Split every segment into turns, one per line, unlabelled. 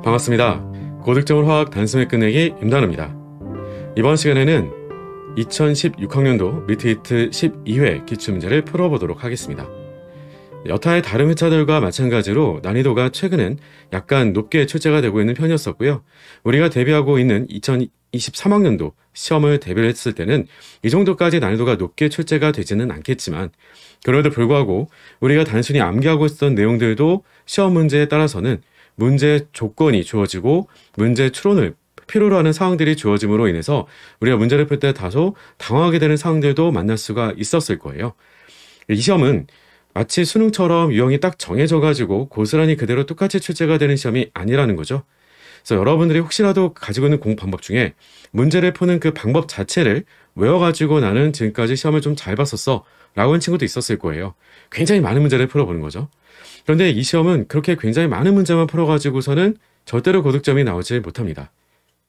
반갑습니다. 고득점을 화학 단숨에 끝내기 임단우입니다. 이번 시간에는 2016학년도 미트히트 12회 기출문제를 풀어보도록 하겠습니다. 여타의 다른 회차들과 마찬가지로 난이도가 최근엔 약간 높게 출제가 되고 있는 편이었었고요. 우리가 대비하고 있는 2023학년도 시험을 대비를 했을 때는 이 정도까지 난이도가 높게 출제가 되지는 않겠지만, 그럼에도 불구하고 우리가 단순히 암기하고 있었던 내용들도 시험 문제에 따라서는 문제 조건이 주어지고 문제 추론을 필요로 하는 상황들이 주어짐으로 인해서 우리가 문제를 풀 때 다소 당황하게 되는 상황들도 만날 수가 있었을 거예요. 이 시험은 마치 수능처럼 유형이 딱 정해져가지고 고스란히 그대로 똑같이 출제가 되는 시험이 아니라는 거죠. 그래서 여러분들이 혹시라도 가지고 있는 공부 방법 중에 문제를 푸는 그 방법 자체를 외워가지고 나는 지금까지 시험을 좀 잘 봤었어 라고 하는 친구도 있었을 거예요. 굉장히 많은 문제를 풀어보는 거죠. 그런데 이 시험은 그렇게 굉장히 많은 문제만 풀어가지고서는 절대로 고득점이 나오지 못합니다.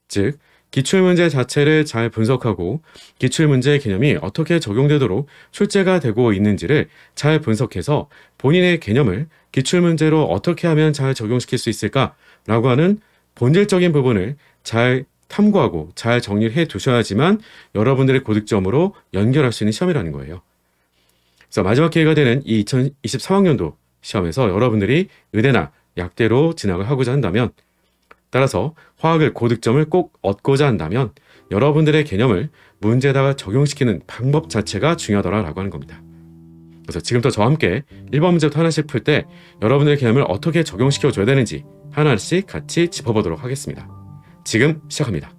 즉, 기출문제 자체를 잘 분석하고 기출문제의 개념이 어떻게 적용되도록 출제가 되고 있는지를 잘 분석해서 본인의 개념을 기출문제로 어떻게 하면 잘 적용시킬 수 있을까라고 하는 본질적인 부분을 잘 탐구하고 잘 정리를 해 두셔야지만 여러분들의 고득점으로 연결할 수 있는 시험이라는 거예요. 그래서 마지막 기회가 되는 이 2023학년도 시험에서 여러분들이 의대나 약대로 진학을 하고자 한다면, 따라서 화학을 고득점을 꼭 얻고자 한다면 여러분들의 개념을 문제에다가 적용시키는 방법 자체가 중요하더라라고 하는 겁니다. 그래서 지금부터 저와 함께 1번 문제부터 하나씩 풀 때 여러분들의 개념을 어떻게 적용시켜 줘야 되는지 하나씩 같이 짚어보도록 하겠습니다. 지금 시작합니다.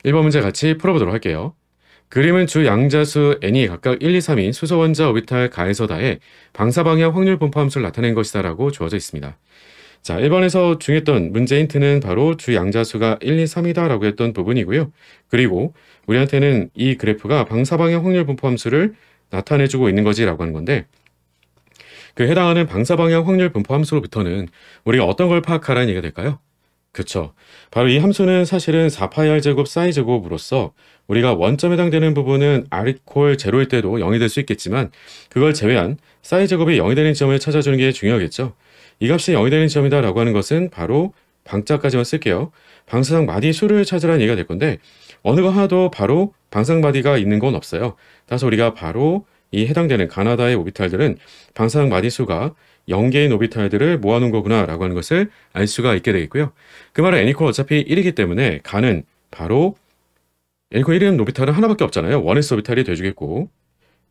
1번 문제 같이 풀어보도록 할게요. 그림은 주 양자수 n이 각각 1, 2, 3인 수소 원자 오비탈 가에서 다해 방사방향 확률 분포 함수를 나타낸 것이다 라고 주어져 있습니다. 자, 1번에서 중요했던 문제 힌트는 바로 주 양자수가 1, 2, 3이다 라고 했던 부분이고요. 그리고 우리한테는 이 그래프가 방사방향 확률 분포 함수를 나타내주고 있는 거지 라고 하는 건데, 그 해당하는 방사방향 확률 분포 함수로부터는 우리가 어떤 걸 파악하라는 얘기가 될까요? 그쵸. 바로 이 함수는 사실은 4πr제곱 사이제곱으로서 우리가 원점에 해당되는 부분은 r = 0일 때도 0이 될 수 있겠지만, 그걸 제외한 사이제곱이 0이 되는 지점을 찾아주는 게 중요하겠죠. 이 값이 0이 되는 지점이다 라고 하는 것은 바로 방자까지만 쓸게요. 방사성 마디 수를 찾으라는 얘기가 될 건데, 어느 거 하나도 바로 방사성 마디가 있는 건 없어요. 따라서 우리가 바로 이 해당되는 가나다의 오비탈들은 방사성 마디 수가 0개인 오비탈들을 모아놓은 거구나 라고 하는 것을 알 수가 있게 되겠고요. 그 말은 n 어차피 1이기 때문에 가는 바로 n 1이면 오비탈은 하나밖에 없잖아요. 1s 오비탈이 돼주겠고,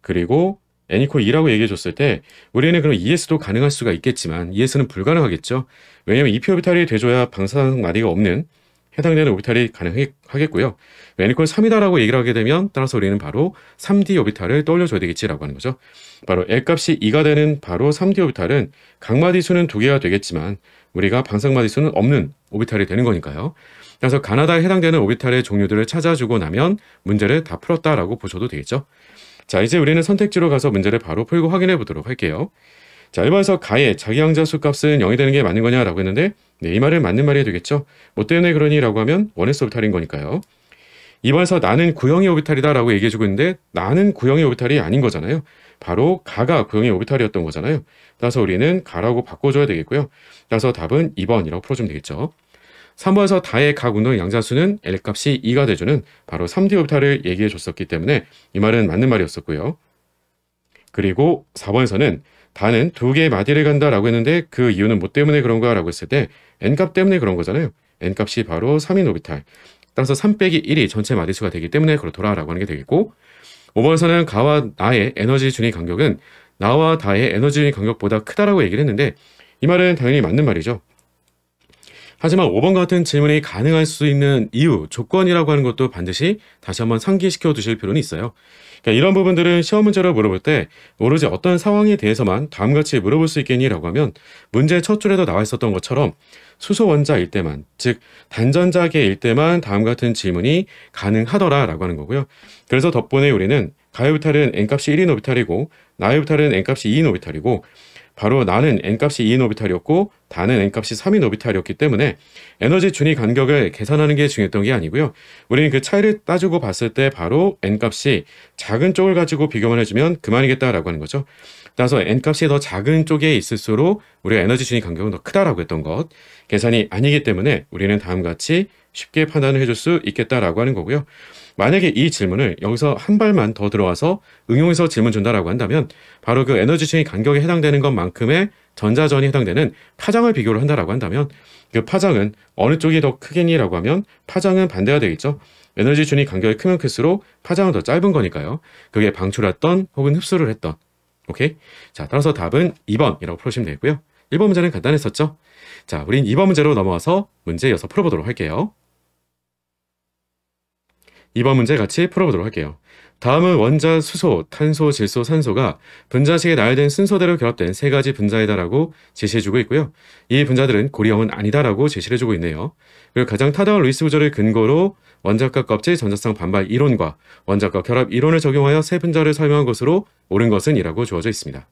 그리고 n 2라고 얘기해 줬을 때 우리는 그럼 ES도 가능할 수가 있겠지만 ES는 불가능하겠죠. 왜냐면 2p 오비탈이 돼줘야 방사성 마디가 없는 해당되는 오비탈이 가능하겠고요. n 3이다 라고 얘기를 하게 되면 따라서 우리는 바로 3d 오비탈을 떠올려줘야 되겠지라고 하는 거죠. 바로 L 값이 2가 되는 바로 3d 오비탈은 각마디 수는 2개가 되겠지만 우리가 방사마디 수는 없는 오비탈이 되는 거니까요. 그래서 가나다에 해당되는 오비탈의 종류들을 찾아주고 나면 문제를 다 풀었다라고 보셔도 되겠죠. 자, 이제 우리는 선택지로 가서 문제를 바로 풀고 확인해 보도록 할게요. 자, 1번에서 가의 자기 양자수 값은 0이 되는 게 맞는 거냐라고 했는데, 네, 이 말은 맞는 말이 되겠죠. 뭐 때문에 그러니 라고 하면 1s 오비탈인 거니까요. 2번에서 나는 구형의 오비탈이다 라고 얘기해주고 있는데, 나는 구형의 오비탈이 아닌 거잖아요. 바로 가가 구형의 오비탈이었던 거잖아요. 따라서 우리는 가라고 바꿔줘야 되겠고요. 따라서 답은 2번이라고 풀어주면 되겠죠. 3번에서 다의 각 운동의 양자수는 L 값이 2가 돼주는 바로 3D 오비탈을 얘기해 줬었기 때문에 이 말은 맞는 말이었었고요. 그리고 4번에서는 다는 2개의 마디를 간다 라고 했는데 그 이유는 뭐 때문에 그런가 라고 했을 때 n값 때문에 그런 거잖아요. n값이 바로 3인 오비탈, 따라서 3 빼기 1이 전체 마디수가 되기 때문에 그렇더라 라고 하는 게 되겠고, 5번에서는 가와 나의 에너지 준위 간격은 나와 다의 에너지 준위 간격보다 크다라고 얘기를 했는데 이 말은 당연히 맞는 말이죠. 하지만 5번 같은 질문이 가능할 수 있는 이유, 조건이라고 하는 것도 반드시 다시 한번 상기시켜 두실 필요는 있어요. 그러니까 이런 부분들은 시험 문제로 물어볼 때 오로지 어떤 상황에 대해서만 다음같이 물어볼 수 있겠니? 라고 하면 문제 첫 줄에도 나와 있었던 것처럼 수소 원자일 때만, 즉 단전자계일 때만 다음 같은 질문이 가능하더라 라고 하는 거고요. 그래서 덕분에 우리는 가의 오비탈은 n값이 1인 오비탈이고 나의 오비탈은 n값이 2인 오비탈이고, 바로 나는 n값이 2인 오비탈이었고 다는 n값이 3인 오비탈이었기 때문에 에너지 준위 간격을 계산하는 게 중요했던 게 아니고요. 우리는 그 차이를 따지고 봤을 때 바로 n값이 작은 쪽을 가지고 비교만 해주면 그만이겠다라고 하는 거죠. 따라서 N값이 더 작은 쪽에 있을수록 우리가 에너지 준위 간격은 더 크다라고 했던 것. 계산이 아니기 때문에 우리는 다음과 같이 쉽게 판단을 해줄 수 있겠다라고 하는 거고요. 만약에 이 질문을 여기서 한 발만 더 들어와서 응용해서 질문 준다라고 한다면 바로 그 에너지 준위 간격에 해당되는 것만큼의 전자전이 해당되는 파장을 비교를 한다라고 한다면 그 파장은 어느 쪽이 더 크겠니라고 하면 파장은 반대가 되겠죠. 에너지 준위 간격이 크면 클수록 파장은 더 짧은 거니까요. 그게 방출했던 혹은 흡수를 했던. 오케이? 자, 따라서 답은 2번이라고 풀으시면 되고요. 1번 문제는 간단했었죠? 자, 우린 2번 문제로 넘어와서 문제 이어서 풀어보도록 할게요. 2번 문제 같이 풀어보도록 할게요. 다음은 원자, 수소, 탄소, 질소, 산소가 분자식에 나열된 순서대로 결합된 세 가지 분자이다라고 제시해주고 있고요. 이 분자들은 고리형은 아니다라고 제시를 해주고 있네요. 그리고 가장 타당한 루이스 구조를 근거로 원자과 껍질 전자성 반발 이론과 원자과 결합 이론을 적용하여 세 분자를 설명한 것으로 옳은 것은 이라고 주어져 있습니다.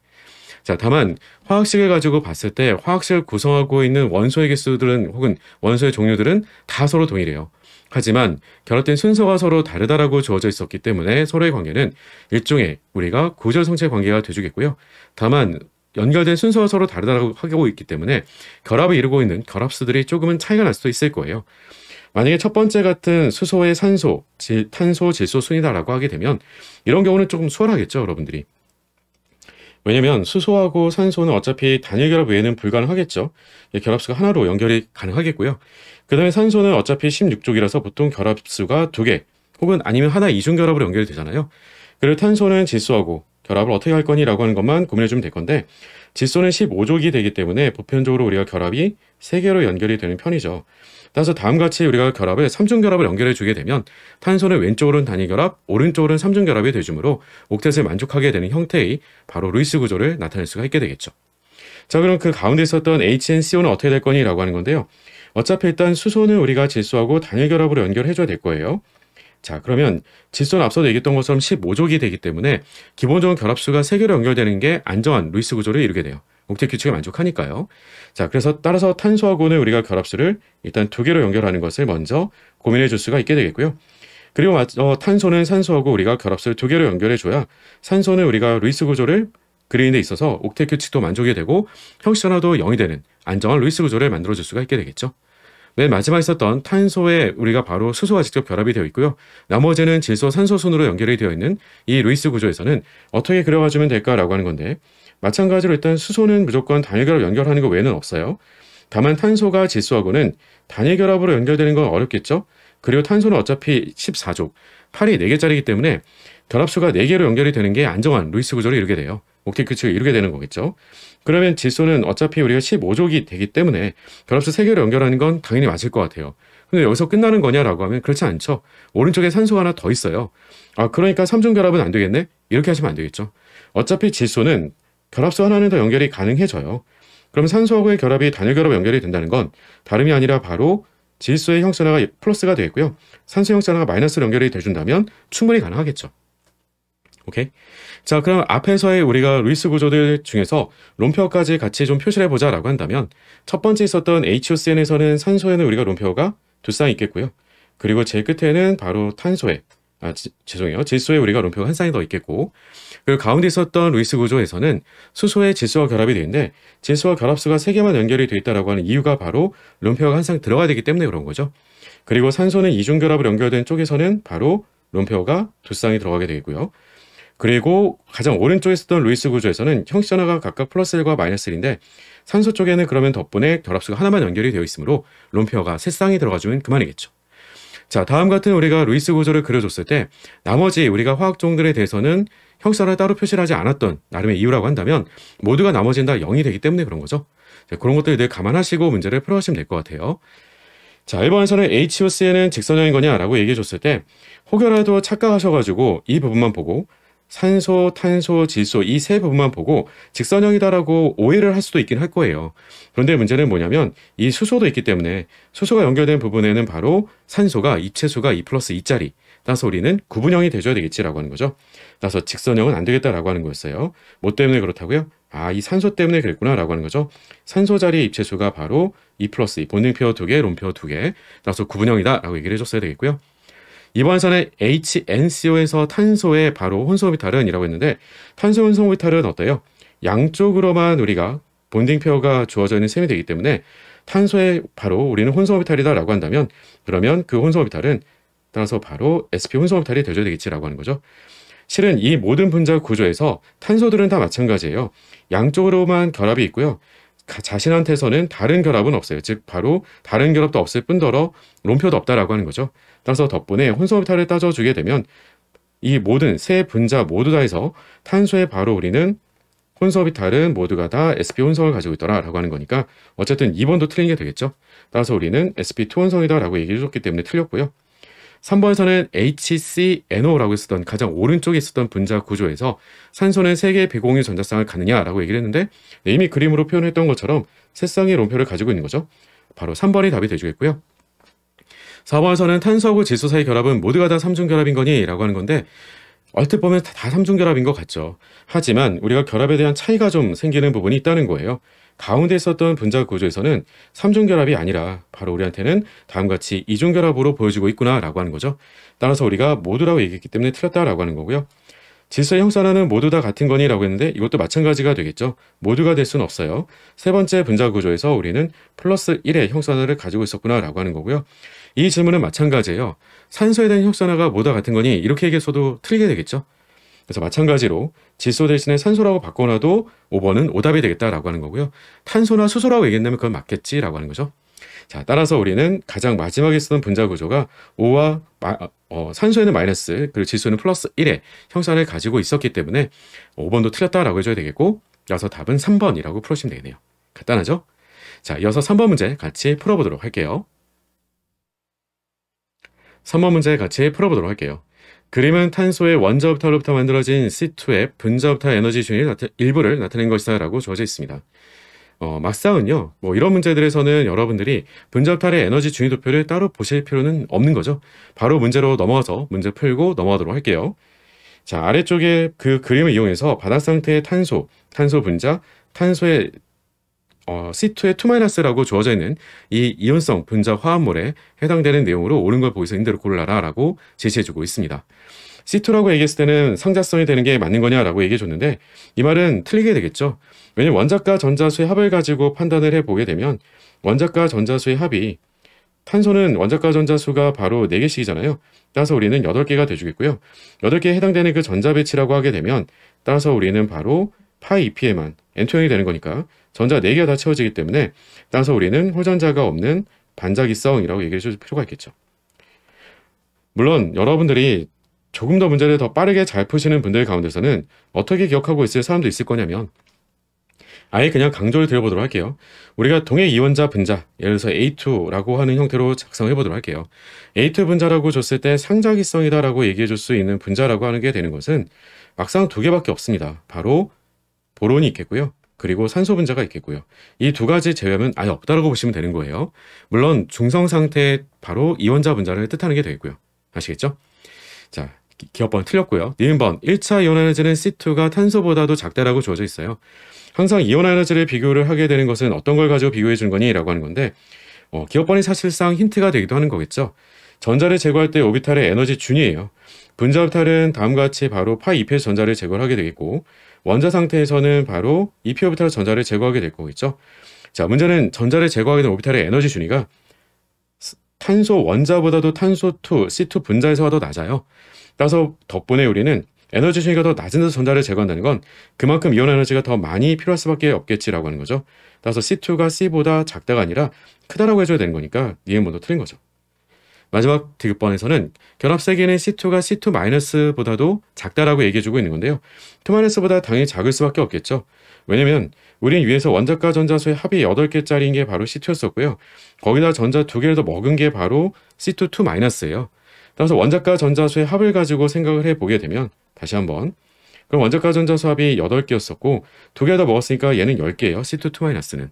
자, 다만 화학식을 가지고 봤을 때 화학식을 구성하고 있는 원소의 개수들은 혹은 원소의 종류들은 다 서로 동일해요. 하지만 결합된 순서가 서로 다르다라고 주어져 있었기 때문에 서로의 관계는 일종의 우리가 구절성체 관계가 돼주겠고요. 다만 연결된 순서가 서로 다르다고 하고 있기 때문에 결합을 이루고 있는 결합수들이 조금은 차이가 날 수도 있을 거예요. 만약에 첫 번째 같은 수소의 산소, 탄소, 질소 순이다라고 하게 되면 이런 경우는 조금 수월하겠죠, 여러분들이. 왜냐면 수소하고 산소는 어차피 단일 결합 외에는 불가능하겠죠. 결합수가 하나로 연결이 가능하겠고요. 그 다음에 산소는 어차피 16족이라서 보통 결합수가 2개 혹은 아니면 하나 이중 결합으로 연결이 되잖아요. 그리고 탄소는 질소하고 결합을 어떻게 할 거니라고 하는 것만 고민해 주면 될 건데 질소는 15족이 되기 때문에 보편적으로 우리가 결합이 3개로 연결이 되는 편이죠. 따라서 다음같이 우리가 결합을 3중 결합을 연결해 주게 되면 탄소는 왼쪽으로는 단일 결합, 오른쪽으로는 3중 결합이 되주므로 옥텟을 만족하게 되는 형태의 바로 루이스 구조를 나타낼 수가 있게 되겠죠. 자, 그럼 그 가운데 있었던 HNCO는 어떻게 될 거니라고 하는 건데요. 어차피 일단 수소는 우리가 질소하고 단일 결합으로 연결해 줘야 될 거예요. 자, 그러면 질소는 앞서도 얘기했던 것처럼 15족이 되기 때문에 기본적으로 결합수가 3개로 연결되는 게 안정한 루이스 구조를 이루게 돼요. 옥텟 규칙에 만족하니까요. 자, 그래서 따라서 탄소하고는 우리가 결합수를 일단 2개로 연결하는 것을 먼저 고민해 줄 수가 있게 되겠고요. 그리고 탄소는 산소하고 우리가 결합수를 2개로 연결해 줘야 산소는 우리가 루이스 구조를 그리는 데 있어서 옥텟 규칙도 만족이 되고 형식전화도 0이 되는 안정한 루이스 구조를 만들어 줄 수가 있게 되겠죠. 맨 마지막에 있었던 탄소에 우리가 바로 수소와 직접 결합이 되어 있고요. 나머지는 질소, 산소 순으로 연결이 되어 있는 이 루이스 구조에서는 어떻게 그려가주면 될까라고 하는 건데 마찬가지로 일단 수소는 무조건 단일 결합 연결하는 것 외에는 없어요. 다만 탄소가 질소하고는 단일 결합으로 연결되는 건 어렵겠죠. 그리고 탄소는 어차피 14족, 8이 4개짜리이기 때문에 결합수가 4개로 연결이 되는 게 안정한 루이스 구조를 이루게 돼요. 옥텟 규칙을 이루게 되는 거겠죠. 그러면 질소는 어차피 우리가 15족이 되기 때문에 결합수 3개로 연결하는 건 당연히 맞을 것 같아요. 근데 여기서 끝나는 거냐라고 하면 그렇지 않죠. 오른쪽에 산소가 하나 더 있어요. 아, 그러니까 3중 결합은 안 되겠네? 이렇게 하시면 안 되겠죠. 어차피 질소는 결합수 하나는 더 연결이 가능해져요. 그럼 산소하고의 결합이 단일 결합 연결이 된다는 건 다름이 아니라 바로 질소의 형성하가 플러스가 되겠고요. 산소 형성하가 마이너스로 연결이 돼준다면 충분히 가능하겠죠. 오케이? 자, 그럼 앞에서의 우리가 루이스 구조들 중에서 롬페어까지 같이 좀 표시를 해보자라고 한다면 첫 번째 있었던 HOCN에서는 산소에는 우리가 롬페어가 2쌍이 있겠고요. 그리고 제일 끝에는 바로 탄소에 질소에 우리가 롬페어가 1쌍이 더 있겠고 그리고 가운데 있었던 루이스 구조에서는 수소에 질소와 결합이 되는데 질소와 결합수가 3개만 연결이 되어 있다고 하는 이유가 바로 롬페어가 1쌍 들어가야 되기 때문에 그런 거죠. 그리고 산소는 이중 결합으로 연결된 쪽에서는 바로 롬페어가 2쌍이 들어가게 되고요. 그리고 가장 오른쪽에 있었던 루이스 구조에서는 형식전화가 각각 플러스 1과 마이너스 1인데 산소 쪽에는 그러면 덕분에 결합수가 하나만 연결이 되어 있으므로 롬페어가 3쌍이 들어가주면 그만이겠죠. 자, 다음 같은 우리가 루이스 구조를 그려줬을 때 나머지 우리가 화학 종들에 대해서는 형식전화를 따로 표시를 하지 않았던 나름의 이유라고 한다면 모두가 나머지는 다 0이 되기 때문에 그런 거죠. 자, 그런 것들 늘 감안하시고 문제를 풀어가시면 될 것 같아요. 자, 1번에서는 HOCN은 직선형인 거냐라고 얘기해 줬을 때 혹여라도 착각하셔가지고 이 부분만 보고 산소, 탄소, 질소 이 세 부분만 보고 직선형이다라고 오해를 할 수도 있긴 할 거예요. 그런데 문제는 뭐냐면 이 수소도 있기 때문에 수소가 연결된 부분에는 바로 산소가 입체수가 2 플러스 2짜리 따라서 우리는 구분형이 돼줘야 되겠지라고 하는 거죠. 따라서 직선형은 안 되겠다라고 하는 거였어요. 뭐 때문에 그렇다고요? 아, 이 산소 때문에 그랬구나라고 하는 거죠. 산소 자리의 입체수가 바로 2 플러스 2, 본능페어 2개, 롬페어 2개 따라서 구분형이다라고 얘기를 해줬어야 되겠고요. 이번에서는 HNCO에서 탄소의 바로 혼소오비탈은 이라고 했는데 탄소 혼소오비탈은 어때요? 양쪽으로만 우리가 본딩 페어가 주어져 있는 셈이 되기 때문에 탄소에 바로 우리는 혼성오비탈이다라고 한다면 그러면 그 혼성오비탈은 따라서 바로 sp 혼성오비탈이 되어줘야 되겠지라고 하는 거죠. 실은 이 모든 분자 구조에서 탄소들은 다 마찬가지예요. 양쪽으로만 결합이 있고요. 자신한테서는 다른 결합은 없어요. 즉 바로 다른 결합도 없을 뿐더러 롬표도 없다라고 하는 거죠. 따라서 덕분에 혼성오비탈을 따져주게 되면 이 모든 세 분자 모두 다에서 탄소에 바로 우리는 혼성오비탈은 모두가 다 sp 혼성을 가지고 있더라라고 하는 거니까 어쨌든 2번도 틀린 게 되겠죠. 따라서 우리는 sp2 혼성이다라고 얘기해 줬기 때문에 틀렸고요. 3번에서는 HCNO라고 했었던 가장 오른쪽에 있었던 분자 구조에서 산소는 3개의 비공유 전자쌍을 갖느냐라고 얘기를 했는데 이미 그림으로 표현했던 것처럼 세 쌍의 롬표를 가지고 있는 거죠. 바로 3번이 답이 되주겠고요. 4번에서는 탄소하고 질소 사이 결합은 모두가 다 삼중결합인 거니? 라고 하는 건데 얼핏 보면 다 삼중결합인 것 같죠. 하지만 우리가 결합에 대한 차이가 좀 생기는 부분이 있다는 거예요. 가운데 있었던 분자 구조에서는 삼중결합이 아니라 바로 우리한테는 다음과 같이 이중결합으로 보여지고 있구나 라고 하는 거죠. 따라서 우리가 모두라고 얘기했기 때문에 틀렸다라고 하는 거고요. 질소의 형산화는 모두 다 같은 거니? 라고 했는데 이것도 마찬가지가 되겠죠. 모두가 될 수는 없어요. 세 번째 분자 구조에서 우리는 플러스 1의 형산화를 가지고 있었구나 라고 하는 거고요. 이 질문은 마찬가지예요. 산소에 대한 형산화가 모두 다 같은 거니? 이렇게 얘기했어도 틀리게 되겠죠. 그래서 마찬가지로 질소 대신에 산소라고 바꿔놔도 5번은 오답이 되겠다라고 하는 거고요. 탄소나 수소라고 얘기한다면 그건 맞겠지라고 하는 거죠. 자, 따라서 우리는 가장 마지막에 쓰던 분자 구조가 O와 산소에는 마이너스 그리고 질소는 플러스 1의 형산을 가지고 있었기 때문에 5번도 틀렸다라고 해줘야 되겠고 그래서 답은 3번이라고 풀어주시면 되겠네요. 간단하죠? 자, 이어서 3번 문제 같이 풀어보도록 할게요. 3번 문제 같이 풀어보도록 할게요. 그림은 탄소의 원자 오비탈로부터 만들어진 C2의 분자 오비탈 에너지 준위 일부를 나타낸 것이다 라고 주어져 있습니다. 막상은요, 이런 문제들에서는 여러분들이 분자 오비탈의 에너지 준위 도표를 따로 보실 필요는 없는 거죠. 바로 문제로 넘어가서 문제 풀고 넘어가도록 할게요. 자, 아래쪽에 그 그림을 이용해서 바닥 상태의 탄소 분자, 탄소의 C2의 2-라고 주어져 있는 이 이온성 분자 화합물에 해당되는 내용으로 옳은 걸 보이서 인대로 골라라 라고 제시해주고 있습니다. C2라고 얘기했을 때는 상자성이 되는 게 맞는 거냐라고 얘기해줬는데 이 말은 틀리게 되겠죠. 왜냐면 원자과 전자수의 합을 가지고 판단을 해보게 되면 원자과 전자수의 합이 탄소는 원자과 전자수가 바로 4개씩이잖아요. 따라서 우리는 8개가 돼주겠고요. 8개에 해당되는 그 전자 배치라고 하게 되면 따라서 우리는 바로 파이 2p에만 N2형이 되는 거니까 전자 4개가 다 채워지기 때문에 따라서 우리는 홀전자가 없는 반자기성이라고 얘기해 줄 필요가 있겠죠. 물론 여러분들이 조금 더 문제를 더 빠르게 잘 푸시는 분들 가운데서는 어떻게 기억하고 있을 사람도 있을 거냐면 아예 그냥 강조를 드려보도록 할게요. 우리가 동해 이원자 분자, 예를 들어서 A2라고 하는 형태로 작성해 보도록 할게요. A2 분자라고 줬을 때 상자기성이다라고 얘기해 줄 수 있는 분자라고 하는 게 되는 것은 막상 2개밖에 없습니다. 바로 보론이 있겠고요. 그리고 산소 분자가 있겠고요. 이 2가지 제외하면 아예 없다라고 보시면 되는 거예요. 물론 중성 상태의 바로 이원자 분자를 뜻하는 게 되겠고요. 아시겠죠? 자, 기억번 틀렸고요. 니은번 1차 이온 에너지는 C2가 탄소보다도 작다라고 주어져 있어요. 항상 이온 에너지를 비교를 하게 되는 것은 어떤 걸 가지고 비교해 준 거니? 라고 하는 건데 기억번이 사실상 힌트가 되기도 하는 거겠죠. 전자를 제거할 때 오비탈의 에너지 준이에요. 분자 오비탈은 다음과 같이 바로 파이 2p에서 전자를 제거를 하게 되겠고 원자 상태에서는 바로 2p 오비탈 전자를 제거하게 될 거겠죠. 자, 문제는 전자를 제거하게 된 오비탈의 에너지 준위가 탄소 원자보다도 탄소 2, C2 분자에서가 더 낮아요. 따라서 덕분에 우리는 에너지 준위가 더 낮은 데서 전자를 제거한다는 건 그만큼 이온 에너지가 더 많이 필요할 수밖에 없겠지라고 하는 거죠. 따라서 C2가 C보다 작다가 아니라 크다라고 해줘야 되는 거니까 니은번도 틀린 거죠. 마지막 디귿번에서는 결합 세기는 C2가 C2-보다도 작다라고 얘기해주고 있는 건데요. 2-보다 당연히 작을 수밖에 없겠죠. 왜냐면 우린 위에서 원자과 전자수의 합이 8개짜리인 게 바로 C2였었고요. 거기다 전자 2개를 더 먹은 게 바로 C2 2-예요. 따라서 원자과 전자수의 합을 가지고 생각을 해보게 되면 다시 한번 그럼 원자과 전자수 합이 8개였었고 2개 더 먹었으니까 얘는 10개예요. C2 2-는.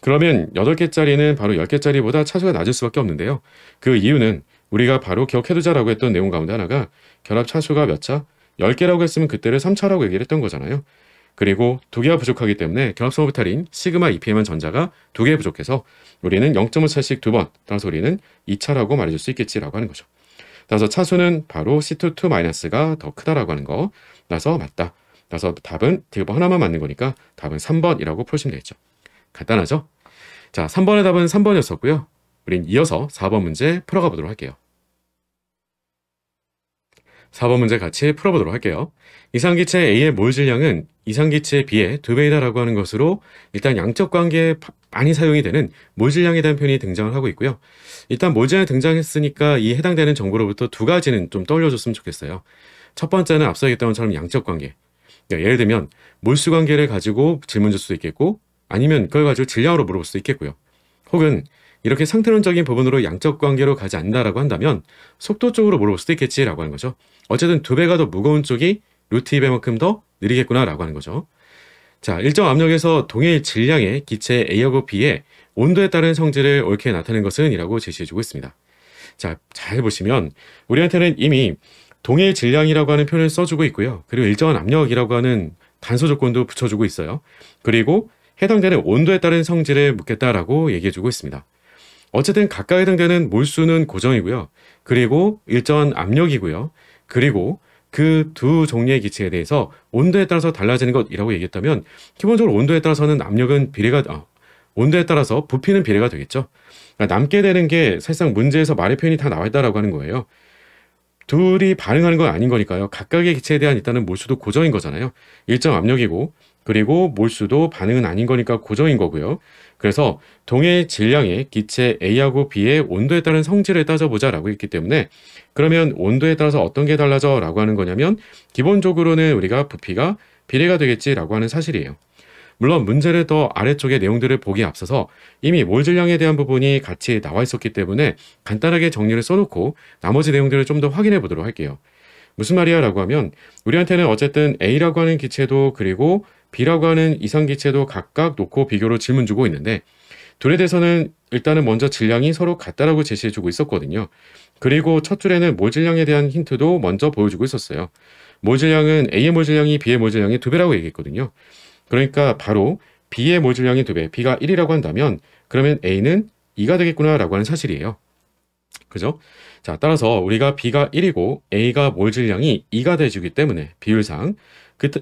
그러면 8개짜리는 바로 10개짜리보다 차수가 낮을 수밖에 없는데요. 그 이유는 우리가 바로 기억해두자라고 했던 내용 가운데 하나가 결합 차수가 몇 차? 10개라고 했으면 그때를 3차라고 얘기를 했던 거잖아요. 그리고 2개가 부족하기 때문에 결합성 오비탈인 시그마 2p에만 전자가 2개 부족해서 우리는 0.5차씩 2번, 따라서 우리는 2차라고 말해줄 수 있겠지라고 하는 거죠. 따라서 차수는 바로 C2 2-가 더 크다라고 하는 거. 따라서 맞다. 그래서 답은 D가 하나만 맞는 거니까 답은 3번이라고 풀시면 되겠죠. 간단하죠? 자, 3번의 답은 3번이었었고요. 우린 이어서 4번 문제 풀어가 보도록 할게요. 4번 문제 같이 풀어보도록 할게요. 이상기체 A의 몰 질량은 이상기체 B의 2배이다 라고 하는 것으로 일단 양적 관계에 많이 사용이 되는 몰 질량에 대한 표현이 등장을 하고 있고요. 일단 몰 질량이 등장했으니까 이 해당되는 정보로부터 두 가지는 좀 떠올려줬으면 좋겠어요. 첫 번째는 앞서 얘기했던 것처럼 양적 관계. 그러니까 예를 들면 몰수 관계를 가지고 질문 줄 수도 있겠고 아니면 그걸 가지고 질량으로 물어볼 수도 있겠고요. 혹은 이렇게 상태론적인 부분으로 양적 관계로 가지 않는다라고 한다면 속도 쪽으로 물어볼 수도 있겠지라고 하는 거죠. 어쨌든 2배가 더 무거운 쪽이 루트 2배만큼 더 느리겠구나라고 하는 거죠. 자, 일정 압력에서 동일 질량의 기체 A하고 B의 온도에 따른 성질을 옳게 나타낸 것은 이라고 제시해주고 있습니다. 자, 잘 보시면 우리한테는 이미 동일 질량이라고 하는 표현을 써주고 있고요. 그리고 일정한 압력이라고 하는 단서 조건도 붙여주고 있어요. 그리고 해당되는 온도에 따른 성질을 묻겠다라고 얘기해주고 있습니다. 어쨌든 각각 해당되는 몰수는 고정이고요. 그리고 일정한 압력이고요. 그리고 그 두 종류의 기체에 대해서 온도에 따라서 달라지는 것이라고 얘기했다면 기본적으로 온도에 따라서는 온도에 따라서 부피는 비례가 되겠죠. 그러니까 남게 되는 게 사실상 문제에서 말의 표현이 다 나와 있다라고 하는 거예요. 둘이 반응하는 건 아닌 거니까요. 각각의 기체에 대한 일단은 몰수도 고정인 거잖아요. 일정 압력이고 그리고 몰수도 반응은 아닌 거니까 고정인 거고요. 그래서 동일 질량의 기체 A하고 B의 온도에 따른 성질을 따져보자 라고 했기 때문에 그러면 온도에 따라서 어떤 게 달라져 라고 하는 거냐면 기본적으로는 우리가 부피가 비례가 되겠지라고 하는 사실이에요. 물론 문제를 더 아래쪽의 내용들을 보기에 앞서서 이미 몰 질량에 대한 부분이 같이 나와 있었기 때문에 간단하게 정리를 써놓고 나머지 내용들을 좀 더 확인해 보도록 할게요. 무슨 말이야 라고 하면 우리한테는 어쨌든 A라고 하는 기체도 그리고 B라고 하는 이상기체도 각각 놓고 비교로 질문 주고 있는데 둘에 대해서는 일단은 먼저 질량이 서로 같다라고 제시해 주고 있었거든요. 그리고 첫 줄에는 몰 질량에 대한 힌트도 먼저 보여주고 있었어요. 몰 질량은 A의 몰 질량이 B의 몰 질량의 2배라고 얘기했거든요. 그러니까 바로 B의 몰 질량이 2배, B가 1이라고 한다면 그러면 A는 2가 되겠구나 라고 하는 사실이에요. 그죠? 자, 따라서 우리가 B가 1이고 A가 몰 질량이 2가 돼주기 때문에 비율상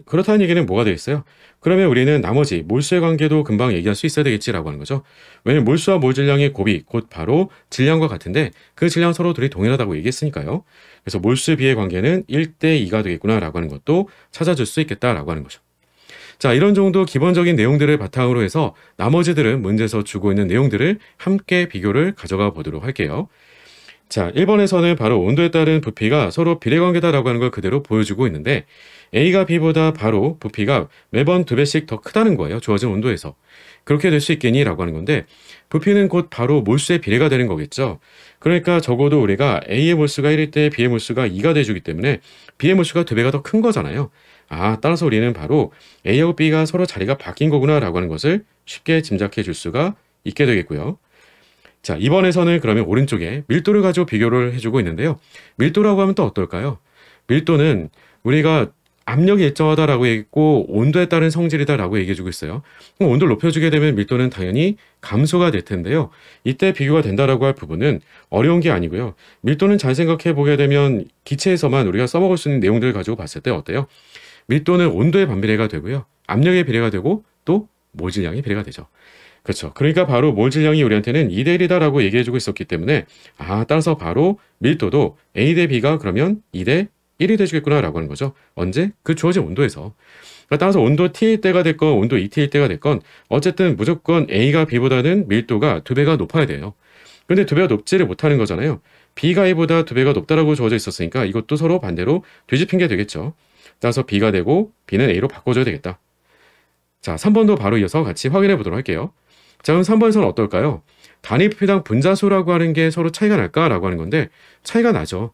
그렇다는 얘기는 뭐가 되겠어요? 그러면 우리는 나머지 몰수의 관계도 금방 얘기할 수 있어야 되겠지라고 하는 거죠. 왜냐면 몰수와 몰 질량의 곱이 곧 바로 질량과 같은데 그 질량 서로 둘이 동일하다고 얘기했으니까요. 그래서 몰수 B의 관계는 1대 2가 되겠구나라고 하는 것도 찾아줄 수 있겠다라고 하는 거죠. 자, 이런 정도 기본적인 내용들을 바탕으로 해서 나머지들은 문제에서 주고 있는 내용들을 함께 비교를 가져가 보도록 할게요. 자, 1번에서는 바로 온도에 따른 부피가 서로 비례관계다라고 하는 걸 그대로 보여주고 있는데 A가 B보다 바로 부피가 매번 2배씩 더 크다는 거예요. 주어진 온도에서. 그렇게 될 수 있겠니? 라고 하는 건데 부피는 곧 바로 몰수의 비례가 되는 거겠죠. 그러니까 적어도 우리가 A의 몰수가 1일 때 B의 몰수가 2가 돼주기 때문에 B의 몰수가 2배가 더 큰 거잖아요. 따라서 우리는 바로 A하고 B가 서로 자리가 바뀐 거구나 라고 하는 것을 쉽게 짐작해 줄 수가 있게 되겠고요. 자, 이번에서는 그러면 오른쪽에 밀도를 가지고 비교를 해주고 있는데요. 밀도라고 하면 또 어떨까요? 밀도는 우리가 압력이 일정하다라고 얘기했고 온도에 따른 성질이다라고 얘기해주고 있어요. 그럼 온도를 높여주게 되면 밀도는 당연히 감소가 될 텐데요. 이때 비교가 된다라고 할 부분은 어려운 게 아니고요. 밀도는 잘 생각해 보게 되면 기체에서만 우리가 써먹을 수 있는 내용들을 가지고 봤을 때 어때요? 밀도는 온도의 반비례가 되고요. 압력의 비례가 되고 또 몰 질량의 비례가 되죠. 그렇죠. 그러니까 바로 몰 질량이 우리한테는 2대 1이다라고 얘기해주고 있었기 때문에 따라서 바로 밀도도 A 대 B가 그러면 2대 1이 돼주겠구나라고 하는 거죠. 언제? 그 주어진 온도에서. 따라서 온도 T일 때가 됐건 온도 2T일 때가 됐건 어쨌든 무조건 A가 B보다는 밀도가 2배가 높아야 돼요. 근데 2배가 높지를 못하는 거잖아요. B가 A보다 2배가 높다라고 주어져 있었으니까 이것도 서로 반대로 뒤집힌 게 되겠죠. 따라서 B가 되고 B는 A로 바꿔줘야 되겠다. 자, 3번도 바로 이어서 같이 확인해 보도록 할게요. 자, 그럼 3번에서는 어떨까요? 단위 부피당 분자수라고 하는 게 서로 차이가 날까라고 하는 건데 차이가 나죠.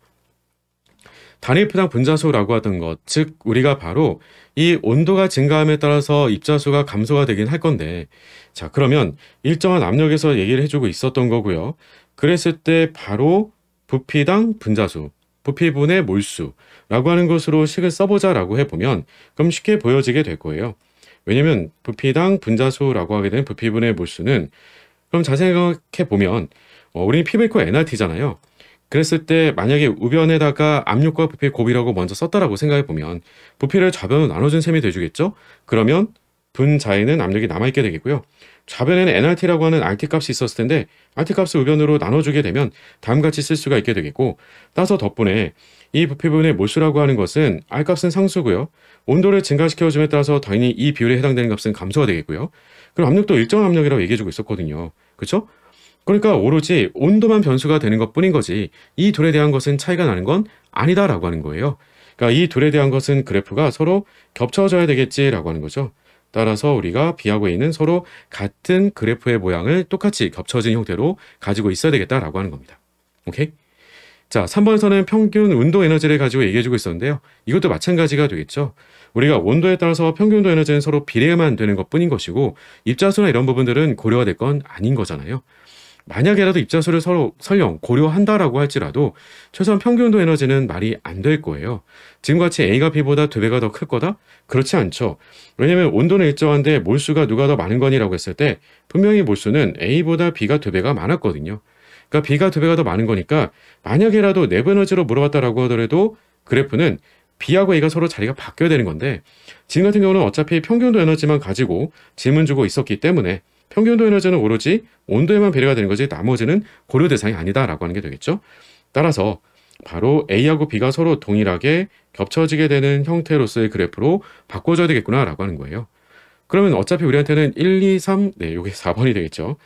단위 부피당 분자수라고 하던 것, 즉 우리가 바로 이 온도가 증가함에 따라서 입자수가 감소가 되긴 할 건데 자, 그러면 일정한 압력에서 얘기를 해주고 있었던 거고요. 그랬을 때 바로 부피당 분자수, 부피분의 몰수라고 하는 것으로 식을 써보자라고 해보면 그럼 쉽게 보여지게 될 거예요. 왜냐면 부피당 분자수라고 하게 되는 부피분의 몰수는 그럼 잘 생각해 보면 우리는 P = nRT잖아요. 그랬을 때 만약에 우변에다가 압력과 부피 곱이라고 먼저 썼다라고 생각해 보면 부피를 좌변으로 나눠준 셈이 돼주겠죠? 그러면 분자에는 압력이 남아있게 되겠고요. 좌변에는 nRT라고 하는 RT 값이 있었을 텐데 RT 값을 우변으로 나눠주게 되면 다음같이 쓸 수가 있게 되겠고, 따라서 덕분에 이 부피분의 몰수라고 하는 것은 R 값은 상수고요. 온도를 증가시켜줌에 따라서 당연히 이 비율에 해당되는 값은 감소가 되겠고요. 그럼 압력도 일정 압력이라고 얘기해주고 있었거든요. 그렇죠? 그러니까 오로지 온도만 변수가 되는 것뿐인 거지 이 둘에 대한 것은 차이가 나는 건 아니다라고 하는 거예요. 그러니까 이 둘에 대한 것은 그래프가 서로 겹쳐져야 되겠지라고 하는 거죠. 따라서 우리가 B하고 A는 서로 같은 그래프의 모양을 똑같이 겹쳐진 형태로 가지고 있어야 되겠다라고 하는 겁니다. 오케이? 자, 3번에서는 평균 운동 에너지를 가지고 얘기해주고 있었는데요. 이것도 마찬가지가 되겠죠. 우리가 온도에 따라서 평균 운동 에너지는 서로 비례만 되는 것뿐인 것이고 입자수나 이런 부분들은 고려가 될 건 아닌 거잖아요. 만약에라도 입자수를 서로 설령 고려한다라고 할지라도 최소한 평균 운동 에너지는 말이 안 될 거예요. 지금같이 A가 B보다 2배가 더 클 거다? 그렇지 않죠. 왜냐면 온도는 일정한데 몰수가 누가 더 많은 거니라고 했을 때 분명히 몰수는 A보다 B가 2배가 많았거든요. 그러니까 B가 2배가 더 많은 거니까 만약에라도 내부 에너지로 물어봤다라고 하더라도 그래프는 B하고 A가 서로 자리가 바뀌어야 되는 건데 지금 같은 경우는 어차피 평균 운동 에너지만 가지고 질문 주고 있었기 때문에 평균 운동 에너지는 오로지 온도에만 배려가 되는 거지 나머지는 고려 대상이 아니다라고 하는 게 되겠죠. 따라서 바로 A하고 B가 서로 동일하게 겹쳐지게 되는 형태로서의 그래프로 바꿔줘야 되겠구나라고 하는 거예요. 그러면 어차피 우리한테는 1, 2, 3, 네, 요게 4번이 되겠죠.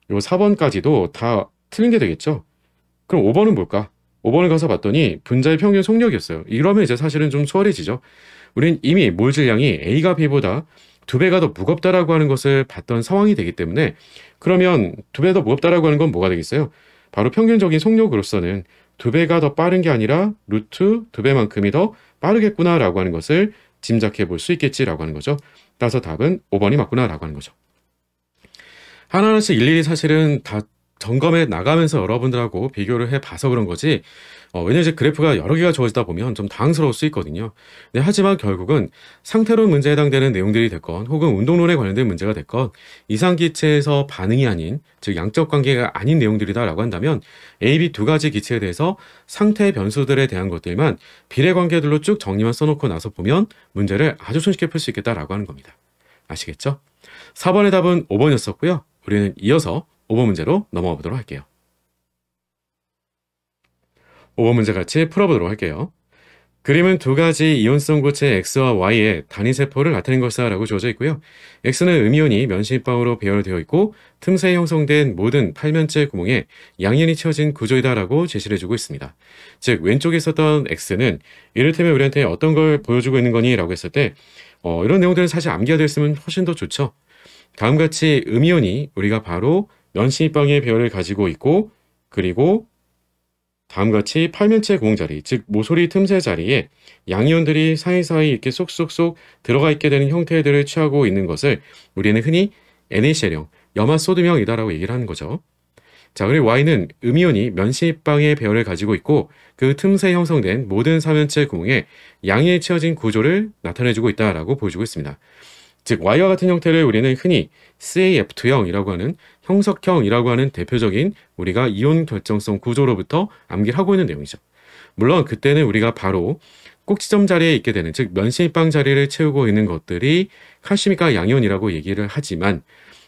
요 4번까지도 다 틀린 게 되겠죠. 그럼 5번은 뭘까? 5번을 가서 봤더니 분자의 평균 속력이었어요. 이러면 이제 사실은 좀 수월해지죠. 우린 이미 몰 질량이 A가 B보다 2배가 더 무겁다라고 하는 것을 봤던 상황이 되기 때문에 그러면 2배 더 무겁다라고 하는 건 뭐가 되겠어요? 바로 평균적인 속력으로서는 2배가 더 빠른 게 아니라 루트 2배만큼이 더 빠르겠구나라고 하는 것을 짐작해 볼 수 있겠지라고 하는 거죠. 따라서 답은 5번이 맞구나라고 하는 거죠. 하나하나씩 일일이 사실은 다 점검해 나가면서 여러분들하고 비교를 해봐서 그런 거지 왜냐면 이제 그래프가 여러 개가 주어지다 보면 좀 당황스러울 수 있거든요. 네, 하지만 결국은 상태론 문제에 해당되는 내용들이 됐건 혹은 운동론에 관련된 문제가 됐건 이상기체에서 반응이 아닌 즉 양적 관계가 아닌 내용들이다라고 한다면 A, B 두 가지 기체에 대해서 상태 변수들에 대한 것들만 비례관계들로 쭉 정리만 써놓고 나서 보면 문제를 아주 손쉽게 풀 수 있겠다라고 하는 겁니다. 아시겠죠? 4번의 답은 5번이었었고요. 우리는 이어서 5번 문제로 넘어가 보도록 할게요. 5번 문제 같이 풀어보도록 할게요. 그림은 두 가지 이온성 고체 X와 Y의 단위세포를 나타낸 것이다 라고 주어져 있고요. X는 음이온이 면신빵으로 배열되어 있고 틈새에 형성된 모든 팔면체 구멍에 양이온이 채워진 구조이다 라고 제시를 해주고 있습니다. 즉 왼쪽에 있었던 X는 이를테면 우리한테 어떤 걸 보여주고 있는 거니 라고 했을 때 이런 내용들은 사실 암기가 됐으면 훨씬 더 좋죠. 다음같이 음이온이 우리가 바로 면신빵의 배열을 가지고 있고 그리고 다음같이 팔면체 구멍 자리, 즉 모서리 틈새 자리에 양이온들이 사이사이 이렇게 쏙쏙쏙 들어가 있게 되는 형태들을 취하고 있는 것을 우리는 흔히 NaCl형, 염화소듐형이다라고 얘기를 하는 거죠. 자, 그리고 Y는 음이온이 면신빵의 배열을 가지고 있고 그 틈새에 형성된 모든 사면체 구멍에 양이온이 채워진 구조를 나타내주고 있다라고 보여주고 있습니다. 즉 Y와 같은 형태를 우리는 흔히 CaF2형이라고 하는 형석형이라고 하는 대표적인 우리가 이온 결정성 구조로부터 암기를 하고 있는 내용이죠. 물론 그때는 우리가 바로 꼭지점 자리에 있게 되는 즉 면신빵 자리를 채우고 있는 것들이 칼슘이가 양이온이라고 얘기를 하지만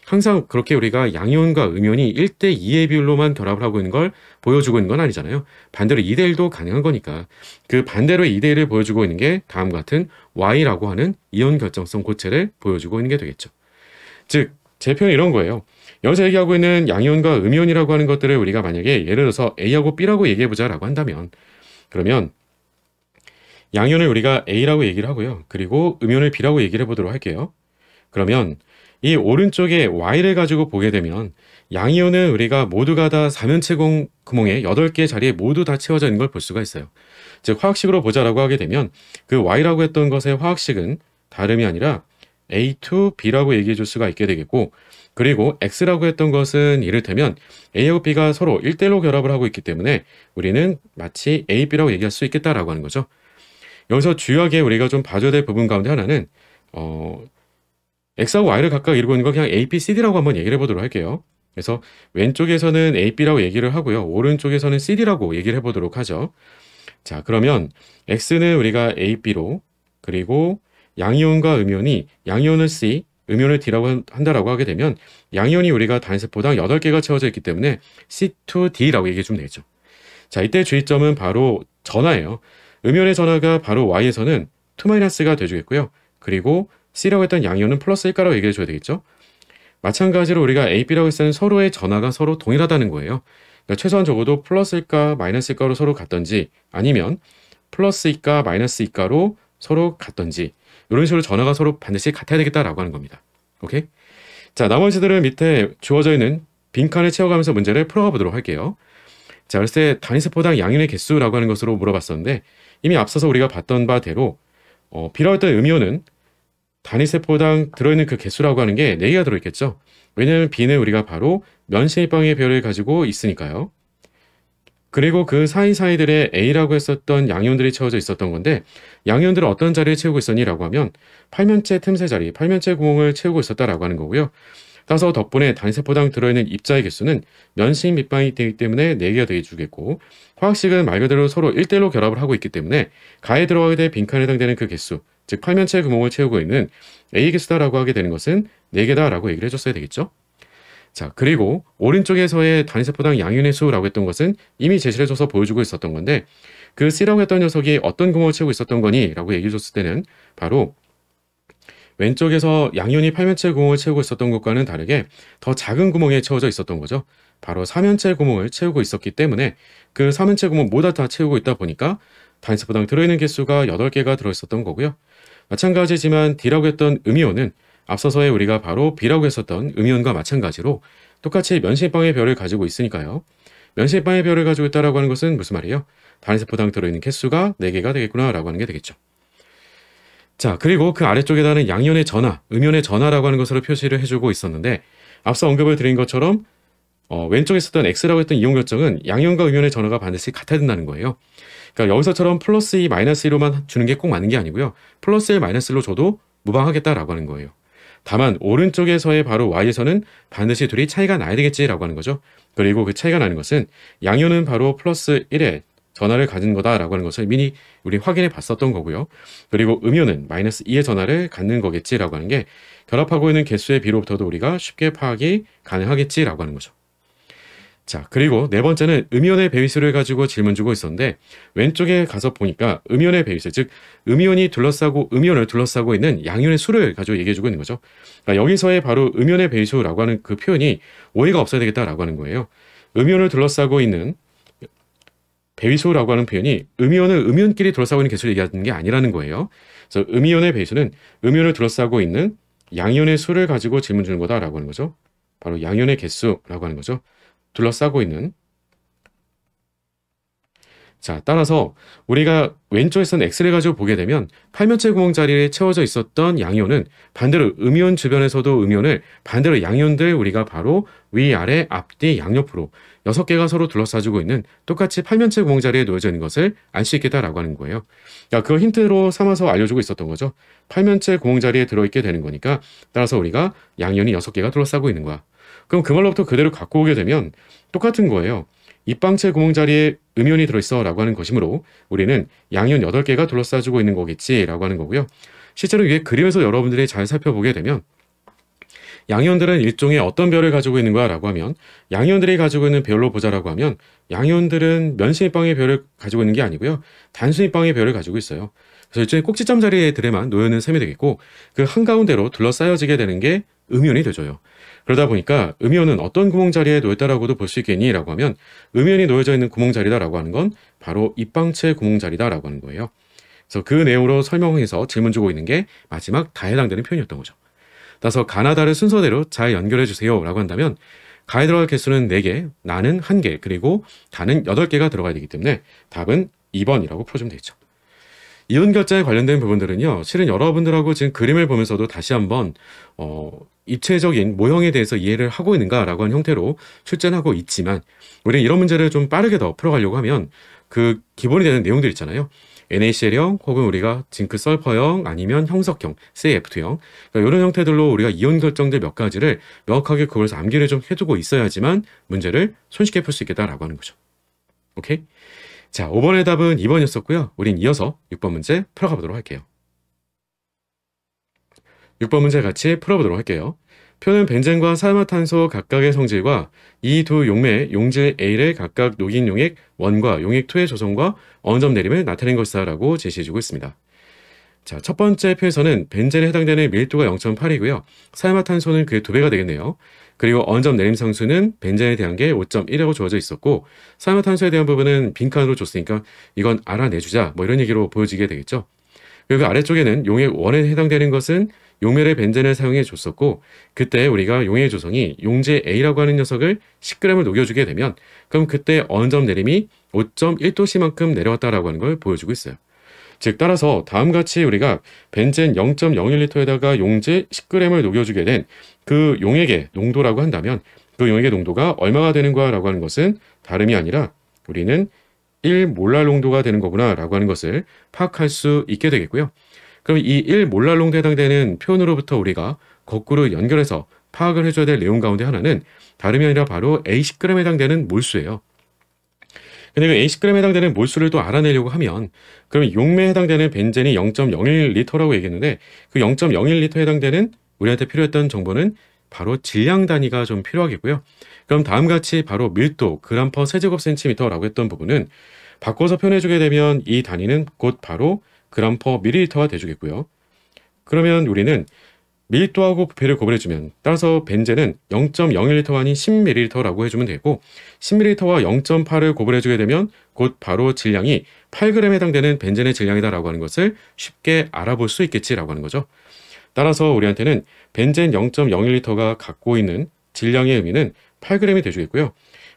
항상 그렇게 우리가 양이온과 음이온이 1대2의 비율로만 결합을 하고 있는 걸 보여주고 있는 건 아니잖아요. 반대로 2대1도 가능한 거니까 그 반대로 2대1을 보여주고 있는 게 다음과 같은 Y라고 하는 이온 결정성 고체를 보여주고 있는 게 되겠죠. 즉 제 표현은 이런 거예요. 여기서 얘기하고 있는 양이온과 음이온이라고 하는 것들을 우리가 만약에 예를 들어서 A하고 B라고 얘기해보자 라고 한다면 그러면 양이온을 우리가 A라고 얘기를 하고요. 그리고 음이온을 B라고 얘기를 해보도록 할게요. 그러면 이 오른쪽에 Y를 가지고 보게 되면 양이온은 우리가 모두가 다 사면체 구멍에 8개 자리에 모두 다 채워져 있는 걸 볼 수가 있어요. 즉 화학식으로 보자라고 하게 되면 그 Y라고 했던 것의 화학식은 다름이 아니라 A2B라고 얘기해 줄 수가 있게 되겠고 그리고 X라고 했던 것은 이를테면 A하고 B가 서로 1대1로 결합을 하고 있기 때문에 우리는 마치 A, B라고 얘기할 수 있겠다라고 하는 거죠. 여기서 주요하게 우리가 좀 봐줘야 될 부분 가운데 하나는 X하고 Y를 각각 이루고 있는 거 그냥 A, B, C, D라고 한번 얘기를 해보도록 할게요. 그래서 왼쪽에서는 A, B라고 얘기를 하고요. 오른쪽에서는 C, D라고 얘기를 해보도록 하죠. 자, 그러면 X는 우리가 A, B로, 그리고 양이온과 음이온이 양이온을 C, 음이온을 D라고 한다라고 하게 되면 양이온이 우리가 단세포당 8개가 채워져 있기 때문에 C2D라고 얘기해 주면 되겠죠. 자, 이때 주의점은 바로 전하예요. 음이온의 전하가 바로 Y에서는 2-가 돼주겠고요. 그리고 C라고 했던 양이온은 플러스 1가라고 얘기해 줘야 되겠죠. 마찬가지로 우리가 A, B라고 했을 때는 서로의 전하가 서로 동일하다는 거예요. 그러니까 최소한 적어도 플러스 1가, 마이너스 1가로 서로 같던지 아니면 플러스 2가, 마이너스 2가로 서로 같던지 이런 식으로 전하가 서로 반드시 같아야 되겠다라고 하는 겁니다. 오케이? 자, 나머지들은 밑에 주어져 있는 빈칸을 채워가면서 문제를 풀어가 보도록 할게요. 자, 그래서 단위세포당 양윤의 개수라고 하는 것으로 물어봤었는데 이미 앞서서 우리가 봤던 바대로 B라고 했던 음이온은 단위세포당 들어있는 그 개수라고 하는 게 4개가 들어있겠죠. 왜냐하면 B는 우리가 바로 면시입방의 별을 가지고 있으니까요. 그리고 그 사이사이들의 A라고 했었던 양이온들이 채워져 있었던 건데 양이온들은 어떤 자리를 채우고 있었니라고 하면 팔면체 틈새 자리, 팔면체 구멍을 채우고 있었다라고 하는 거고요. 따라서 덕분에 단세포당 들어있는 입자의 개수는 면식 밑방이 되기 때문에 4개가 되어주겠고 화학식은 말 그대로 서로 1대1로 결합을 하고 있기 때문에 가에 들어가게 될 빈칸에 해당되는 그 개수, 즉 팔면체 구멍을 채우고 있는 A 개수다라고 하게 되는 것은 4개다라고 얘기를 해줬어야 되겠죠. 자, 그리고 오른쪽에서의 단위세포당 양윤의 수라고 했던 것은 이미 제시를 해줘서 보여주고 있었던 건데 그 C라고 했던 녀석이 어떤 구멍을 채우고 있었던 거니? 라고 얘기해 줬을 때는 바로 왼쪽에서 양윤이 팔면체 구멍을 채우고 있었던 것과는 다르게 더 작은 구멍에 채워져 있었던 거죠. 바로 사면체 구멍을 채우고 있었기 때문에 그 사면체 구멍 모두 다 채우고 있다 보니까 단위세포당 들어있는 개수가 8개가 들어있었던 거고요. 마찬가지지만 D라고 했던 음이온은 앞서서에 우리가 바로 B라고 했었던 음이온과 마찬가지로 똑같이 면시입방의 별을 가지고 있으니까요. 면시입방의 별을 가지고 있다라고 하는 것은 무슨 말이에요? 단위세포당 들어있는 개수가 4개가 되겠구나 라고 하는 게 되겠죠. 자, 그리고 그 아래쪽에다는 양이온의 전하, 음이온의 전하라고 하는 것으로 표시를 해주고 있었는데 앞서 언급을 드린 것처럼 왼쪽에 있었던 X라고 했던 이온 결정은 양이온과 음이온의 전하가 반드시 같아야 된다는 거예요. 그러니까 여기서처럼 플러스 2, 마이너스 2로만 주는 게 꼭 맞는 게 아니고요. 플러스 1, 마이너스 1로 줘도 무방하겠다라고 하는 거예요. 다만 오른쪽에서의 바로 Y에서는 반드시 둘이 차이가 나야 되겠지라고 하는 거죠. 그리고 그 차이가 나는 것은 양이온은 바로 플러스 1의 전하를 가진 거다라고 하는 것을 미리 우리 확인해 봤었던 거고요. 그리고 음이온은 마이너스 2의 전하를 갖는 거겠지라고 하는 게 결합하고 있는 개수의 비로부터도 우리가 쉽게 파악이 가능하겠지라고 하는 거죠. 자, 그리고 네 번째는 음이온의 배위수를 가지고 질문 주고 있었는데 왼쪽에 가서 보니까 음이온의 배위수, 즉 음이온을 둘러싸고 있는 양이온의 수를 가지고 얘기해 주고 있는 거죠. 그러니까 여기서의 바로 음이온의 배위수라고 하는 그 표현이 오해가 없어야 되겠다라고 하는 거예요. 음이온을 둘러싸고 있는 배위수라고 하는 표현이 음이온을 음이온끼리 둘러싸고 있는 개수를 얘기하는 게 아니라는 거예요. 그래서 음이온의 배위수는 음이온을 둘러싸고 있는 양이온의 수를 가지고 질문 주는 거다라고 하는 거죠. 바로 양이온의 개수라고 하는 거죠. 둘러싸고 있는. 자, 따라서 우리가 왼쪽에서는 X를 가지고 보게 되면 팔면체 구멍 자리에 채워져 있었던 양이온은 반대로 음이온 주변에서도 음이온을 반대로 양이온들 우리가 바로 위, 아래, 앞뒤, 양옆으로 6개가 서로 둘러싸주고 있는 똑같이 팔면체 구멍 자리에 놓여져 있는 것을 알 수 있겠다라고 하는 거예요. 그러니까 그걸 힌트로 삼아서 알려주고 있었던 거죠. 팔면체 구멍 자리에 들어있게 되는 거니까 따라서 우리가 양이온이 6개가 둘러싸고 있는 거야. 그럼 그 말로부터 그대로 갖고 오게 되면 똑같은 거예요. 입방체 구멍 자리에 음이온이 들어있어 라고 하는 것이므로 우리는 양이온 8개가 둘러싸주고 있는 거겠지 라고 하는 거고요. 실제로 이게 그림에서 여러분들이 잘 살펴보게 되면 양이온들은 일종의 어떤 별을 가지고 있는 거야 라고 하면 양이온들이 가지고 있는 별로 보자라고 하면 양이온들은 면시입방의 별을 가지고 있는 게 아니고요. 단순입방의 별을 가지고 있어요. 그래서 일종의 꼭지점 자리들에만 놓여 있는 셈이 되겠고 그 한가운데로 둘러싸여지게 되는 게 음이온이 되줘요. 그러다 보니까 음이온은 어떤 구멍 자리에 놓였다라고도 볼 수 있겠니? 라고 하면 음이온이 놓여져 있는 구멍 자리다라고 하는 건 바로 입방체 구멍 자리다라고 하는 거예요. 그래서 그 내용으로 설명해서 질문 주고 있는 게 마지막 다 해당되는 표현이었던 거죠. 따라서 가나 다를 순서대로 잘 연결해 주세요 라고 한다면 가에 들어갈 개수는 4개, 나는 1개, 그리고 다는 8개가 들어가야 되기 때문에 답은 2번이라고 풀어주면 되겠죠. 이온 결자에 관련된 부분들은요. 실은 여러분들하고 지금 그림을 보면서도 다시 한번 입체적인 모형에 대해서 이해를 하고 있는가라고 하는 형태로 출제하고 있지만 우리는 이런 문제를 좀 빠르게 더 풀어가려고 하면 그 기본이 되는 내용들 있잖아요. NaCl형 혹은 우리가 징크 설퍼형 아니면 형석형 CaF2형 그러니까 이런 형태들로 우리가 이온 결정들 몇 가지를 명확하게 그걸서 암기를 좀 해두고 있어야지만 문제를 손쉽게 풀 수 있겠다라고 하는 거죠. 오케이? 자, 5번의 답은 2번이었었고요. 우린 이어서 6번 문제 풀어가 보도록 할게요. 6번 문제 같이 풀어보도록 할게요. 표는 벤젠과 산화탄소 각각의 성질과 이 두 용매의 용질 A를 각각 녹인 용액 1과 용액 2의 조성과 어느 점 내림을 나타낸 것이다 라고 제시해주고 있습니다. 자, 첫 번째 표에서는 벤젠에 해당되는 밀도가 0.8이고요. 산화탄소는 그의 2배가 되겠네요. 그리고 어느 점 내림 상수는 벤젠에 대한 게 5.1이라고 주어져 있었고 산화탄소에 대한 부분은 빈칸으로 줬으니까 이건 알아내주자 뭐 이런 얘기로 보여지게 되겠죠. 그리고 아래쪽에는 용액 1에 해당되는 것은 용매의 벤젠을 사용해 줬었고 그때 우리가 용의 조성이 용제 A라고 하는 녀석을 10g을 녹여주게 되면 그럼 그때 어느 점 내림이 5.1도씨만큼 내려왔다라고 하는 걸 보여주고 있어요. 즉 따라서 다음같이 우리가 벤젠 0.01리터에다가 용제 10g을 녹여주게 된 그 용액의 농도라고 한다면 그 용액의 농도가 얼마가 되는 거라고 하는 것은 다름이 아니라 우리는 1몰랄 농도가 되는 거구나 라고 하는 것을 파악할 수 있게 되겠고요. 그럼 이 1몰랄 농도에 해당되는 표현으로부터 우리가 거꾸로 연결해서 파악을 해줘야 될 내용 가운데 하나는 다름이 아니라 바로 A10g에 해당되는 몰수예요. 근데 그 A10g에 해당되는 몰수를 또 알아내려고 하면 그러면 용매에 해당되는 벤젠이 0.01리터라고 얘기했는데 그 0.01리터에 해당되는 우리한테 필요했던 정보는 바로 질량 단위가 좀 필요하겠고요. 그럼 다음같이 바로 밀도 그램 퍼 세제곱센티미터라고 했던 부분은 바꿔서 표현해주게 되면 이 단위는 곧 바로 그램 퍼 밀리리터가 돼주겠고요. 그러면 우리는 밀도하고 부피를 구분해주면 따라서 벤젠은 0.01리터가 아닌 10ml라고 해주면 되고 10ml와 0.8을 구분해주게 되면 곧 바로 질량이 8g에 해당되는 벤젠의 질량이다라고 하는 것을 쉽게 알아볼 수 있겠지라고 하는 거죠. 따라서 우리한테는 벤젠 0.01리터가 갖고 있는 질량의 의미는 8g이 돼주겠고요.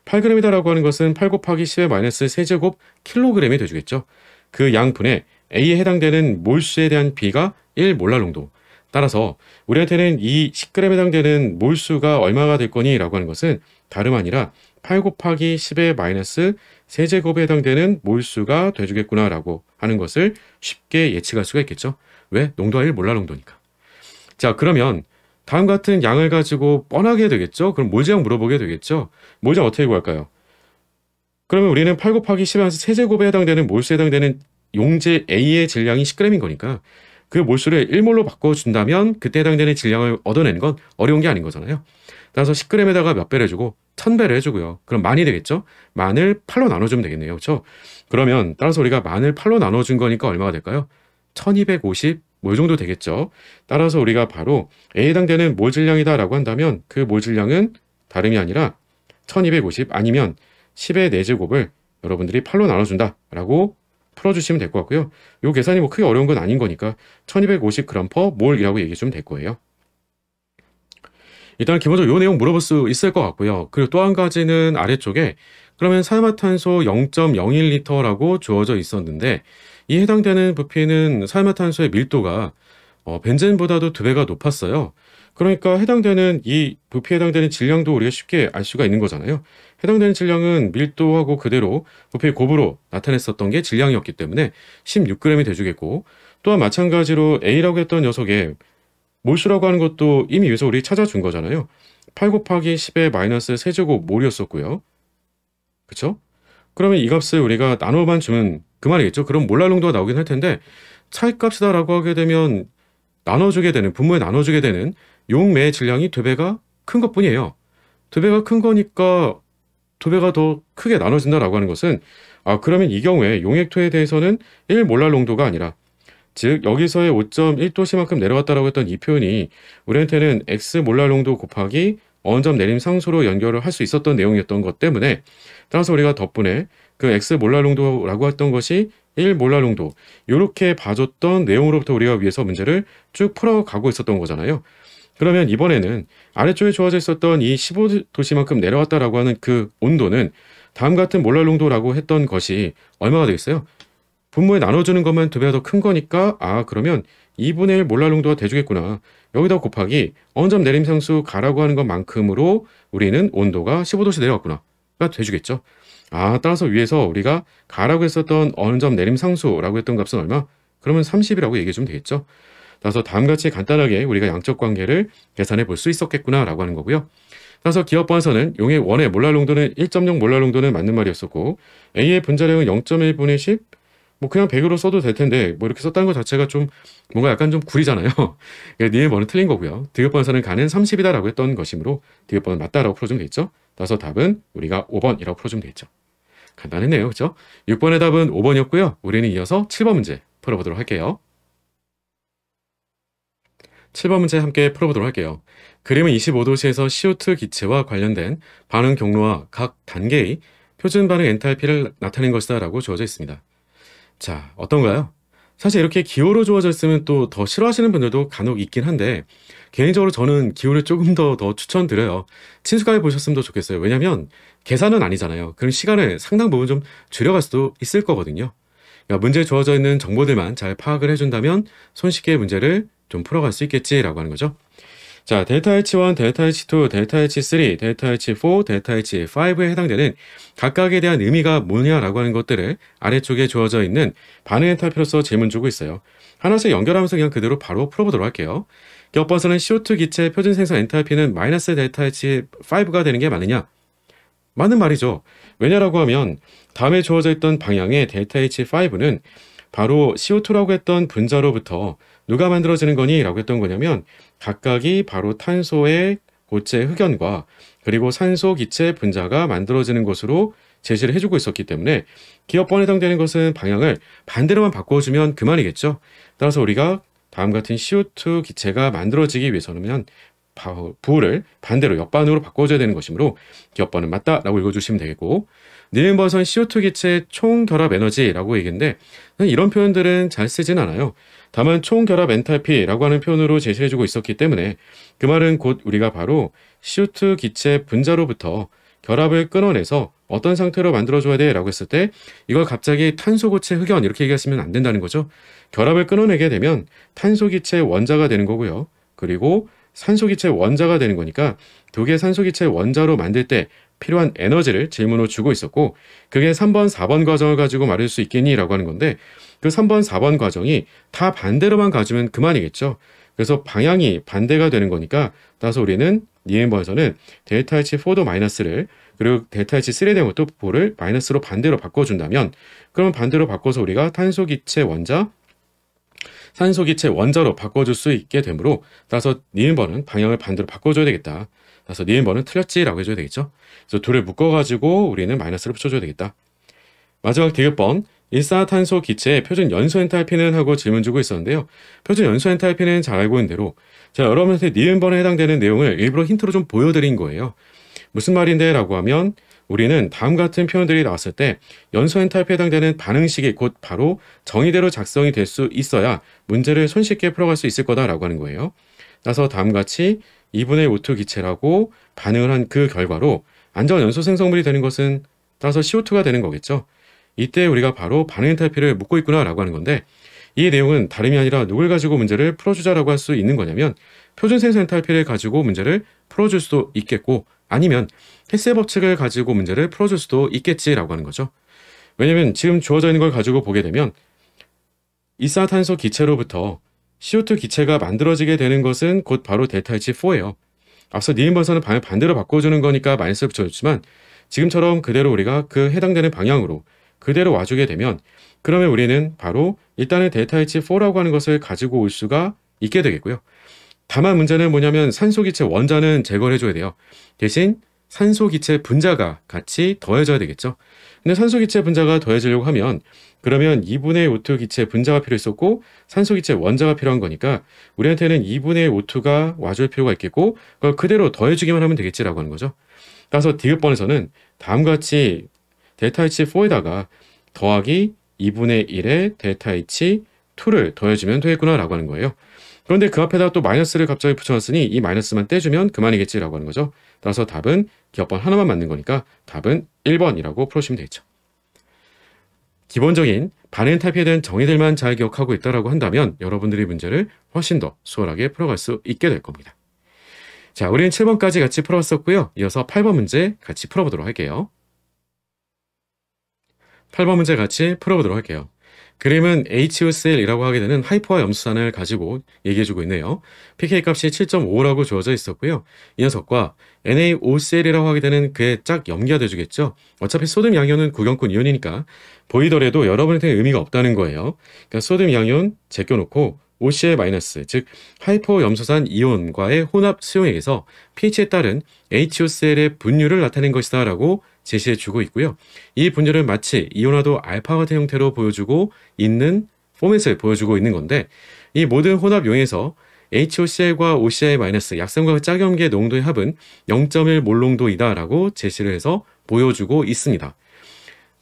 8g이다라고 하는 것은 8 곱하기 10의 마이너스 세제곱 킬로그램이 돼주겠죠. 그 양분에 A에 해당되는 몰수에 대한 B가 1몰랄 농도. 따라서 우리한테는 이 10g에 해당되는 몰수가 얼마가 될 거니? 라고 하는 것은 다름 아니라 8 곱하기 10의 마이너스 세제곱에 해당되는 몰수가 돼주겠구나 라고 하는 것을 쉽게 예측할 수가 있겠죠. 왜? 농도가 1몰랄 농도니까. 자, 그러면 다음 같은 양을 가지고 뻔하게 되겠죠? 그럼 몰제형 물어보게 되겠죠? 몰제형 어떻게 구할까요? 그러면 우리는 8 곱하기 10의 세제곱에 해당되는 몰수에 해당되는 용제 A의 질량이 10g인 거니까 그 몰수를 1몰로 바꿔준다면 그때 해당되는 질량을 얻어내는 건 어려운 게 아닌 거잖아요. 따라서 10g에다가 몇 배를 해주고 1000배를 해주고요. 그럼 만이 되겠죠? 만을 8로 나눠주면 되겠네요. 그렇죠? 그러면 따라서 우리가 만을 8로 나눠준 거니까 얼마가 될까요? 1250 뭐 이 정도 되겠죠. 따라서 우리가 바로 A에 해당되는 몰 질량이다 라고 한다면 그 몰 질량은 다름이 아니라 1250 아니면 10의 4제곱을 여러분들이 8로 나눠준다 라고 풀어주시면 될 것 같고요. 이 계산이 뭐 크게 어려운 건 아닌 거니까 1250g per 몰이라고 얘기해 주면 될 거예요. 일단 기본적으로 이 내용 물어볼 수 있을 것 같고요. 그리고 또 한 가지는 아래쪽에 그러면 산화탄소 0.01리터라고 주어져 있었는데 이 해당되는 부피는 산화탄소의 밀도가 벤젠보다도 2배가 높았어요. 그러니까 해당되는 이 부피에 해당되는 질량도 우리가 쉽게 알 수가 있는 거잖아요. 해당되는 질량은 밀도하고 그대로 부피의 곱으로 나타냈었던 게 질량이었기 때문에 16g이 돼주겠고 또한 마찬가지로 A라고 했던 녀석의 몰수라고 하는 것도 이미 여기서 우리 찾아준 거잖아요. 8 곱하기 10의 마이너스 세제곱 몰이었었고요. 그쵸? 그러면 이 값을 우리가 나눠만 주면 그만이겠죠. 그럼 몰랄 농도가 나오긴 할 텐데 차이값이다라고 하게 되면 나눠주게 되는 분모에 나눠주게 되는 용매의 질량이 2배가 큰 것뿐이에요. 2배가 큰 거니까 2배가 더 크게 나눠진다라고 하는 것은 그러면 이 경우에 용액2에 대해서는 1몰랄 농도가 아니라 즉 여기서의 5.1도씨만큼 내려갔다라고 했던 이 표현이 우리한테는 X몰랄 농도 곱하기 어느 점 내림 상수로 연결을 할 수 있었던 내용이었던 것 때문에 따라서 우리가 덕분에 그 X몰랄 농도라고 했던 것이 1몰랄 농도 이렇게 봐줬던 내용으로부터 우리가 위에서 문제를 쭉 풀어가고 있었던 거잖아요. 그러면 이번에는 아래쪽에 주어져 있었던 이 15도씨만큼 내려왔다라고 하는 그 온도는 다음 같은 몰랄 농도라고 했던 것이 얼마가 되겠어요? 분모에 나눠주는 것만 2배가 더 큰 거니까 그러면 2분의 1 몰랄 농도가 돼주겠구나. 여기다 곱하기 어느 점 내림상수 가라고 하는 것만큼으로 우리는 온도가 15도씨 내려갔구나 가 돼주겠죠. 따라서 위에서 우리가 가라고 했었던 어느 점 내림 상수라고 했던 값은 얼마? 그러면 30이라고 얘기해 주면 되겠죠. 따라서 다음같이 간단하게 우리가 양적 관계를 계산해 볼 수 있었겠구나라고 하는 거고요. 따라서 기업번에서는 용의 원의 몰랄 농도는 1.0 몰랄 농도는 맞는 말이었었고 A의 분자량은 0.1분의 10? 뭐 그냥 100으로 써도 될 텐데 뭐 이렇게 썼다는 것 자체가 좀 뭔가 약간 좀 구리잖아요. 니은 번은 틀린 거고요. 디귿번에서는 가는 30이다라고 했던 것이므로 디귿번은 맞다라고 풀어주면 되겠죠. 따라서 답은 우리가 5번이라고 풀어주면 되겠죠. 간단했네요. 그렇죠? 6번의 답은 5번이었고요. 우리는 이어서 7번 문제 풀어보도록 할게요. 7번 문제 함께 풀어보도록 할게요. 그림은 25도시에서 CO2 기체와 관련된 반응 경로와 각 단계의 표준 반응 엔탈피를 나타낸 것이다 라고 주어져 있습니다. 자, 어떤가요? 사실 이렇게 기호로 주어져 있으면 또 더 싫어하시는 분들도 간혹 있긴 한데 개인적으로 저는 기호를 조금 더 추천드려요. 친숙하게 보셨으면 더 좋겠어요. 왜냐면 계산은 아니잖아요. 그럼 시간을 상당 부분 좀 줄여갈 수도 있을 거거든요. 그러니까 문제에 주어져 있는 정보들만 잘 파악을 해준다면 손쉽게 문제를 좀 풀어갈 수 있겠지라고 하는 거죠. 자, 델타 H1, 델타 H2, 델타 H3, 델타 H4, 델타 H5에 해당되는 각각에 대한 의미가 뭐냐라고 하는 것들을 아래쪽에 주어져 있는 반응 엔탈피로서 질문 주고 있어요. 하나씩 연결하면서 그냥 그대로 바로 풀어보도록 할게요. 기업번서는 CO2 기체 표준 생성 엔탈피는 마이너스 델타 H5가 되는 게 맞느냐? 맞는 말이죠. 왜냐라고 하면 다음에 주어져 있던 방향의 델타 H5는 바로 CO2라고 했던 분자로부터 누가 만들어지는 거니? 라고 했던 거냐면 각각이 바로 탄소의 고체 흑연과 그리고 산소 기체 분자가 만들어지는 것으로 제시를 해주고 있었기 때문에 기업번에 해당되는 것은 방향을 반대로만 바꿔주면 그만이겠죠. 따라서 우리가 다음 같은 CO2 기체가 만들어지기 위해서는 부호를 반대로 역반으로 바꿔줘야 되는 것이므로 기업번은 맞다라고 읽어주시면 되겠고 니은번선 CO2 기체 총결합 에너지라고 얘기했는데 이런 표현들은 잘 쓰진 않아요. 다만 총결합 엔탈피라고 하는 표현으로 제시해주고 있었기 때문에 그 말은 곧 우리가 바로 CO2 기체 분자로부터 결합을 끊어내서 어떤 상태로 만들어줘야 돼 라고 했을 때 이걸 갑자기 탄소고체 흑연 이렇게 얘기하시면 안 된다는 거죠. 결합을 끊어내게 되면 탄소기체 원자가 되는 거고요. 그리고 산소기체 원자가 되는 거니까 두 개의 산소기체 원자로 만들 때 필요한 에너지를 질문으로 주고 있었고 그게 3번, 4번 과정을 가지고 말할 수 있겠니? 라고 하는 건데 그 3번, 4번 과정이 다 반대로만 가주면 그만이겠죠. 그래서 방향이 반대가 되는 거니까 따라서 우리는 니은번에서는 델타 H4도 마이너스를 그리고 델타 H3에 대한 것도 부호를 마이너스로 반대로 바꿔준다면 그러면 반대로 바꿔서 우리가 탄소기체 원자 산소기체 원자로 바꿔줄 수 있게 되므로 따라서 니은번은 방향을 반대로 바꿔줘야 되겠다. 따라서 니은번은 틀렸지라고 해줘야 되겠죠. 그래서 둘을 묶어가지고 우리는 마이너스를 붙여줘야 되겠다. 마지막 디귿번 일산화탄소 기체의 표준 연소 엔탈피는 하고 질문 주고 있었는데요. 표준 연소 엔탈피는 잘 알고 있는 대로 제가 여러분한테 니은번에 해당되는 내용을 일부러 힌트로 좀 보여드린 거예요. 무슨 말인데 라고 하면 우리는 다음 같은 표현들이 나왔을 때 연소 엔탈피에 해당되는 반응식이 곧 바로 정의대로 작성이 될 수 있어야 문제를 손쉽게 풀어갈 수 있을 거다라고 하는 거예요. 따라서 다음같이 2분의 5투 기체라고 반응을 한 그 결과로 안전 연소 생성물이 되는 것은 따라서 CO2가 되는 거겠죠. 이때 우리가 바로 반응 엔탈피를 묻고 있구나 라고 하는 건데 이 내용은 다름이 아니라 누굴 가지고 문제를 풀어주자라고 할 수 있는 거냐면 표준 생성 엔탈피를 가지고 문제를 풀어줄 수도 있겠고 아니면 헬스의 법칙을 가지고 문제를 풀어줄 수도 있겠지라고 하는 거죠. 왜냐면 지금 주어져 있는 걸 가지고 보게 되면 이산화탄소 기체로부터 CO2 기체가 만들어지게 되는 것은 곧 바로 델타 H4예요. 앞서 니은번선은 방향 반대로 바꿔주는 거니까 마이너스를 붙여줬지만 지금처럼 그대로 우리가 그 해당되는 방향으로 그대로 와주게 되면 그러면 우리는 바로 일단은 델타 H4라고 하는 것을 가지고 올 수가 있게 되겠고요. 다만 문제는 뭐냐면 산소기체 원자는 제거를 해줘야 돼요. 대신 산소기체 분자가 같이 더해져야 되겠죠. 근데 산소기체 분자가 더해지려고 하면 그러면 2분의 5투 기체 분자가 필요했었고 산소기체 원자가 필요한 거니까 우리한테는 2분의 5투가 와줄 필요가 있겠고 그걸 그대로 더해주기만 하면 되겠지라고 하는 거죠. 따라서 디귿번에서는 다음과 같이 델타 H4에다가 더하기 2분의 1의 델타 H2를 더해주면 되겠구나 라고 하는 거예요. 그런데 그 앞에다 또 마이너스를 갑자기 붙여놨으니 이 마이너스만 떼주면 그만이겠지라고 하는 거죠. 따라서 답은 기업번 하나만 맞는 거니까 답은 1번이라고 풀어주시면 되겠죠. 기본적인 반응 엔탈피에 대한 정의들만 잘 기억하고 있다고 한다면 여러분들이 문제를 훨씬 더 수월하게 풀어갈 수 있게 될 겁니다. 자, 우리는 7번까지 같이 풀어봤었고요. 이어서 8번 문제 같이 풀어보도록 할게요. 8번 문제 같이 풀어보도록 할게요. 그림은 HOCl이라고 하게 되는 하이퍼화 염수산을 가지고 얘기해주고 있네요. pK 값이 7.5라고 주어져 있었고요. 이 녀석과 NaOCl이라고 하게 되는 그의 짝 염기가 돼주겠죠. 어차피 소듐 양이온은 구경꾼 이온이니까 보이더라도 여러분한테 의미가 없다는 거예요. 그러니까 소듐 양이온 제껴놓고 OCl-, 즉 하이퍼 염수산 이온과의 혼합 수용액에서 pH에 따른 HOCl의 분율을 나타낸 것이다 라고 제시해주고 있고요. 이 분율은 마치 이온화도 알파 같은 형태로 보여주고 있는 포맷을 보여주고 있는 건데, 이 모든 혼합용에서 HOCl과 OCl- 약산과 짝염기의 농도의 합은 0.1 몰농도이다 라고 제시를 해서 보여주고 있습니다.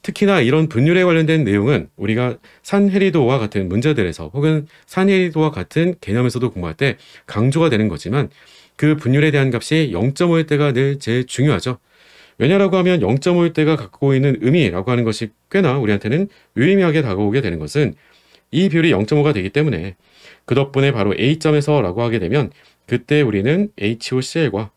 특히나 이런 분율에 관련된 내용은 우리가 산헤리도와 같은 문제들에서 혹은 산헤리도와 같은 개념에서도 공부할 때 강조가 되는 거지만, 그 분율에 대한 값이 0.5일 때가 늘 제일 중요하죠. 왜냐라고 하면 0.5일 때가 갖고 있는 의미라고 하는 것이 꽤나 우리한테는 유의미하게 다가오게 되는 것은 이 비율이 0.5가 되기 때문에, 그 덕분에 바로 A점에서 라고 하게 되면 그때 우리는 HOCl과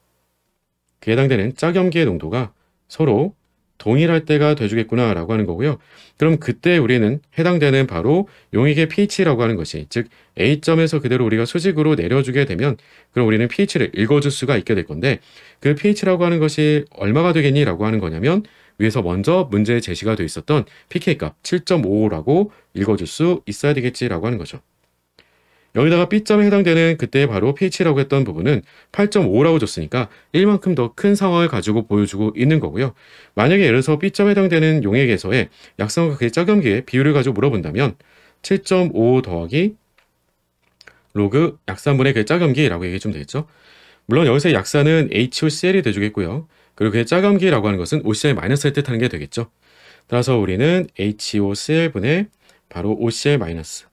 그에 해당되는 짝염기의 농도가 서로 동일할 때가 돼주겠구나 라고 하는 거고요. 그럼 그때 우리는 해당되는 바로 용액의 pH라고 하는 것이, 즉 A점에서 그대로 우리가 수직으로 내려주게 되면 그럼 우리는 pH를 읽어줄 수가 있게 될 건데, 그 pH라고 하는 것이 얼마가 되겠니 라고 하는 거냐면 위에서 먼저 문제에 제시가 되어 있었던 pK 값 7.55라고 읽어줄 수 있어야 되겠지 라고 하는 거죠. 여기다가 B점에 해당되는 그때 바로 pH라고 했던 부분은 8.5라고 줬으니까 1만큼 더 큰 상황을 가지고 보여주고 있는 거고요. 만약에 예를 들어서 B점에 해당되는 용액에서의 약산과 그의 짝염기의 비율을 가지고 물어본다면 7.5 더하기 로그 약산분의 그의 짝염기라고 얘기해 주면 되겠죠. 물론 여기서 약산은 HOCl이 돼주겠고요. 그리고 그의 짝염기라고 하는 것은 OCl-를 뜻하는 게 되겠죠. 따라서 우리는 HOCl분의 바로 OCl-,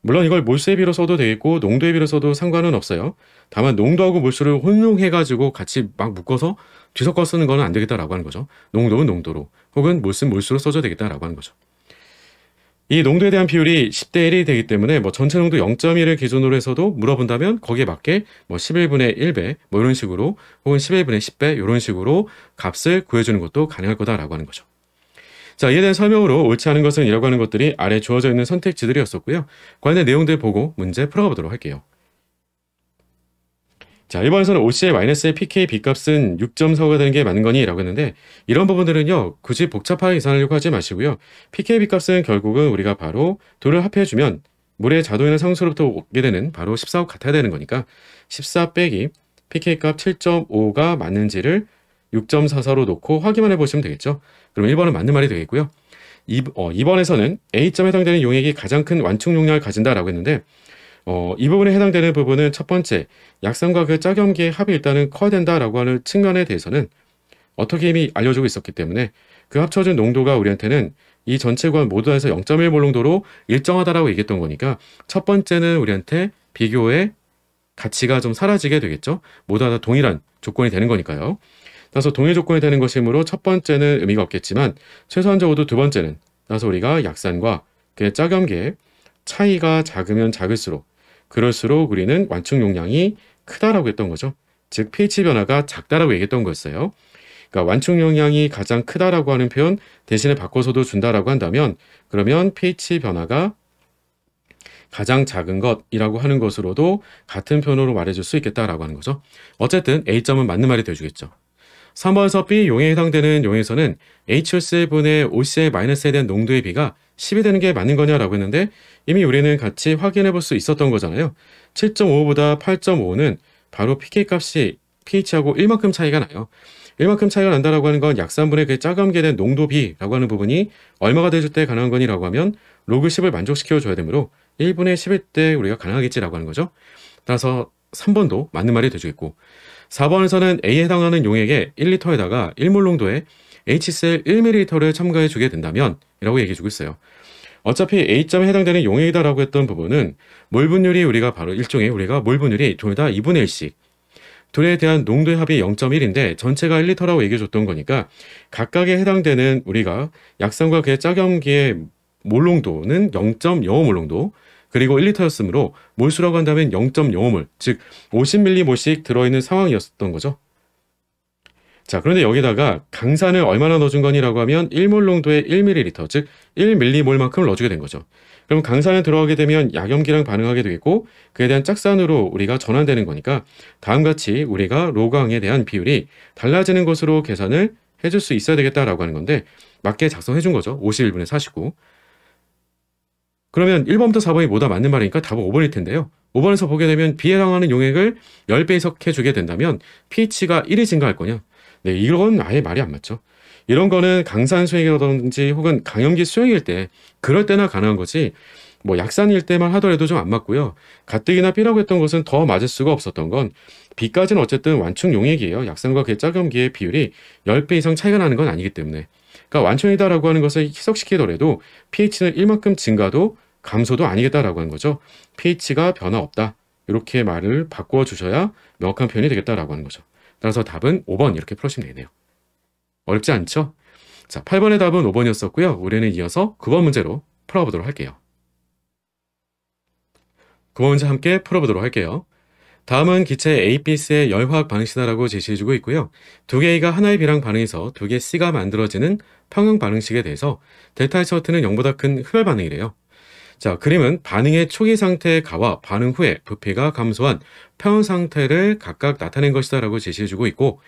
물론 이걸 몰수의 비로 써도 되겠고 농도의 비로 써도 상관은 없어요. 다만 농도하고 몰수를 혼용해가지고 같이 막 묶어서 뒤섞어 쓰는 거는 안 되겠다라고 하는 거죠. 농도는 농도로, 혹은 몰수는 몰수로 써줘야 되겠다라고 하는 거죠. 이 농도에 대한 비율이 10대 1이 되기 때문에 전체 농도 0.1을 기준으로 해서도 물어본다면 거기에 맞게 11분의 1배 이런 식으로, 혹은 11분의 10배 이런 식으로 값을 구해주는 것도 가능할 거다라고 하는 거죠. 자, 이에 대한 설명으로 옳지 않은 것은 이라고 하는 것들이 아래 주어져 있는 선택지들이었었고요. 관련 내용들 보고 문제 풀어가 보도록 할게요. 자, 1번에서는 OCl-의 pK B값은 6.45가 되는 게 맞는 거니? 라고 했는데, 이런 부분들은요 굳이 복잡하게 계산하려고 하지 마시고요. pK B값은 결국은 우리가 바로 둘을 합해주면 물의 자동이나 상수로부터 오게 되는 바로 14하고 같아야 되는 거니까 14 빼기 pK 값 7.5가 맞는지를 6.44로 놓고 확인만 해보시면 되겠죠. 그럼 1번은 맞는 말이 되겠고요. 2번에서는 A점에 해당되는 용액이 가장 큰 완충 용량을 가진다라고 했는데, 이 부분에 해당되는 부분은 첫 번째, 약산과 그 짝염기의 합이 일단은 커야 된다라고 하는 측면에 대해서는 어떻게 이미 알려주고 있었기 때문에 그 합쳐진 농도가 우리한테는 이 전체 구간 모두 다해서 0.1몰 농도로 일정하다라고 얘기했던 거니까 첫 번째는 우리한테 비교의 가치가 좀 사라지게 되겠죠. 모두 다 동일한 조건이 되는 거니까요. 따라서 동일 조건이 되는 것이므로 첫 번째는 의미가 없겠지만 최소한 적어도 두 번째는, 따라서 우리가 약산과 그의 짝염기의 차이가 작으면 작을수록 그럴수록 우리는 완충 용량이 크다라고 했던 거죠. 즉 pH 변화가 작다라고 얘기했던 거였어요. 그러니까 완충 용량이 가장 크다라고 하는 표현 대신에 바꿔서도 준다라고 한다면, 그러면 pH 변화가 가장 작은 것이라고 하는 것으로도 같은 표현으로 말해줄 수 있겠다라고 하는 거죠. 어쨌든 A점은 맞는 말이 되어주겠죠. 3번에서 B 용액에 해당되는 용액에서는 HOCl분의 OCl-에 대한 농도의 비가 10이 되는 게 맞는 거냐라고 했는데, 이미 우리는 같이 확인해 볼 수 있었던 거잖아요. 7.55보다 8.5는 바로 pK 값이 pH하고 1만큼 차이가 나요. 1만큼 차이가 난다라고 하는 건 약산분의 그 짝염기에 대한 농도비라고 하는 부분이 얼마가 돼줄 때 가능한 거니라고 하면 로그 10을 만족시켜 줘야 되므로 1분의 10일 때 우리가 가능하겠지라고 하는 거죠. 따라서 3번도 맞는 말이 되주겠고, 4번에서는 A에 해당하는 용액에 1리터에다가 1몰 농도의 HCl 1ml를 첨가해 주게 된다면 이라고 얘기해 주고 있어요. 어차피 A점에 해당되는 용액이다라고 했던 부분은 몰 분율이 우리가 바로 일종의 우리가 몰 분율이 둘 다 2분의 1씩, 둘에 대한 농도의 합이 0.1인데 전체가 1리터라고 얘기해 줬던 거니까 각각에 해당되는 우리가 약산과 그의 짝염기의 몰 농도는 0.05몰 농도, 그리고 1리터였으므로 몰수라고 한다면 0.05몰, 즉 50ml몰씩 들어있는 상황이었던 거죠. 자, 그런데 여기다가 강산을 얼마나 넣어준 거니라고 하면 1몰 농도의 1ml, 즉 1m몰만큼을 넣어주게 된 거죠. 그럼 강산에 들어가게 되면 약염기랑 반응하게 되겠고 그에 대한 짝산으로 우리가 전환되는 거니까 다음과 같이 우리가 로강에 대한 비율이 달라지는 것으로 계산을 해줄 수 있어야 되겠다라고 하는 건데 맞게 작성해 준 거죠. 51분의 49. 그러면 1번부터 4번이 뭐다 맞는 말이니까 답은 5번일 텐데요. 5번에서 보게 되면 B에 해당하는 용액을 10배 이석해 주게 된다면 pH가 1이 증가할 거냐? 네, 이건 아예 말이 안 맞죠. 이런 거는 강산 수액이라든지 혹은 강염기 수액일 때 그럴 때나 가능한 거지 뭐 약산일 때만 하더라도 좀 안 맞고요. 가뜩이나 B라고 했던 것은 더 맞을 수가 없었던 건 B까지는 어쨌든 완충 용액이에요. 약산과 그 짝염기의 비율이 10배 이상 차이가 나는 건 아니기 때문에 그러니까 완충이다라고 하는 것을 희석시키더라도 pH는 1만큼 증가도 감소도 아니겠다라고 하는 거죠. pH가 변화 없다. 이렇게 말을 바꿔 주셔야 명확한 표현이 되겠다라고 하는 거죠. 따라서 답은 5번 이렇게 풀으시면 되겠네요. 어렵지 않죠? 자, 8번의 답은 5번이었었고요. 우리는 이어서 9번 문제로 풀어보도록 할게요. 9번 문제 함께 풀어보도록 할게요. 다음은 기체 A, B, C의 열화학 반응식이라고 제시해주고 있고요. 두 개 A가 하나의 B랑 반응해서 두 개 C가 만들어지는 평형 반응식에 대해서 델타 H는 0보다 큰 흡열 반응이래요. 자, 그림은 반응의 초기 상태의 가와 반응 후에 부피가 감소한 평형 상태를 각각 나타낸 것이다 라고 제시해주고 있고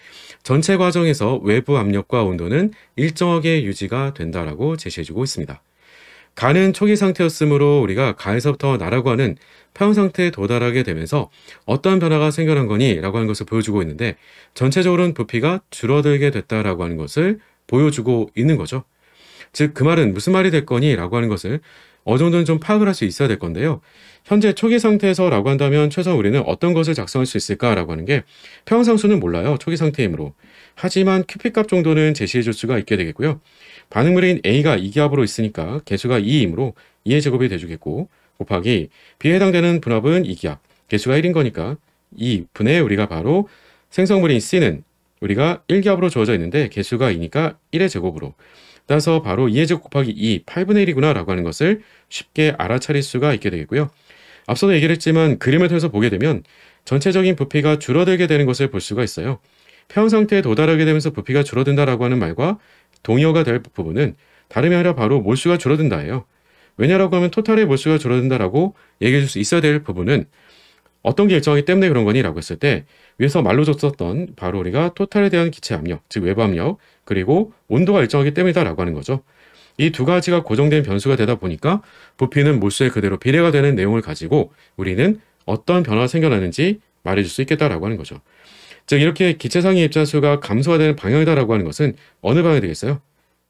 전체 과정에서 외부 압력과 온도는 일정하게 유지가 된다라고 제시해주고 있습니다. 가는 초기 상태였으므로 우리가 가에서부터 나라고 하는 평형 상태에 도달하게 되면서 어떠한 변화가 생겨난 거니? 라고 하는 것을 보여주고 있는데 전체적으로는 부피가 줄어들게 됐다라고 하는 것을 보여주고 있는 거죠. 즉, 그 말은 무슨 말이 될 거니? 라고 하는 것을 어느 정도는 좀 파악을 할 수 있어야 될 건데요. 현재 초기 상태에서 라고 한다면 최소한 우리는 어떤 것을 작성할 수 있을까라고 하는 게 평형상수는 몰라요. 초기 상태이므로. 하지만 q-값 정도는 제시해 줄 수가 있게 되겠고요. 반응물인 A가 2기압으로 있으니까 개수가 2이므로 2의 제곱이 돼주겠고 곱하기 B에 해당되는 분압은 2기압, 개수가 1인 거니까 2분의 우리가 바로 생성물인 C는 우리가 1기압으로 주어져 있는데 개수가 2니까 1의 제곱으로 따라서 바로 2의 제곱 곱하기 2, 8분의 1이구나 라고 하는 것을 쉽게 알아차릴 수가 있게 되겠고요. 앞서도 얘기를 했지만 그림을 통해서 보게 되면 전체적인 부피가 줄어들게 되는 것을 볼 수가 있어요. 평형 상태에 도달하게 되면서 부피가 줄어든다라고 하는 말과 동의어가 될 부분은 다름이 아니라 바로 몰수가 줄어든다예요. 왜냐라고 하면 토탈의 몰수가 줄어든다라고 얘기해 줄 수 있어야 될 부분은 어떤 게 일정하기 때문에 그런 거니? 라고 했을 때 위에서 말로 줬었던 바로 우리가 토탈에 대한 기체 압력, 즉 외부 압력, 그리고 온도가 일정하기 때문이다 라고 하는 거죠. 이 두 가지가 고정된 변수가 되다 보니까 부피는 몰수에 그대로 비례가 되는 내용을 가지고 우리는 어떤 변화가 생겨나는지 말해줄 수 있겠다라고 하는 거죠. 즉 이렇게 기체상의 입자수가 감소가 되는 방향이다라고 하는 것은 어느 방향이 되겠어요?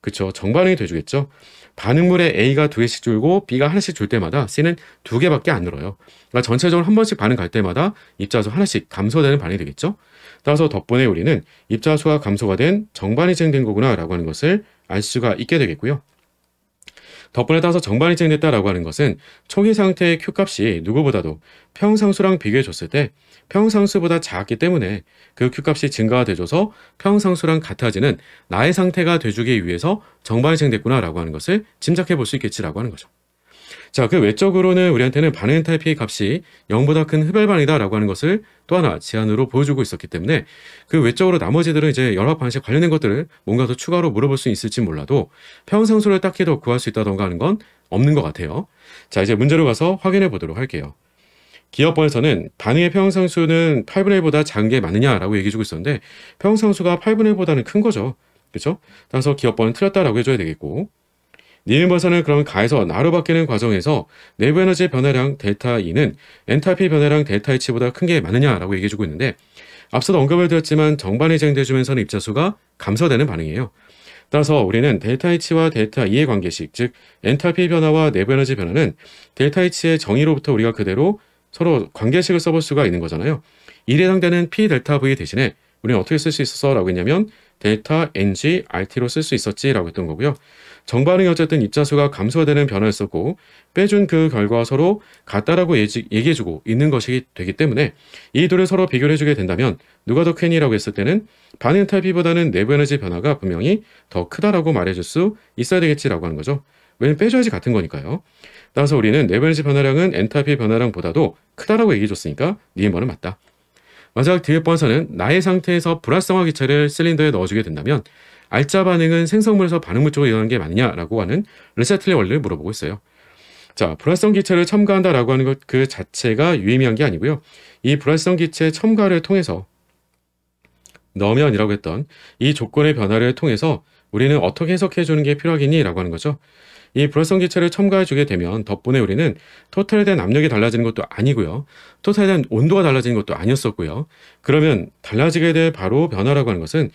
그쵸, 정반응이 돼주겠죠. 반응물에 A가 2개씩 줄고 B가 하나씩 줄 때마다 C는 2개밖에 안 늘어요. 그러니까 전체적으로 한 번씩 반응 갈 때마다 입자수 하나씩 감소되는 반응이 되겠죠. 따라서 덕분에 우리는 입자수가 감소가 된 정반이 진행된 거구나 라고 하는 것을 알 수가 있게 되겠고요. 덕분에 따라서 정반이 진행됐다라고 하는 것은 초기 상태의 Q값이 누구보다도 평형상수랑 비교해 줬을 때 평형상수보다 작기 때문에 그 Q값이 증가가 돼줘서 평형상수랑 같아지는 나의 상태가 돼주기 위해서 정반이 진행됐구나라고 하는 것을 짐작해 볼 수 있겠지라고 하는 거죠. 자, 그 외적으로는 우리한테는 반응 엔탈피 값이 0보다 큰 흡열 반응이다라고 하는 것을 또 하나 제안으로 보여주고 있었기 때문에 그 외적으로 나머지들은 이제 열화학 반응식 관련된 것들을 뭔가 더 추가로 물어볼 수 있을지 몰라도 평형상수를 딱히 더 구할 수 있다던가 하는 건 없는 것 같아요. 자, 이제 문제로 가서 확인해 보도록 할게요. 기업번에서는 반응의 평형상수는 8분의 1보다 작은 게 맞느냐라고 얘기해주고 있었는데 평형상수가 8분의 1보다는 큰 거죠. 그렇죠? 따라서 기업번은 틀렸다라고 해줘야 되겠고 니은번서는 그럼 가에서 나로 바뀌는 과정에서 내부 에너지의 변화량 델타 E는 엔탈피 변화량 델타 H보다 큰 게 맞느냐라고 얘기해주고 있는데 앞서도 언급을 드렸지만 정반이 진행되주면서는 입자수가 감소되는 반응이에요. 따라서 우리는 델타 H와 델타 E의 관계식, 즉 엔탈피 변화와 내부 에너지 변화는 델타 H의 정의로부터 우리가 그대로 서로 관계식을 써볼 수가 있는 거잖아요. 이에 해당되는 P 델타 V 대신에 우리는 어떻게 쓸 수 있었어? 라고 했냐면 델타 NG RT로 쓸 수 있었지 라고 했던 거고요. 정반응이 어쨌든 입자수가 감소가 되는 변화였었고 빼준 그 결과와 서로 같다라고 얘기해주고 있는 것이 되기 때문에 이 둘을 서로 비교를 해주게 된다면 누가 더 크니라고 했을 때는 반응 탈피보다는 내부 에너지 변화가 분명히 더 크다라고 말해줄 수 있어야 되겠지라고 하는 거죠. 왜냐면 빼줘야지 같은 거니까요. 따라서 우리는 내부 에너지 변화량은 엔탈피 변화량보다도 크다라고 얘기해줬으니까 니은 번은 맞다. 마지막 디귿번서는 나의 상태에서 불활성화 기체를 실린더에 넣어주게 된다면 알짜 반응은 생성물에서 반응물 쪽으로 일어나는 게 맞느냐라고 하는 르세틀의 원리를 물어보고 있어요. 자, 불활성 기체를 첨가한다라고 하는 것 그 자체가 유의미한 게 아니고요. 이 불활성 기체 첨가를 통해서 넣으면이라고 했던 이 조건의 변화를 통해서 우리는 어떻게 해석해 주는 게 필요하겠니? 라고 하는 거죠. 이 불활성 기체를 첨가해 주게 되면 덕분에 우리는 토탈에 대한 압력이 달라지는 것도 아니고요. 토탈에 대한 온도가 달라지는 것도 아니었었고요. 그러면 달라지게 될 바로 변화라고 하는 것은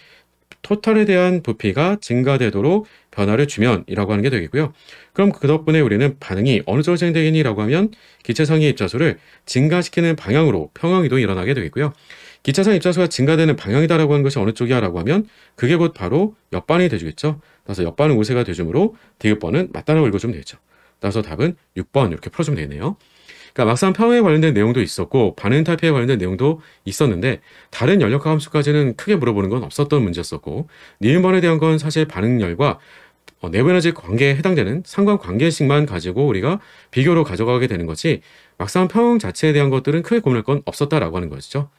토탈에 대한 부피가 증가되도록 변화를 주면이라고 하는 게 되겠고요. 그럼 그 덕분에 우리는 반응이 어느 쪽으로 진행되겠니라고 하면 기체상의 입자수를 증가시키는 방향으로 평형이동이 일어나게 되겠고요. 기체상 입자수가 증가되는 방향이다라고 하는 것이 어느 쪽이야 라고 하면 그게 곧 바로 옆반응이 되주겠죠. 따라서 옆반응 우세가 되주므로 디귿번은 맞다라고 읽어주면 되겠죠. 따라서 답은 6번 이렇게 풀어주면 되겠네요. 그러니까 막상 평형에 관련된 내용도 있었고 반응 탈피에 관련된 내용도 있었는데 다른 연력화 함수까지는 크게 물어보는 건 없었던 문제였었고 니은번에 대한 건 사실 반응열과 내부 에너지 관계에 해당되는 상관관계식만 가지고 우리가 비교로 가져가게 되는 거지 막상 평형 자체에 대한 것들은 크게 고민할 건 없었다라고 하는 것이죠.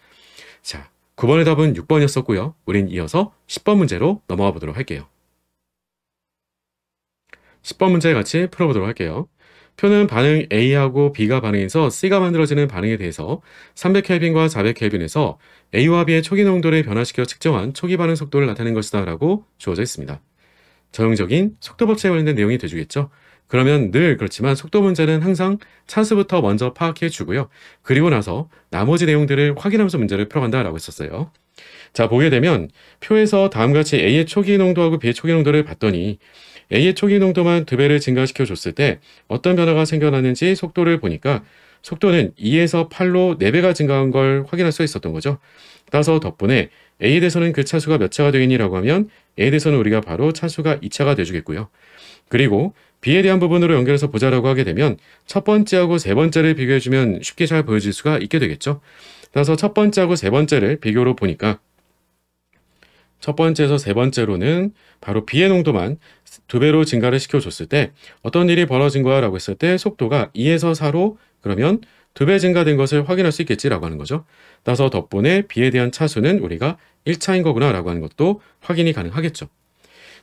자, 9번의 답은 6번이었었고요. 우린 이어서 10번 문제로 넘어가 보도록 할게요. 10번 문제 같이 풀어보도록 할게요. 표는 반응 A하고 B가 반응해서 C가 만들어지는 반응에 대해서 300켈빈과 400켈빈에서 A와 B의 초기 농도를 변화시켜 측정한 초기 반응 속도를 나타낸 것이다 라고 주어져 있습니다. 전형적인 속도 법칙에 관련된 내용이 되주겠죠. 그러면 늘 그렇지만 속도 문제는 항상 차수부터 먼저 파악해 주고요. 그리고 나서 나머지 내용들을 확인하면서 문제를 풀어간다 라고 했었어요. 자, 보게 되면 표에서 다음과 같이 A의 초기 농도하고 B의 초기 농도를 봤더니 A의 초기 농도만 2배를 증가시켜 줬을 때 어떤 변화가 생겨났는지 속도를 보니까 속도는 2에서 8로 4배가 증가한 걸 확인할 수 있었던 거죠. 따라서 덕분에 A에 대해서는 그 차수가 몇 차가 되겠니라고 하면 A에 대해서는 우리가 바로 차수가 2차가 돼주겠고요. 그리고 B에 대한 부분으로 연결해서 보자라고 하게 되면 첫 번째하고 세 번째를 비교해주면 쉽게 잘 보여질 수가 있게 되겠죠. 따라서 첫 번째하고 세 번째를 비교로 보니까 첫 번째에서 세 번째로는 바로 B의 농도만 2배로 증가를 시켜줬을 때 어떤 일이 벌어진 거야 라고 했을 때 속도가 2에서 4로 그러면 2배 증가된 것을 확인할 수 있겠지라고 하는 거죠. 따라서 덕분에 B에 대한 차수는 우리가 1차인 거구나 라고 하는 것도 확인이 가능하겠죠.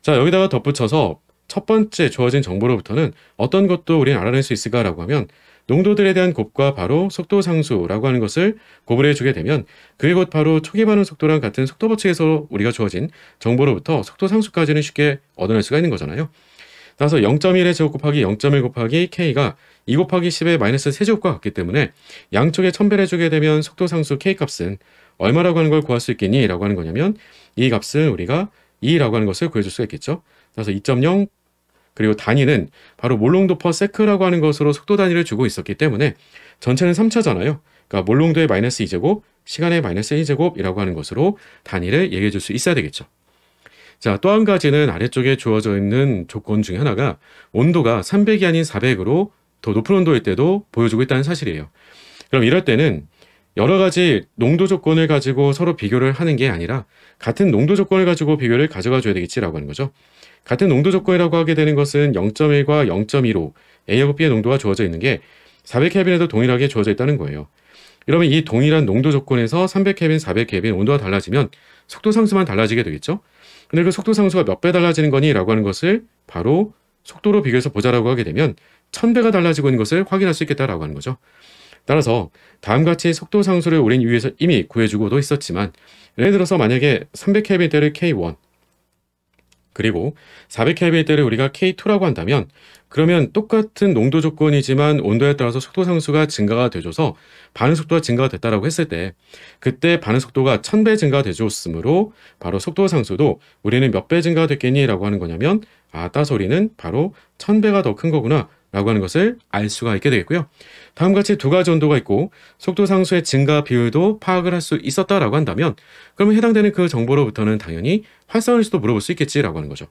자, 여기다가 덧붙여서 첫 번째 주어진 정보로부터는 어떤 것도 우리는 알아낼 수 있을까라고 하면 농도들에 대한 곱과 바로 속도 상수라고 하는 것을 곱을 해주게 되면 그게 곧 바로 초기 반응 속도랑 같은 속도 법칙에서 우리가 주어진 정보로부터 속도 상수까지는 쉽게 얻어낼 수가 있는 거잖아요. 따라서 0.1의 제곱 곱하기 0.1 곱하기 K가 2 곱하기 10의 마이너스 세제곱과 같기 때문에 양쪽에 1000배를 해주게 되면 속도 상수 K 값은 얼마라고 하는 걸 구할 수 있겠니? 라고 하는 거냐면 이 값은 우리가 2라고 하는 것을 구해줄 수가 있겠죠. 따라서 2.0 그리고 단위는 바로 몰농도 퍼 세크라고 하는 것으로 속도 단위를 주고 있었기 때문에 전체는 3차잖아요. 그러니까 몰농도의 마이너스 2제곱, 시간의 마이너스 1제곱이라고 하는 것으로 단위를 얘기해 줄 수 있어야 되겠죠. 자, 또 한 가지는 아래쪽에 주어져 있는 조건 중에 하나가 온도가 300이 아닌 400으로 더 높은 온도일 때도 보여주고 있다는 사실이에요. 그럼 이럴 때는 여러 가지 농도 조건을 가지고 서로 비교를 하는 게 아니라 같은 농도 조건을 가지고 비교를 가져가 줘야 되겠지라고 하는 거죠. 같은 농도 조건이라고 하게 되는 것은 0.1과 0.25 A하고 B의 농도가 주어져 있는 게 400켈빈에도 동일하게 주어져 있다는 거예요. 이러면 이 동일한 농도 조건에서 300켈빈, 400켈빈 온도가 달라지면 속도 상수만 달라지게 되겠죠. 근데 그 속도 상수가 몇 배 달라지는 거니? 라고 하는 것을 바로 속도로 비교해서 보자라고 하게 되면 1000배가 달라지고 있는 것을 확인할 수 있겠다라고 하는 거죠. 따라서 다음같이 속도 상수를 우린 위에서 이미 구해주고도 있었지만 예를 들어서 만약에 300켈빈대를 K1 그리고 400켈빈대를 우리가 K2라고 한다면 그러면 똑같은 농도 조건이지만 온도에 따라서 속도 상수가 증가가 돼줘서 반응 속도가 증가가 됐다라고 했을 때 그때 반응 속도가 1000배 증가가 돼줬으므로 바로 속도 상수도 우리는 몇 배 증가가 됐겠니? 라고 하는 거냐면 따라서 우리는 바로 1000배가 더 큰 거구나 라고 하는 것을 알 수가 있게 되겠고요. 다음같이 두 가지 온도가 있고 속도 상수의 증가 비율도 파악을 할 수 있었다라고 한다면 그러면 해당되는 그 정보로부터는 당연히 활성화에서도 물어볼 수 있겠지라고 하는 거죠.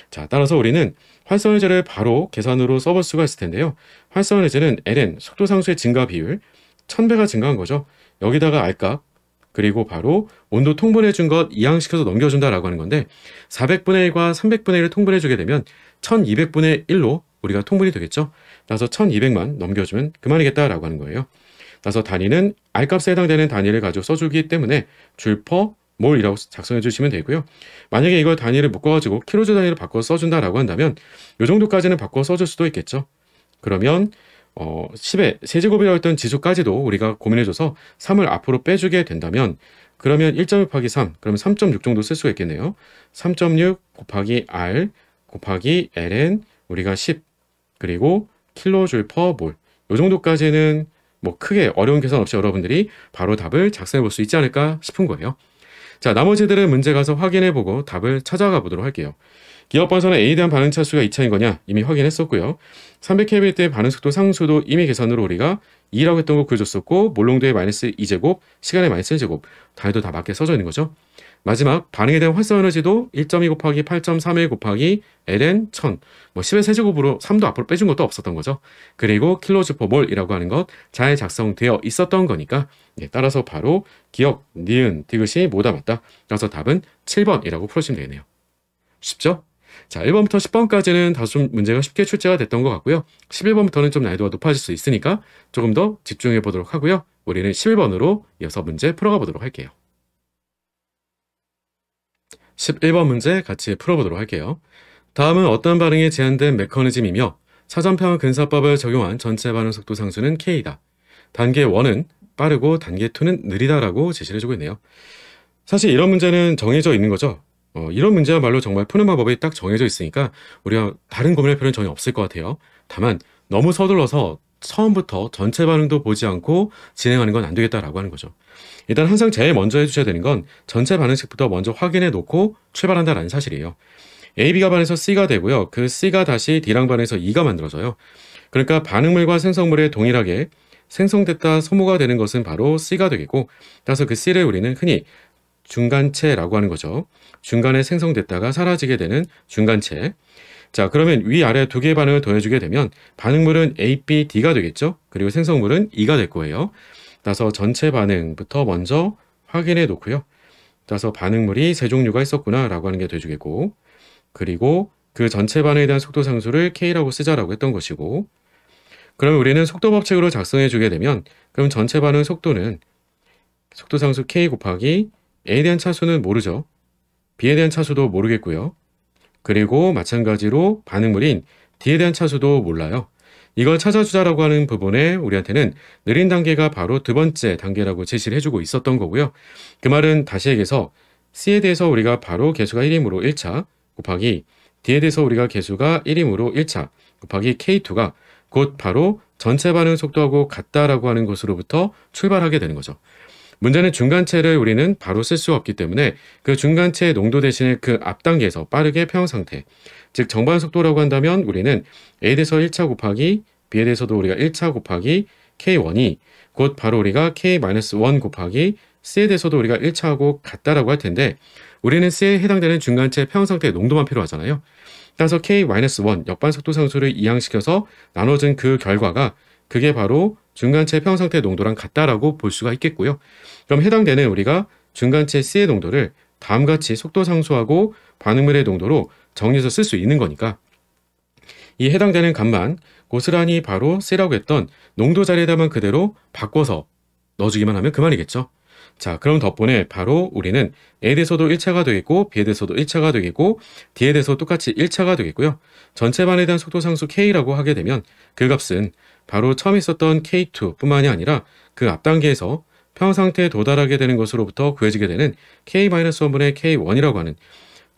자, 따라서 우리는 활성화제를 바로 계산으로 써볼 수가 있을 텐데요. 활성화제는 ln 속도 상수의 증가 비율 1000배가 증가한 거죠. 여기다가 R값 그리고 바로 온도 통분해 준 것 이항시켜서 넘겨준다라고 하는 건데 400분의 1과 300분의 1을 통분해 주게 되면 1200분의 1로 우리가 통분이 되겠죠. 따라서 1200만 넘겨주면 그만이겠다라고 하는 거예요. 따라서 단위는 R값에 해당되는 단위를 가지고 써주기 때문에 줄퍼 몰이라고 작성해 주시면 되고요. 만약에 이걸 단위를 묶어가지고 킬로주 단위로 바꿔 써준다라고 한다면 이 정도까지는 바꿔 써줄 수도 있겠죠. 그러면 10의 세제곱이라고 했던 지수까지도 우리가 고민해줘서 3을 앞으로 빼주게 된다면 그러면 1.1 곱하기 3, 그러면 3.6 정도 쓸 수가 있겠네요. 3.6 곱하기 R 곱하기 ln 우리가 10 그리고 킬로줄 퍼 몰. 이 정도까지는 뭐 크게 어려운 계산 없이 여러분들이 바로 답을 작성해 볼 수 있지 않을까 싶은 거예요. 자, 나머지들은 문제 가서 확인해보고 답을 찾아가 보도록 할게요. 기업번서는 A에 대한 반응 차수가 2차인 거냐 이미 확인했었고요. 300kb일 때 반응 속도 상수도 이미 계산으로 우리가 2라고 했던 거 구해줬었고 몰롱도의 마이너스 2제곱, 시간의 마이너스 1제곱 단위도 다 맞게 써져 있는 거죠. 마지막 반응에 대한 활성 에너지도 1.2 곱하기 8.31 곱하기 ln 1000 뭐 10의 세제곱으로 3도 앞으로 빼준 것도 없었던 거죠. 그리고 킬로주 퍼 몰이라고 하는 것 잘 작성되어 있었던 거니까 따라서 바로 기억, 니은, 디귿이 모두 맞다. 따라서 답은 7번이라고 풀어주시면 되겠네요. 쉽죠? 자, 1번부터 10번까지는 다소 좀 문제가 쉽게 출제가 됐던 것 같고요. 11번부터는 좀 난이도가 높아질 수 있으니까 조금 더 집중해 보도록 하고요. 우리는 11번으로 이어서 문제 풀어가 보도록 할게요. 11번 문제 같이 풀어보도록 할게요. 다음은 어떤 반응에 제한된 메커니즘이며 사전평 근사법을 적용한 전체 반응 속도 상수는 K다. 단계 1은 빠르고 단계 2는 느리다라고 제시를 해주고 있네요. 사실 이런 문제는 정해져 있는 거죠. 이런 문제야말로 정말 푸는 방법이 딱 정해져 있으니까 우리가 다른 고민할 필요는 전혀 없을 것 같아요. 다만 너무 서둘러서 처음부터 전체 반응도 보지 않고 진행하는 건 안 되겠다라고 하는 거죠. 일단 항상 제일 먼저 해주셔야 되는 건 전체 반응식부터 먼저 확인해 놓고 출발한다라는 사실이에요. A, B가 반해서 C가 되고요. 그 C가 다시 D랑 반해서 E가 만들어져요. 그러니까 반응물과 생성물에 동일하게 생성됐다 소모가 되는 것은 바로 C가 되겠고 따라서 그 C를 우리는 흔히 중간체라고 하는 거죠. 중간에 생성됐다가 사라지게 되는 중간체. 자, 그러면 위아래 두 개의 반응을 더해주게 되면 반응물은 A, B, D가 되겠죠. 그리고 생성물은 E가 될 거예요. 따라서 전체 반응부터 먼저 확인해 놓고요. 따라서 반응물이 세 종류가 있었구나 라고 하는 게 돼주겠고 그리고 그 전체 반응에 대한 속도 상수를 K라고 쓰자라고 했던 것이고 그러면 우리는 속도 법칙으로 작성해 주게 되면 그럼 전체 반응 속도는 속도 상수 K 곱하기 A에 대한 차수는 모르죠. B에 대한 차수도 모르겠고요. 그리고 마찬가지로 반응물인 D에 대한 차수도 몰라요. 이걸 찾아주자라고 하는 부분에 우리한테는 느린 단계가 바로 두 번째 단계라고 제시를 해주고 있었던 거고요. 그 말은 다시 얘기해서 C에 대해서 우리가 바로 개수가 1이므로 1차 곱하기 D에 대해서 우리가 개수가 1이므로 1차 곱하기 K2가 곧 바로 전체 반응 속도하고 같다라고 하는 것으로부터 출발하게 되는 거죠. 문제는 중간체를 우리는 바로 쓸 수가 없기 때문에 그 중간체의 농도 대신에 그 앞 단계에서 빠르게 평형 상태, 즉 정반 속도라고 한다면 우리는 A에 대해서 1차 곱하기 B에 대해서도 우리가 1차 곱하기 K1이 곧 바로 우리가 K-1 곱하기 C에 대해서도 우리가 1차하고 같다라고 할 텐데 우리는 C에 해당되는 중간체 평형 상태의 농도만 필요하잖아요. 따라서 K-1 역반 속도 상수를 이항시켜서 나눠준 그 결과가 그게 바로 중간체 평형 상태의 농도랑 같다라고 볼 수가 있겠고요. 그럼 해당되는 우리가 중간체 C의 농도를 다음과 같이 속도 상수하고 반응물의 농도로 정리해서 쓸 수 있는 거니까 이 해당되는 값만 고스란히 바로 C라고 했던 농도 자리에다만 그대로 바꿔서 넣어주기만 하면 그만이겠죠. 자, 그럼 덕분에 바로 우리는 A에 대해서도 1차가 되겠고 B에 대해서도 1차가 되겠고 D에 대해서 똑같이 1차가 되겠고요. 전체 반에 대한 속도 상수 K라고 하게 되면 그 값은 바로 처음 있었던 K2 뿐만이 아니라 그 앞 단계에서 평형 상태에 도달하게 되는 것으로부터 구해지게 되는 K-1분의 K1이라고 하는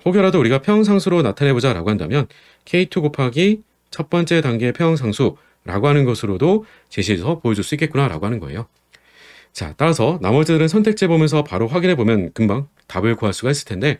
혹여라도 우리가 평형 상수로 나타내보자 라고 한다면 K2 곱하기 첫 번째 단계의 평형 상수라고 하는 것으로도 제시해서 보여줄 수 있겠구나 라고 하는 거예요. 자, 따라서 나머지들은 선택지 보면서 바로 확인해보면 금방 답을 구할 수가 있을 텐데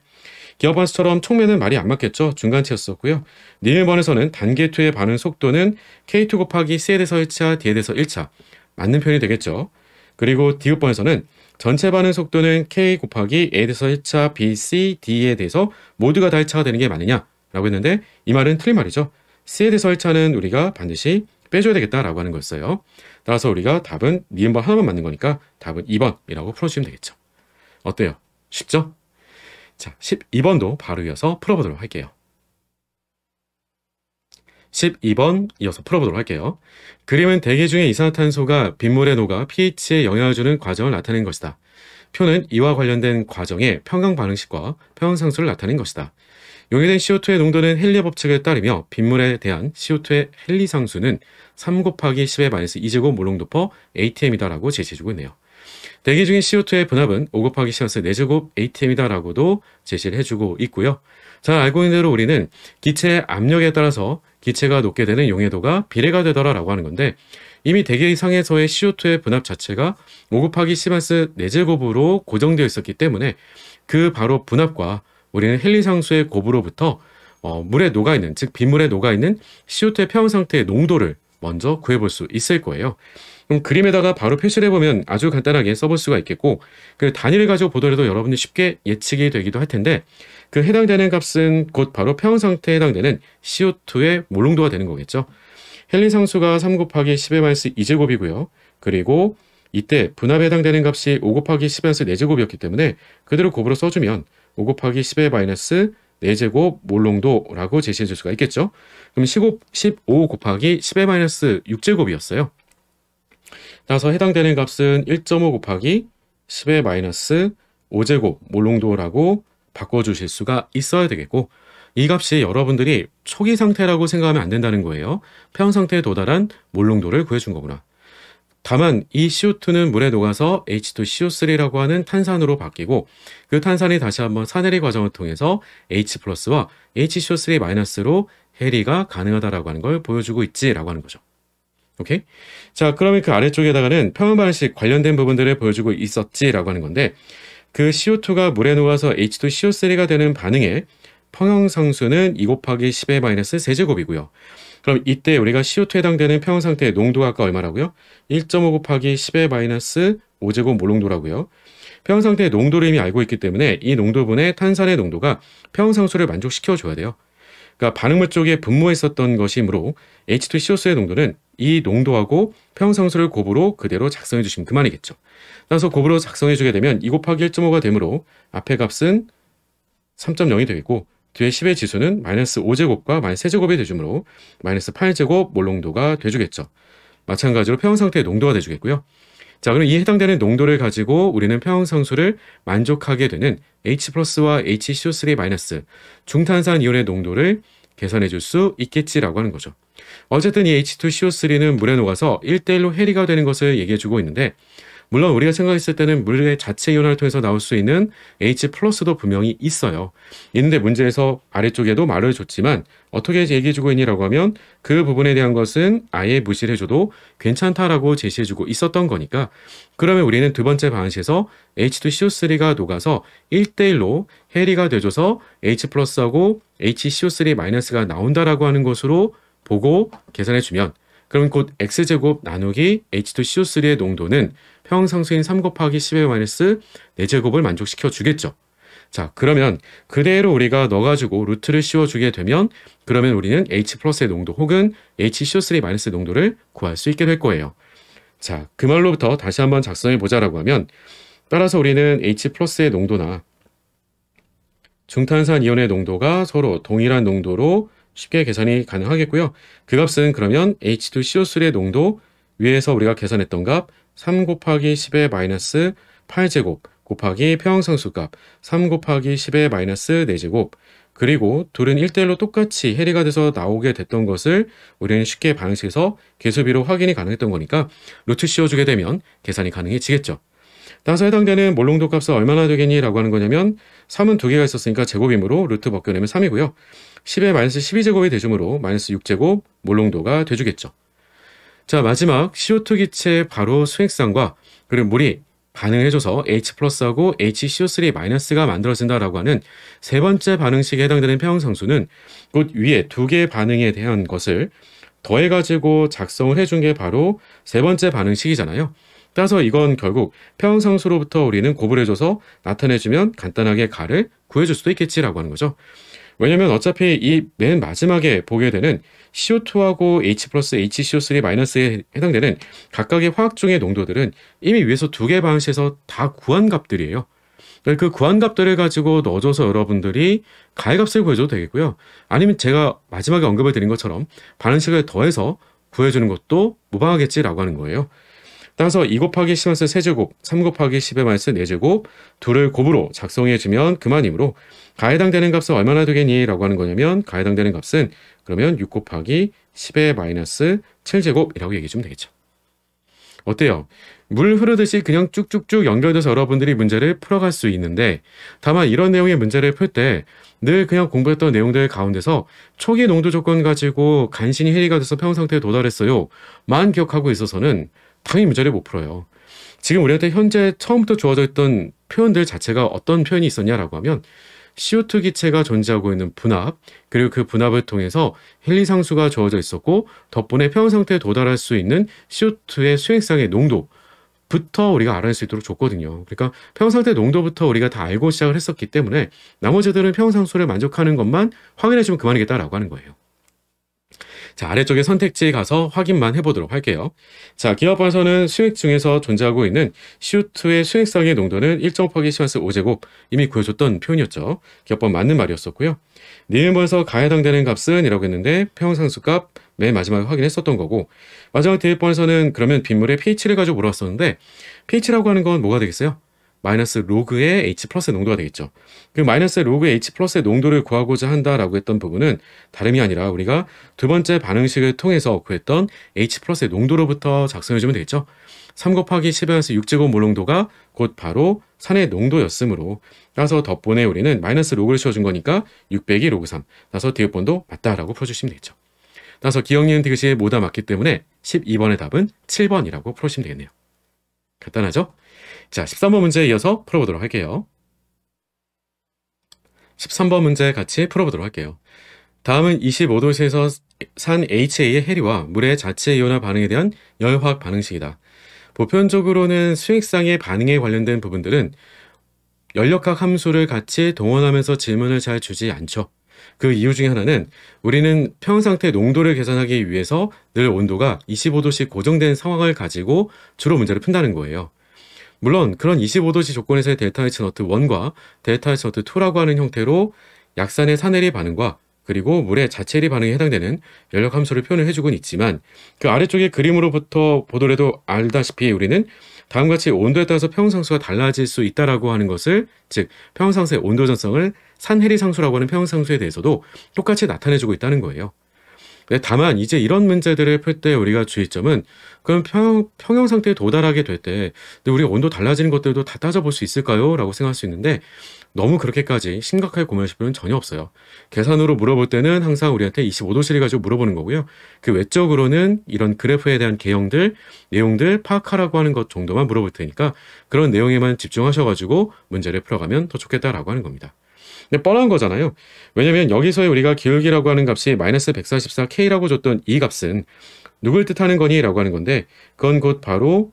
기업반수처럼 총매는 말이 안 맞겠죠. 중간체였었고요. 니은번에서는 단계 2의 반응 속도는 K2 곱하기 C에 대해서 1차, D에 대해서 1차 맞는 표현이 되겠죠. 그리고 디귿번에서는 전체 반응 속도는 K 곱하기 A에 대해서 1차, B, C, D에 대해서 모두가 다 1차가 되는 게 맞느냐라고 했는데 이 말은 틀린 말이죠. C에 대해서 1차는 우리가 반드시 빼줘야 되겠다라고 하는 거였어요. 따라서 우리가 답은 니은번 하나만 맞는 거니까 답은 2번이라고 풀어주시면 되겠죠. 어때요? 쉽죠? 자, 12번도 바로 이어서 풀어보도록 할게요. 12번 이어서 풀어보도록 할게요. 그림은 대기 중에 이산화탄소가 빗물에 녹아 pH에 영향을 주는 과정을 나타낸 것이다. 표는 이와 관련된 과정의 평형 반응식과 평형상수를 나타낸 것이다. 용해된 CO2의 농도는 헨리의 법칙을 따르며 빗물에 대한 CO2의 헨리 상수는 3 곱하기 10의 마이너스 2제곱 몰롱도 퍼 ATM이다라고 제시해주고 있네요. 대기 중인 CO2의 분압은 5 곱하기 10 4제곱 ATM이다라고도 제시를 해주고 있고요. 잘 알고 있는 대로 우리는 기체의 압력에 따라서 기체가 녹게 되는 용해도가 비례가 되더라라고 하는 건데, 이미 대기 상에서의 CO2의 분압 자체가 5 곱하기 10 4제곱으로 고정되어 있었기 때문에 그 바로 분압과 우리는 헨리 상수의 곱으로부터 물에 녹아있는, 즉 빗물에 녹아있는 CO2의 평형 상태의 농도를 먼저 구해볼 수 있을 거예요. 그럼 그림에다가 바로 표시를 해보면 아주 간단하게 써볼 수가 있겠고, 그 단위를 가지고 보더라도 여러분들이 쉽게 예측이 되기도 할 텐데, 그 해당되는 값은 곧 바로 평형 상태에 해당되는 CO2의 몰농도가 되는 거겠죠. 헨리 상수가 3 곱하기 10의 마이너스 2제곱이고요. 그리고 이때 분압에 해당되는 값이 5 곱하기 10의 마이너스 4제곱이었기 때문에 그대로 곱으로 써주면 5 곱하기 10의 마이너스 4제곱 몰농도라고 제시해 줄 수가 있겠죠. 그럼 15 곱하기 10의 마이너스 6제곱이었어요. 따라서 해당되는 값은 1.5 곱하기 10의 마이너스 5제곱 몰농도라고 바꿔주실 수가 있어야 되겠고, 이 값이 여러분들이 초기 상태라고 생각하면 안 된다는 거예요. 평형 상태에 도달한 몰농도를 구해준 거구나. 다만 이 CO2는 물에 녹아서 H2CO3라고 하는 탄산으로 바뀌고, 그 탄산이 다시 한번 산해리 과정을 통해서 H+와 HCO3-로 해리가 가능하다라고 하는 걸 보여주고 있지라고 하는 거죠. 오케이? 자, 그러면 그 아래쪽에다가는 평형 반응식 관련된 부분들을 보여주고 있었지라고 하는 건데, 그 CO2가 물에 녹아서 H2CO3가 되는 반응의 평형상수는 2 곱하기 10의 마이너스 3제곱이고요. 그럼 이때 우리가 CO2에 해당되는 평형 상태의 농도가 아까 얼마라고요? 1.5 곱하기 10의 마이너스 5제곱 몰농도라고요. 평형 상태의 농도를 이미 알고 있기 때문에 이 농도분의 탄산의 농도가 평형상수를 만족시켜줘야 돼요. 그러니까 반응물 쪽에 분모했었던 것이므로 H2CO2의 농도는 이 농도하고 평형상수를 곱으로 그대로 작성해 주시면 그만이겠죠. 따라서 곱으로 작성해 주게 되면 2 곱하기 1.5가 되므로 앞에 값은 3.0이 되겠고, 뒤에 10의 지수는 마이너스 5제곱과 마이너스 3제곱이 되주므로 마이너스 8제곱 몰농도가 돼주겠죠. 마찬가지로 평형상태의 농도가 돼주겠고요. 자, 그럼 이 해당되는 농도를 가지고 우리는 평형상수를 만족하게 되는 H+와 HCO3- 중탄산 이온의 농도를 계산해 줄 수 있겠지라고 하는 거죠. 어쨌든 이 H2CO3는 물에 녹아서 1대1로 해리가 되는 것을 얘기해 주고 있는데, 물론 우리가 생각했을 때는 물의 자체 이온화를 통해서 나올 수 있는 H+도 분명히 있어요. 있는데 문제에서 아래쪽에도 말을 줬지만 어떻게 얘기해주고 있니라고 하면 그 부분에 대한 것은 아예 무시를 해줘도 괜찮다라고 제시해주고 있었던 거니까, 그러면 우리는 두 번째 방식에서 H2CO3가 녹아서 1대1로 해리가 돼줘서 H+하고 HCO3-가 나온다라고 하는 것으로 보고 계산해주면, 그럼 곧 X제곱 나누기 H2CO3의 농도는 평형상수인 3 곱하기 10의 마이너스 4제곱을 만족시켜 주겠죠. 자, 그러면 그대로 우리가 넣어가지고 루트를 씌워주게 되면, 그러면 우리는 H+의 농도 혹은 HCO3- 농도를 구할 수 있게 될 거예요. 자, 그 말로부터 다시 한번 작성해 보자라고 하면, 따라서 우리는 H+의 농도나 중탄산 이온의 농도가 서로 동일한 농도로 쉽게 계산이 가능하겠고요. 그 값은 그러면 H2CO3의 농도 위에서 우리가 계산했던 값 3 곱하기 10의 마이너스 8제곱 곱하기 평형상수 값 3 곱하기 10의 마이너스 4제곱, 그리고 둘은 1대1로 똑같이 해리가 돼서 나오게 됐던 것을 우리는 쉽게 방식에서 계수비로 확인이 가능했던 거니까 루트 씌워주게 되면 계산이 가능해지겠죠. 따라서 해당되는 몰농도 값은 얼마나 되겠니? 라고 하는 거냐면 3은 두 개가 있었으니까 제곱이므로 루트 벗겨내면 3이고요. 10의 마이너스 12제곱이 되주므로 마이너스 6제곱 몰농도가 돼주겠죠. 자, 마지막 CO2 기체의 바로 수액상과 그리고 물이 반응해줘서 H+하고 HCO3- 만들어진다라고 하는 세 번째 반응식에 해당되는 평형상수는 곧 위에 두 개의 반응에 대한 것을 더해가지고 작성을 해준 게 바로 세 번째 반응식이잖아요. 따라서 이건 결국 평형상수로부터 우리는 곱을 해줘서 나타내주면 간단하게 가를 구해줄 수도 있겠지라고 하는 거죠. 왜냐면 어차피 이 맨 마지막에 보게 되는 CO2하고 H+, HCO3- 해당되는 각각의 화학중의 농도들은 이미 위에서 두 개 방식에서 다 구한 값들이에요. 그 구한값들을 가지고 넣어줘서 여러분들이 가해값을 구해줘도 되겠고요. 아니면 제가 마지막에 언급을 드린 것처럼 반응식을 더해서 구해주는 것도 무방하겠지라고 하는 거예요. 따라서 2 곱하기 10 세제곱, 3 곱하기 10의 마이너스 4제곱, 둘을 곱으로 작성해주면 그만이므로 가해당되는 값은 얼마나 되겠니? 라고 하는 거냐면 가해당되는 값은 그러면 6 곱하기 10의 마이너스 7제곱이라고 얘기해주면 되겠죠. 어때요? 물 흐르듯이 그냥 쭉쭉쭉 연결돼서 여러분들이 문제를 풀어갈 수 있는데 다만 이런 내용의 문제를 풀 때 늘 그냥 공부했던 내용들 가운데서 초기 농도 조건 가지고 간신히 해리가 돼서 평상태에 도달했어요 만 기억하고 있어서는 당연히 문제를 못 풀어요. 지금 우리한테 현재 처음부터 주어져 있던 표현들 자체가 어떤 표현이 있었냐라고 하면 CO2 기체가 존재하고 있는 분압, 그리고 그 분압을 통해서 헬리상수가 주어져 있었고 덕분에 평상태에 도달할 수 있는 CO2의 수행성의 농도부터 우리가 알아낼 수 있도록 줬거든요. 그러니까 평상태 농도부터 우리가 다 알고 시작을 했었기 때문에 나머지들은 평상수를 만족하는 것만 확인해주면 그만이겠다라고 하는 거예요. 자, 아래쪽에 선택지에 가서 확인만 해보도록 할게요. 자, 기업번에서는 수액 중에서 존재하고 있는 CO2의 수액성의 농도는 1.5 곱하기 10 5제곱 이미 구해줬던 표현이었죠. 기업번 맞는 말이었었고요. 니은번에서 가해당되는 값은 이라고 했는데 평상수값 맨 마지막에 확인했었던 거고 마지막 디귿번에서는 그러면 빗물의 pH를 가지고 물어봤었는데 pH라고 하는 건 뭐가 되겠어요? 마이너스 로그의 H 플러스의 농도가 되겠죠. 그 마이너스 로그의 H 플러스의 농도를 구하고자 한다라고 했던 부분은 다름이 아니라 우리가 두 번째 반응식을 통해서 구했던 H 플러스의 농도로부터 작성해주면 되겠죠. 3 곱하기 10의 6제곱 몰농도가 곧 바로 산의 농도였으므로 따라서 덕분에 우리는 마이너스 로그를 씌워준 거니까 6 빼기 로그 3 따라서 디귿번도 맞다라고 풀어주시면 되겠죠. 따라서 기억, 니은, 디귿이 모두 맞기 때문에 12번의 답은 7번이라고 풀어주시면 되겠네요. 간단하죠? 자, 13번 문제에 이어서 풀어보도록 할게요. 13번 문제 같이 풀어보도록 할게요. 다음은 25도씨에서 산 HA의 해리와 물의 자체 이온화 반응에 대한 열화학 반응식이다. 보편적으로는 수액상의 반응에 관련된 부분들은 연력학 함수를 같이 동원하면서 질문을 잘 주지 않죠. 그 이유 중에 하나는 우리는 평상태 농도를 계산하기 위해서 늘 온도가 25도씩 고정된 상황을 가지고 주로 문제를 푼다는 거예요. 물론 그런 25도씨 조건에서의 델타 H 너트 1과 델타 H 너트 2라고 하는 형태로 약산의 산해리 반응과 그리고 물의 자체리 반응에 해당되는 연력 함수를 표현을 해주곤 있지만 그 아래쪽의 그림으로부터 보더라도 알다시피 우리는 다음과 같이 온도에 따라서 평형상수가 달라질 수 있다라고 하는 것을 즉 평형상수의 온도 전성을 산해리 상수라고 하는 평형상수에 대해서도 똑같이 나타내주고 있다는 거예요. 다만 이제 이런 문제들을 풀 때 우리가 주의점은 그럼 평형 상태에 도달하게 될 때 우리 온도 달라지는 것들도 다 따져볼 수 있을까요? 라고 생각할 수 있는데 너무 그렇게까지 심각하게 고민하실 필요는 전혀 없어요. 계산으로 물어볼 때는 항상 우리한테 25도씨를 가지고 물어보는 거고요. 그 외적으로는 이런 그래프에 대한 개형들, 내용들 파악하라고 하는 것 정도만 물어볼 테니까 그런 내용에만 집중하셔가지고 문제를 풀어가면 더 좋겠다라고 하는 겁니다. 근데 뻔한 거잖아요. 왜냐면 여기서의 우리가 기울기라고 하는 값이 마이너스 144K라고 줬던 이 값은 누굴 뜻하는 거니? 라고 하는 건데 그건 곧 바로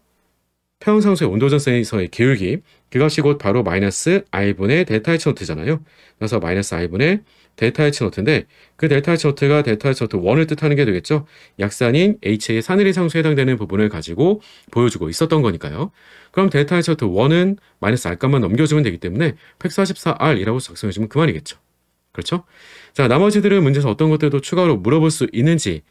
평형상수의 온도전선에서의 기울기 그 값이 곧 바로 마이너스 I분의 델타 H 노트잖아요. 그래서 마이너스 I분의 델타 H 노트인데 그 델타 H 노트가 델타 H 노트 1을 뜻하는 게 되겠죠. 약산인 HA의 산해리 상수에 해당되는 부분을 가지고 보여주고 있었던 거니까요. 그럼 델타 H 노트 1은 마이너스 R값만 넘겨주면 되기 때문에 144R이라고 작성해주면 그만이겠죠. 그렇죠? 자, 나머지들은 문제에서 어떤 것들도 추가로 물어볼 수 있는지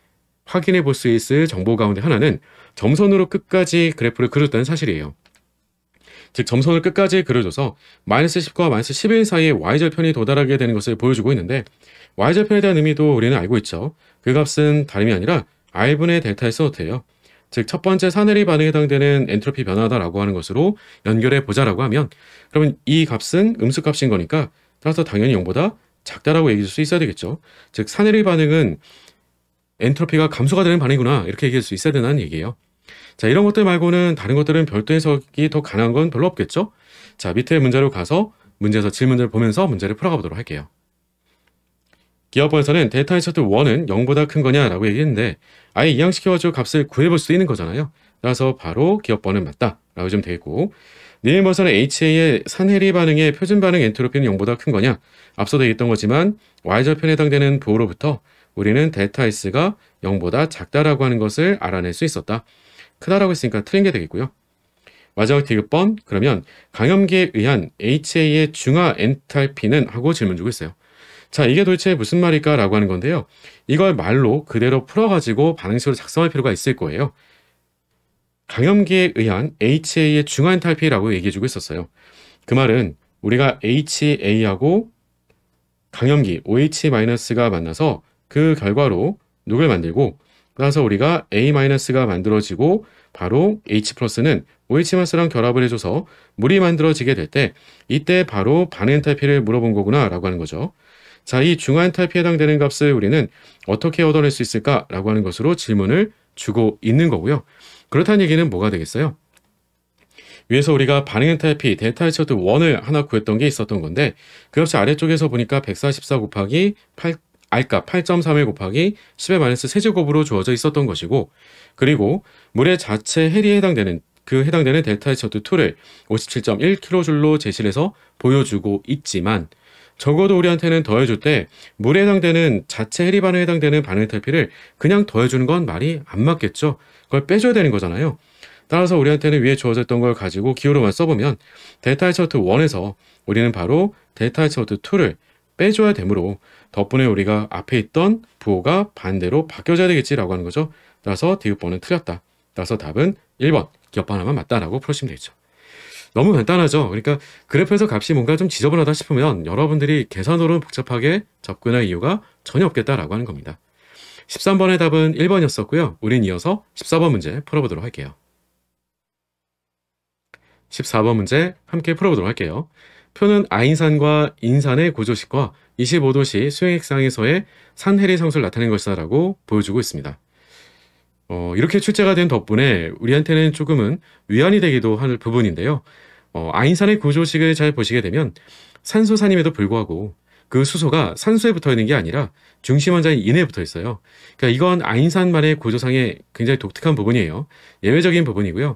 확인해 볼 수 있을 정보 가운데 하나는 점선으로 끝까지 그래프를 그렸다는 사실이에요. 즉 점선을 끝까지 그려줘서 마이너스 10과 마이너스 11 사이에 y절편이 도달하게 되는 것을 보여주고 있는데 y절편에 대한 의미도 우리는 알고 있죠. 그 값은 다름이 아니라 R분의 델타 S 노트예요. 즉 첫 번째 산해리 반응에 해당되는 엔트로피 변화다라고 하는 것으로 연결해 보자라고 하면 그러면 이 값은 음수값인 거니까 따라서 당연히 0보다 작다라고 얘기할 수 있어야 되겠죠. 즉 산해리 반응은 엔트로피가 감소가 되는 반응이구나 이렇게 얘기할 수 있어야 된다는 얘기예요. 자, 이런 것들 말고는 다른 것들은 별도 해석이 더 가능한 건 별로 없겠죠. 자, 밑에 문제로 가서 문제에서 질문을 보면서 문제를 풀어가 보도록 할게요. 기업번에서는 델타 H 노트 1은 0보다 큰 거냐라고 얘기했는데 아예 이항시켜가지고 값을 구해볼 수 있는 거잖아요. 따라서 바로 기업번은 맞다 라고 좀 되고 니은번에서는 HA의 산해리 반응의 표준 반응 엔트로피는 0보다 큰 거냐 앞서도 얘기했던 거지만 Y절편에 해당되는 부호로부터 우리는 델타 S가 0보다 작다라고 하는 것을 알아낼 수 있었다. 크다라고 했으니까 틀린 게 되겠고요. 마지막 디귿번 그러면 강염기에 의한 HA의 중화 엔탈피는 하고 질문 주고 있어요. 자, 이게 도대체 무슨 말일까 라고 하는 건데요. 이걸 말로 그대로 풀어가지고 반응식으로 작성할 필요가 있을 거예요. 강염기에 의한 HA의 중화 엔탈피라고 얘기해주고 있었어요. 그 말은 우리가 HA하고 강염기 OH-가 만나서 그 결과로 누굴 만들고 따라서 우리가 A-가 만들어지고 바로 H+는 OH-랑 결합을 해줘서 물이 만들어지게 될 때 이때 바로 반응 엔탈피를 물어본 거구나 라고 하는 거죠. 자, 이 중화 엔탈피에 해당되는 값을 우리는 어떻게 얻어낼 수 있을까 라고 하는 것으로 질문을 주고 있는 거고요. 그렇다는 얘기는 뭐가 되겠어요? 위에서 우리가 반응 엔탈피 델타 H+1을 하나 구했던 게 있었던 건데 그 값이 아래쪽에서 보니까 144 곱하기 8, R값 8.31 곱하기 10의 마이너스 세제곱으로 주어져 있었던 것이고 그리고 물의 자체 해리에 해당되는 델타 H+2를 57.1kJ로 제시를 해서 보여주고 있지만 적어도 우리한테는 더해줄 때 물에 해당되는 자체 해리 반응에 해당되는 반응 엔탈피를 그냥 더해주는 건 말이 안 맞겠죠. 그걸 빼줘야 되는 거잖아요. 따라서 우리한테는 위에 주어졌던 걸 가지고 기호로만 써보면 델타 H+1에서 우리는 바로 델타 H+2를 빼줘야 되므로 덕분에 우리가 앞에 있던 부호가 반대로 바뀌어져야 되겠지라고 하는 거죠. 따라서 디귿번은 틀렸다. 따라서 답은 1번 기억번 하나만 맞다라고 풀으시면 되겠죠. 너무 간단하죠. 그러니까 그래프에서 값이 뭔가 좀 지저분하다 싶으면 여러분들이 계산으로 복잡하게 접근할 이유가 전혀 없겠다라고 하는 겁니다. 13번의 답은 1번이었었고요. 우린 이어서 14번 문제 풀어보도록 할게요. 14번 문제 함께 풀어보도록 할게요. 표는 아인산과 인산의 고조식과 25도씨 수행액상에서의 산해리 상수를 나타낸 것이다 라고 보여주고 있습니다. 이렇게 출제가 된 덕분에 우리한테는 조금은 위안이 되기도 할 부분인데요. 아인산의 고조식을 잘 보시게 되면 산소산임에도 불구하고 그 수소가 산소에 붙어 있는 게 아니라 중심 원자인 인에 붙어 있어요. 그러니까 이건 아인산만의 고조상의 굉장히 독특한 부분이에요. 예외적인 부분이고요.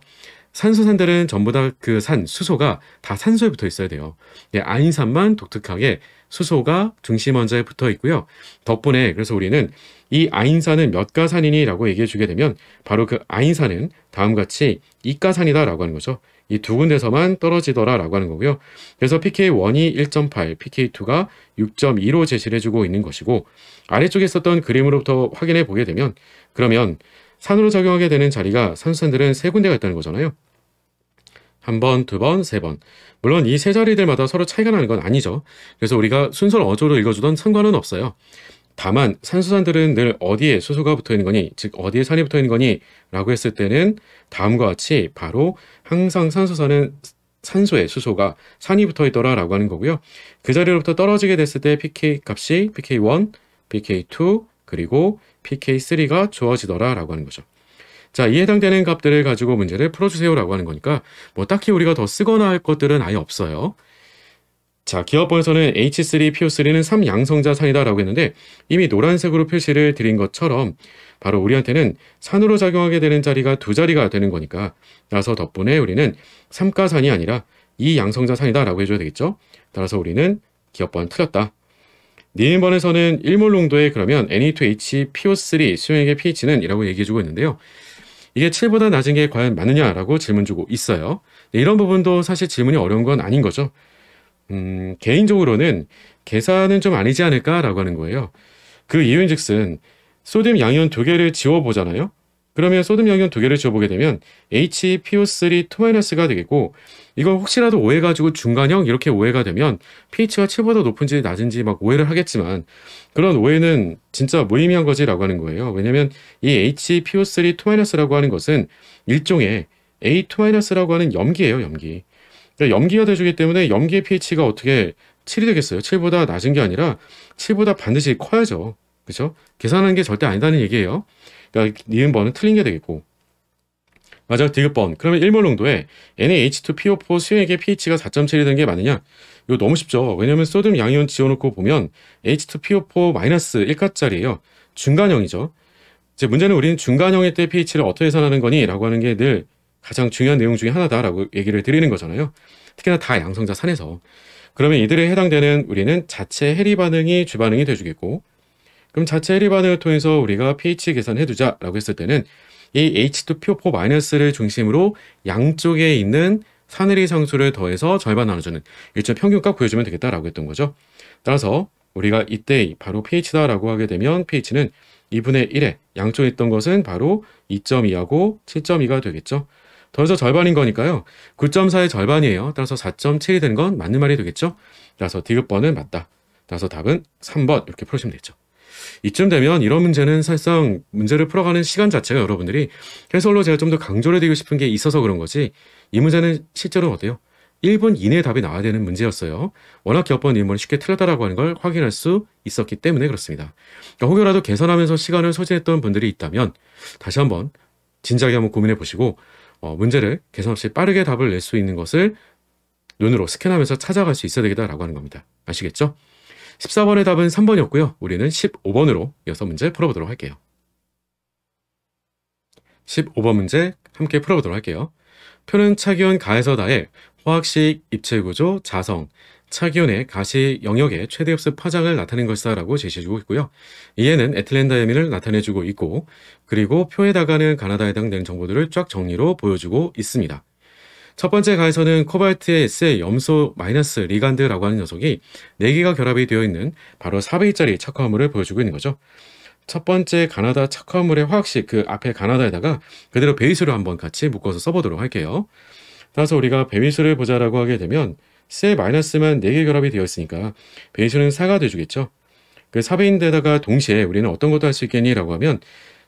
산소산들은 전부 다 그 수소가 다 산소에 붙어 있어야 돼요. 아인산만 독특하게 수소가 중심 원자에 붙어 있고요. 덕분에 그래서 우리는 이 아인산은 몇 가산이니 라고 얘기해 주게 되면 바로 그 아인산은 다음과 같이 이가산이다 라고 하는 거죠. 이 두 군데서만 떨어지더라 라고 하는 거고요. 그래서 pK1이 1.8, pK2가 6.2로 제시를 해주고 있는 것이고 아래쪽에 있었던 그림으로부터 확인해 보게 되면 그러면 산으로 작용하게 되는 자리가 산소산들은 세 군데가 있다는 거잖아요. 한 번, 두 번, 세 번. 물론 이 세 자리들마다 서로 차이가 나는 건 아니죠. 그래서 우리가 순서를 어조로 읽어주던 상관은 없어요. 다만 산소산들은 늘 어디에 수소가 붙어 있는 거니, 즉 어디에 산이 붙어 있는 거니 라고 했을 때는 다음과 같이 바로 항상 산소산은 산소에 수소가 산이 붙어 있더라 라고 하는 거고요. 그 자리로부터 떨어지게 됐을 때 pK 값이 pK1, pK2, 그리고 pK3가 주어지더라 라고 하는 거죠. 자, 이 해당되는 값들을 가지고 문제를 풀어주세요 라고 하는 거니까 뭐 딱히 우리가 더 쓰거나 할 것들은 아예 없어요. 자, 기업번에서는 H3PO3는 3양성자산이다 라고 했는데 이미 노란색으로 표시를 드린 것처럼 바로 우리한테는 산으로 작용하게 되는 자리가 두 자리가 되는 거니까 따라서 덕분에 우리는 3가산이 아니라 2양성자산이다 라고 해줘야 되겠죠. 따라서 우리는 기업번 틀렸다. 니은번에서는 1몰 농도에 그러면 Na2HPO3 수용액의 pH는 이라고 얘기해주고 있는데요. 이게 7보다 낮은 게 과연 맞느냐라고 질문 주고 있어요. 이런 부분도 사실 질문이 어려운 건 아닌 거죠. 개인적으로는 계산은 좀 아니지 않을까라고 하는 거예요. 그 이유인즉슨 소듐 양이온 두 개를 지워보잖아요. 그러면 소듐 양이온 두 개를 지워보게 되면 HPO3 2-가 되겠고 이걸 혹시라도 오해가지고 중간형 이렇게 오해가 되면 pH가 7보다 높은지 낮은지 막 오해를 하겠지만 그런 오해는 진짜 무의미한 거지라고 하는 거예요. 왜냐면 이 HPO3 2-라고 하는 것은 일종의 A2-라고 하는 염기예요. 염기. 그러니까 염기가 돼주기 때문에 염기의 pH가 어떻게 7이 되겠어요. 7보다 낮은 게 아니라 7보다 반드시 커야죠. 그렇죠? 계산하는 게 절대 아니다는 얘기예요. 그러니까 니은번은 틀린 게 되겠고 마지막 디귿번 그러면 1몰 농도에 NaH2PO4 수용액의 pH가 4.7이 되는 게 맞느냐? 이거 너무 쉽죠. 왜냐면 소듐 양이온 지워놓고 보면 H2PO4-1가짜리예요. 중간형이죠. 이제 문제는 우리는 중간형일 때 pH를 어떻게 계산하는 거니? 라고 하는 게 늘 가장 중요한 내용 중에 하나다라고 얘기를 드리는 거잖아요. 특히나 다 양성자 산에서. 그러면 이들에 해당되는 우리는 자체 해리 반응이 주반응이 돼주겠고 그럼 자체 해리 반응을 통해서 우리가 pH 계산해두자 라고 했을 때는 이 H2PO4-를 중심으로 양쪽에 있는 산의리 상수를 더해서 절반 나눠주는 일종의 평균값 구해주면 되겠다라고 했던 거죠. 따라서 우리가 이때 바로 pH다라고 하게 되면 pH는 2분의 1에 양쪽에 있던 것은 바로 2.2하고 7.2가 되겠죠. 더해서 절반인 거니까요. 9.4의 절반이에요. 따라서 4.7이 되는 건 맞는 말이 되겠죠. 따라서 디귿번은 맞다. 따라서 답은 3번 이렇게 풀으시면 되죠. 이쯤 되면 이런 문제는 사실상 문제를 풀어가는 시간 자체가 여러분들이 해설로 제가 좀 더 강조를 드리고 싶은 게 있어서 그런 거지, 이 문제는 실제로는 어때요? 1분 이내에 답이 나와야 되는 문제였어요. 워낙 몇 번 1번이 쉽게 틀렸다라고 하는 걸 확인할 수 있었기 때문에 그렇습니다. 그러니까 혹여라도 계산하면서 시간을 소진했던 분들이 있다면 다시 한번 진지하게 한번 고민해 보시고 문제를 계산 없이 빠르게 답을 낼 수 있는 것을 눈으로 스캔하면서 찾아갈 수 있어야 되겠다라고 하는 겁니다. 아시겠죠? 14번의 답은 3번이었고요. 우리는 15번으로 이어서 문제 풀어보도록 할게요. 15번 문제 함께 풀어보도록 할게요. 표는 차기온 가에서 다해 화학식 입체구조 자성 차기온의 가시 영역의 최대 흡수 파장을 나타낸 것이다 라고 제시해주고 있고요. 이에는 에틸렌다이amin을 나타내주고 있고, 그리고 표에다가는 가나다에 해당되는 정보들을 쫙 정리로 보여주고 있습니다. 첫 번째 가에서는 코발트의 S의 염소 마이너스 리간드라고 하는 녀석이 4개가 결합이 되어 있는 바로 4배짜리 착화물을 보여주고 있는 거죠. 첫 번째 가나다 착화물의 화학식, 그 앞에 가나다에다가 그대로 베이스를 한번 같이 묶어서 써보도록 할게요. 따라서 우리가 베이스를 보자라고 하게 되면 C의 마이너스만 4개 결합이 되어 있으니까 베이스는 4가 돼주겠죠. 그 4배인데다가 동시에 우리는 어떤 것도 할 수 있겠니? 라고 하면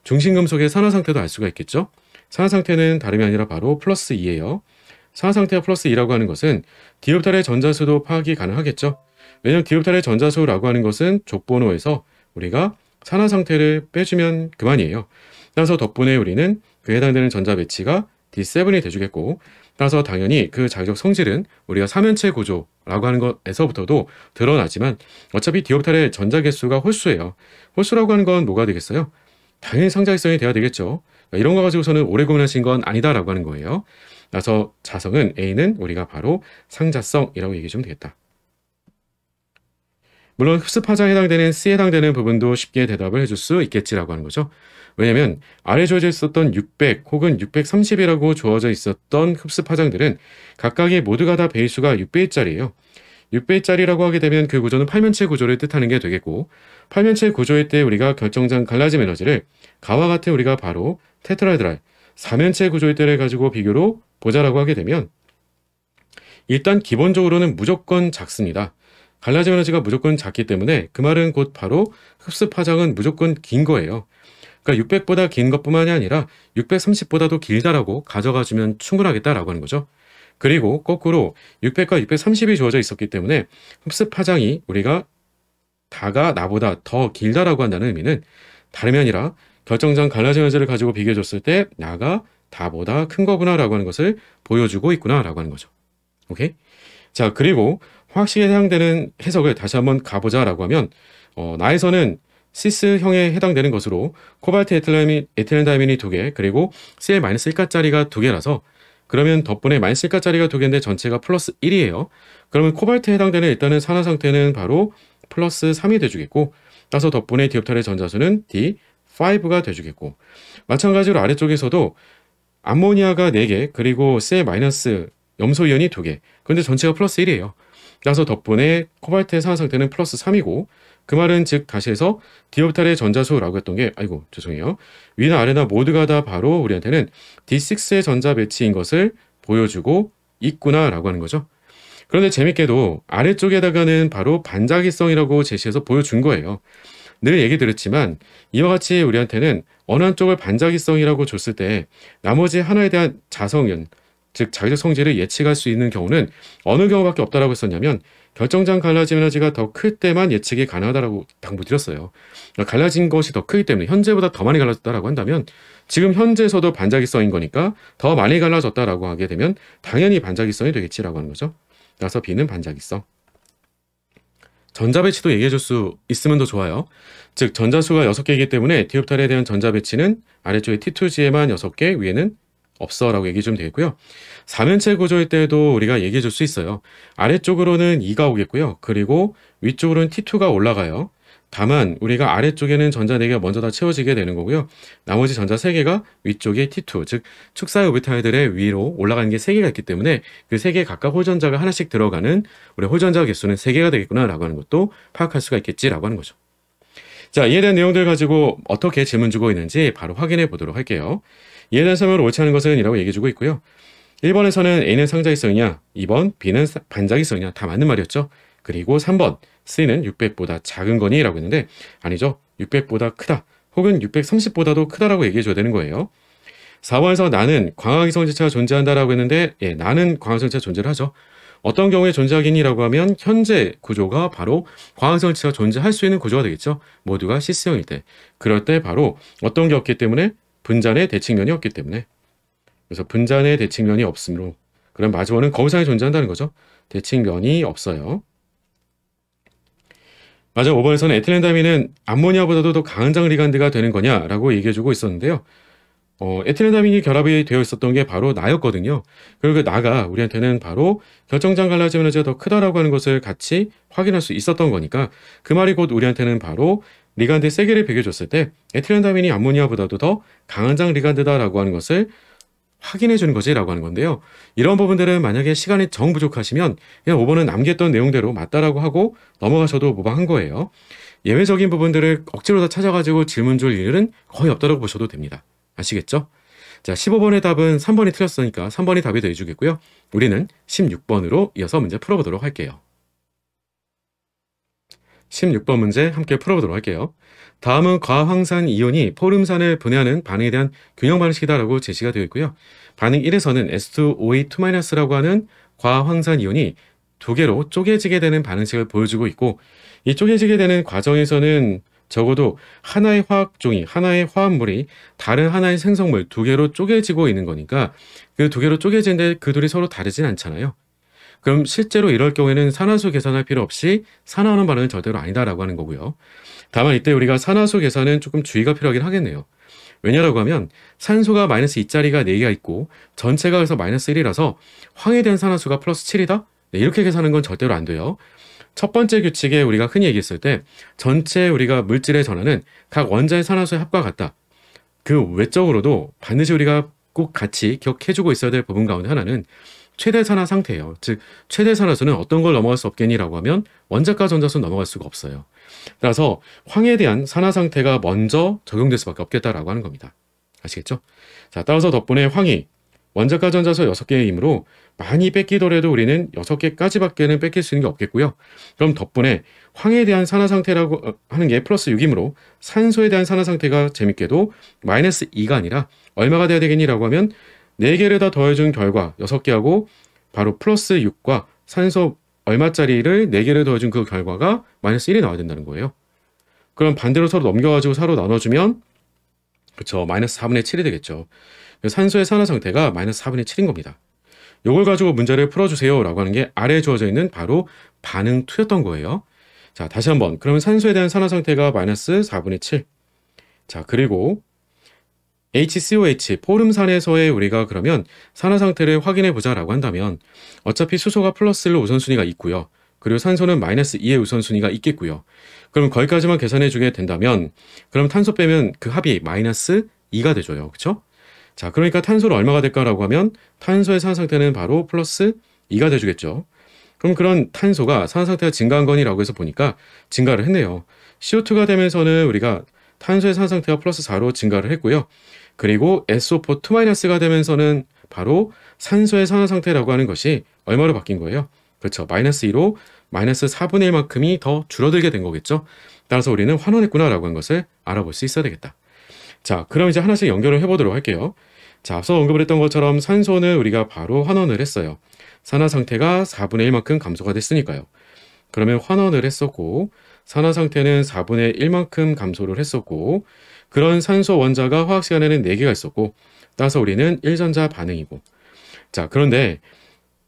중심금속의 산화 상태도 알 수가 있겠죠. 산화 상태는 다름이 아니라 바로 플러스 2예요. 산화 상태가 플러스 2라고 하는 것은 디옵탈의 전자수도 파악이 가능하겠죠. 왜냐하면 디옵탈의 전자수라고 하는 것은 족번호에서 우리가 산화 상태를 빼주면 그만이에요. 따라서 덕분에 우리는 그 해당되는 전자 배치가 D7이 돼주겠고, 따라서 당연히 그 자기적 성질은 우리가 삼연체 구조라고 하는 것에서부터도 드러나지만 어차피 디옵탈의 전자 개수가 홀수예요. 홀수라고 하는 건 뭐가 되겠어요? 당연히 상자기성이 돼야 되겠죠. 이런 거 가지고서는 오래 고민하신 건 아니다라고 하는 거예요. 그래서 자성은 A는 우리가 바로 상자성이라고 얘기해 주면 되겠다. 물론 흡수 파장에 해당되는 C에 해당되는 부분도 쉽게 대답을 해줄 수 있겠지라고 하는 거죠. 왜냐면 아래 주어져 있었던 600 혹은 630이라고 주어져 있었던 흡수 파장들은 각각의 모두가 다 배수가 6배짜리예요. 6배짜리라고 하게 되면 그 구조는 팔면체 구조를 뜻하는 게 되겠고, 팔면체 구조일 때 우리가 결정장 갈라짐 에너지를 가와 같은 우리가 바로 테트라헤드랄 4면체 구조일 때를 가지고 비교로 보자라고 하게 되면 일단 기본적으로는 무조건 작습니다. 갈라짐 에너지가 무조건 작기 때문에 그 말은 곧 바로 흡수 파장은 무조건 긴 거예요. 그러니까 600보다 긴 것뿐만이 아니라 630보다도 길다라고 가져가주면 충분하겠다라고 하는 거죠. 그리고 거꾸로 600과 630이 주어져 있었기 때문에 흡수 파장이 우리가 다가 나보다 더 길다라고 한다는 의미는 다름이 아니라 결정장 갈라짐 에너지를 가지고 비교해줬을 때 나가 다보다 큰 거구나라고 하는 것을 보여주고 있구나라고 하는 거죠. 오케이? 자, 그리고 화학식에 해당되는 해석을 다시 한번 가보자라고 하면 나에서는 시스형에 해당되는 것으로 코발트 에틸렌다이민이 2개, 그리고 Cl-1가짜리가 2개라서 그러면 덕분에 -1가짜리가 2개인데 전체가 플러스 1이에요. 그러면 코발트에 해당되는 일단은 산화 상태는 바로 플러스 3이 돼주겠고, 따라서 덕분에 디옵탈의 전자수는 D5가 돼주겠고, 마찬가지로 아래쪽에서도 암모니아가 4개, 그리고 Cl- 염소이온이 2개, 그런데 전체가 플러스 1이에요. 따라서 덕분에 코발트의 산화 상태는 플러스 3이고, 그 말은 즉 다시 해서 디옵탈의 전자수라고 했던 게 죄송해요. 위나 아래나 모두가 다 바로 우리한테는 D6의 전자 배치인 것을 보여주고 있구나라고 하는 거죠. 그런데 재밌게도 아래쪽에다가는 바로 반자기성이라고 제시해서 보여준 거예요. 늘 얘기 드렸지만 이와 같이 우리한테는 어느 한쪽을 반자기성이라고 줬을 때 나머지 하나에 대한 자성은, 즉 자기적 성질을 예측할 수 있는 경우는 어느 경우밖에 없다라고 했었냐면 결정장 갈라짐 에너지가 더 클 때만 예측이 가능하다라고 당부드렸어요. 그러니까 갈라진 것이 더 크기 때문에 현재보다 더 많이 갈라졌다라고 한다면 지금 현재에서도 반자기성인 거니까 더 많이 갈라졌다라고 하게 되면 당연히 반자기성이 되겠지라고 하는 거죠. 따라서 B는 반자기성. 전자 배치도 얘기해 줄 수 있으면 더 좋아요. 즉 전자수가 6개이기 때문에 디옵탈에 대한 전자 배치는 아래쪽에 T2G에만 6개, 위에는 없어 라고 얘기해 주면 되겠고요. 4면체 구조일 때도 우리가 얘기해 줄 수 있어요. 아래쪽으로는 2가 오겠고요. 그리고 위쪽으로는 T2가 올라가요. 다만 우리가 아래쪽에는 전자 4개가 먼저 다 채워지게 되는 거고요. 나머지 전자 3개가 위쪽에 T2, 즉 축사의 오비탈들의 위로 올라가는 게 3개가 있기 때문에 그 3개 각각 홀전자가 하나씩 들어가는 우리 홀전자 개수는 3개가 되겠구나라고 하는 것도 파악할 수가 있겠지라고 하는 거죠. 자, 이에 대한 내용들 가지고 어떻게 질문 주고 있는지 바로 확인해 보도록 할게요. 이에 대한 설명을 옳지 않은 것은 이라고 얘기해 주고 있고요. 1번에서는 A는 상자기성이냐, 2번 B는 반자기성이냐 다 맞는 말이었죠. 그리고 3번 C는 600보다 작은 거니? 라고 했는데 아니죠. 600보다 크다 혹은 630보다도 크다라고 얘기해 줘야 되는 거예요. 4번에서 나는 광학위성지체가 존재한다라고 했는데 나는 광학위성지체가 존재를 하죠. 어떤 경우에 존재하겠니? 라고 하면 현재 구조가 바로 광학위성지체가 존재할 수 있는 구조가 되겠죠. 모두가 C형일 때. 그럴 때 바로 어떤 게 없기 때문에 분자내 대칭면이 없기 때문에. 그래서 분자내 대칭면이 없으므로 그럼 마지막은 거기상에 존재한다는 거죠. 대칭면이 없어요. 맞아, 5번에서는 에틸렌다민은 암모니아보다도 더 강한 장 리간드가 되는 거냐라고 얘기해주고 있었는데요. 에틸렌다민이 결합이 되어 있었던 게 바로 나였거든요. 그리고 그 나가 우리한테는 바로 결정장 갈라짐 에너지가 더 크다라고 하는 것을 같이 확인할 수 있었던 거니까 그 말이 곧 우리한테는 바로 리간드의 세기를 비교해줬을 때 에틸렌다민이 암모니아보다도 더 강한 장 리간드다라고 하는 것을 확인해 주는 거지 라고 하는 건데요. 이런 부분들은 만약에 시간이 정 부족하시면 그냥 5번은 남겼던 내용대로 맞다라고 하고 넘어가셔도 무방한 거예요. 예외적인 부분들을 억지로 다 찾아가지고 질문 줄 일은 거의 없다고 보셔도 됩니다. 아시겠죠? 자, 15번의 답은 3번이 틀렸으니까 3번이 답이 되어주겠고요. 우리는 16번으로 이어서 문제 풀어보도록 할게요. 16번 문제 함께 풀어보도록 할게요. 다음은 과황산 이온이 포름산을 분해하는 반응에 대한 균형 반응식이다라고 제시가 되어 있고요. 반응 1에서는 S2OA2-라고 하는 과황산 이온이 두 개로 쪼개지게 되는 반응식을 보여주고 있고 이 쪼개지게 되는 과정에서는 적어도 하나의 화학종이, 하나의 화합물이 다른 하나의 생성물 두 개로 쪼개지고 있는 거니까 그 두 개로 쪼개지는데 그 둘이 서로 다르진 않잖아요. 그럼 실제로 이럴 경우에는 산화수 계산할 필요 없이 산화하는 반응은 절대로 아니다라고 하는 거고요. 다만 이때 우리가 산화수 계산은 조금 주의가 필요하긴 하겠네요. 왜냐라고 하면 산소가 마이너스 2짜리가 4개가 있고 전체가 그래서 마이너스 1이라서 황에 대한 산화수가 플러스 7이다? 네, 이렇게 계산하는 건 절대로 안 돼요. 첫 번째 규칙에 우리가 흔히 얘기했을 때 전체 우리가 물질의 전하는 각 원자의 산화수의 합과 같다. 그 외적으로도 반드시 우리가 꼭 같이 기억해주고 있어야 될 부분 가운데 하나는 최대 산화 상태예요. 즉 최대 산화수는 어떤 걸 넘어갈 수 없겠니라고 하면 원자과 전자수는 넘어갈 수가 없어요. 따라서 황에 대한 산화 상태가 먼저 적용될 수밖에 없겠다라고 하는 겁니다. 아시겠죠? 자, 따라서 덕분에 황이 원자과 전자수 6개이므로 많이 뺏기더라도 우리는 6개까지밖에는 뺏길 수 있는 게 없겠고요. 그럼 덕분에 황에 대한 산화 상태라고 하는 게 플러스 6이므로 산소에 대한 산화 상태가 재밌게도 마이너스 2가 아니라 얼마가 돼야 되겠니라고 하면 4개를 다 더해준 결과 6개하고 바로 플러스 6과 산소 얼마짜리를 4개를 더해준 그 결과가 마이너스 1이 나와야 된다는 거예요. 그럼 반대로 서로 넘겨가지고 서로 나눠주면 그쵸, 마이너스 4분의 7이 되겠죠. 산소의 산화 상태가 마이너스 4분의 7인 겁니다. 요걸 가지고 문제를 풀어주세요 라고 하는 게 아래에 주어져 있는 바로 반응 2였던 거예요. 자, 다시 한번 그러면 산소에 대한 산화 상태가 마이너스 4분의 7. 자, 그리고 HCOH, 포름산에서의 우리가 그러면 산화 상태를 확인해 보자라고 한다면 어차피 수소가 플러스 1로 우선순위가 있고요. 그리고 산소는 마이너스 2의 우선순위가 있겠고요. 그럼 거기까지만 계산해 주게 된다면 그럼 탄소 빼면 그 합이 마이너스 2가 되줘요. 그쵸? 자, 그러니까 탄소는 얼마가 될까라고 하면 탄소의 산화 상태는 바로 플러스 2가 돼주겠죠. 그럼 그런 탄소가 산화 상태가 증가한 거니라고 해서 보니까 증가를 했네요. CO2가 되면서는 우리가 탄소의 산화 상태가 플러스 4로 증가를 했고요. 그리고 SO4-가 되면서는 바로 산소의 산화 상태라고 하는 것이 얼마로 바뀐 거예요? 그렇죠. 마이너스 2로 마이너스 4분의 1만큼이 더 줄어들게 된 거겠죠. 따라서 우리는 환원했구나라고 하는 것을 알아볼 수 있어야 되겠다. 자, 그럼 이제 하나씩 연결을 해보도록 할게요. 자, 앞서 언급을 했던 것처럼 산소는 우리가 바로 환원을 했어요. 산화 상태가 4분의 1만큼 감소가 됐으니까요. 그러면 환원을 했었고 산화 상태는 4분의 1만큼 감소를 했었고 그런 산소 원자가 화학 시간에는 4개가 있었고 따라서 우리는 1전자 반응이고 자, 그런데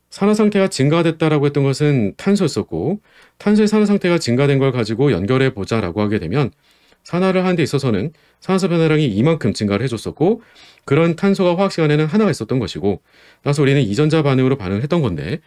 산화 상태가 증가됐다라고 했던 것은 탄소였었고 탄소의 산화 상태가 증가된 걸 가지고 연결해 보자라고 하게 되면 산화를 하는 데 있어서는 산화수 변화량이 이만큼 증가를 해줬었고, 그런 탄소가 화학 시간에는 하나가 있었던 것이고, 따라서 우리는 이전자 반응으로 반응을 했던 건데,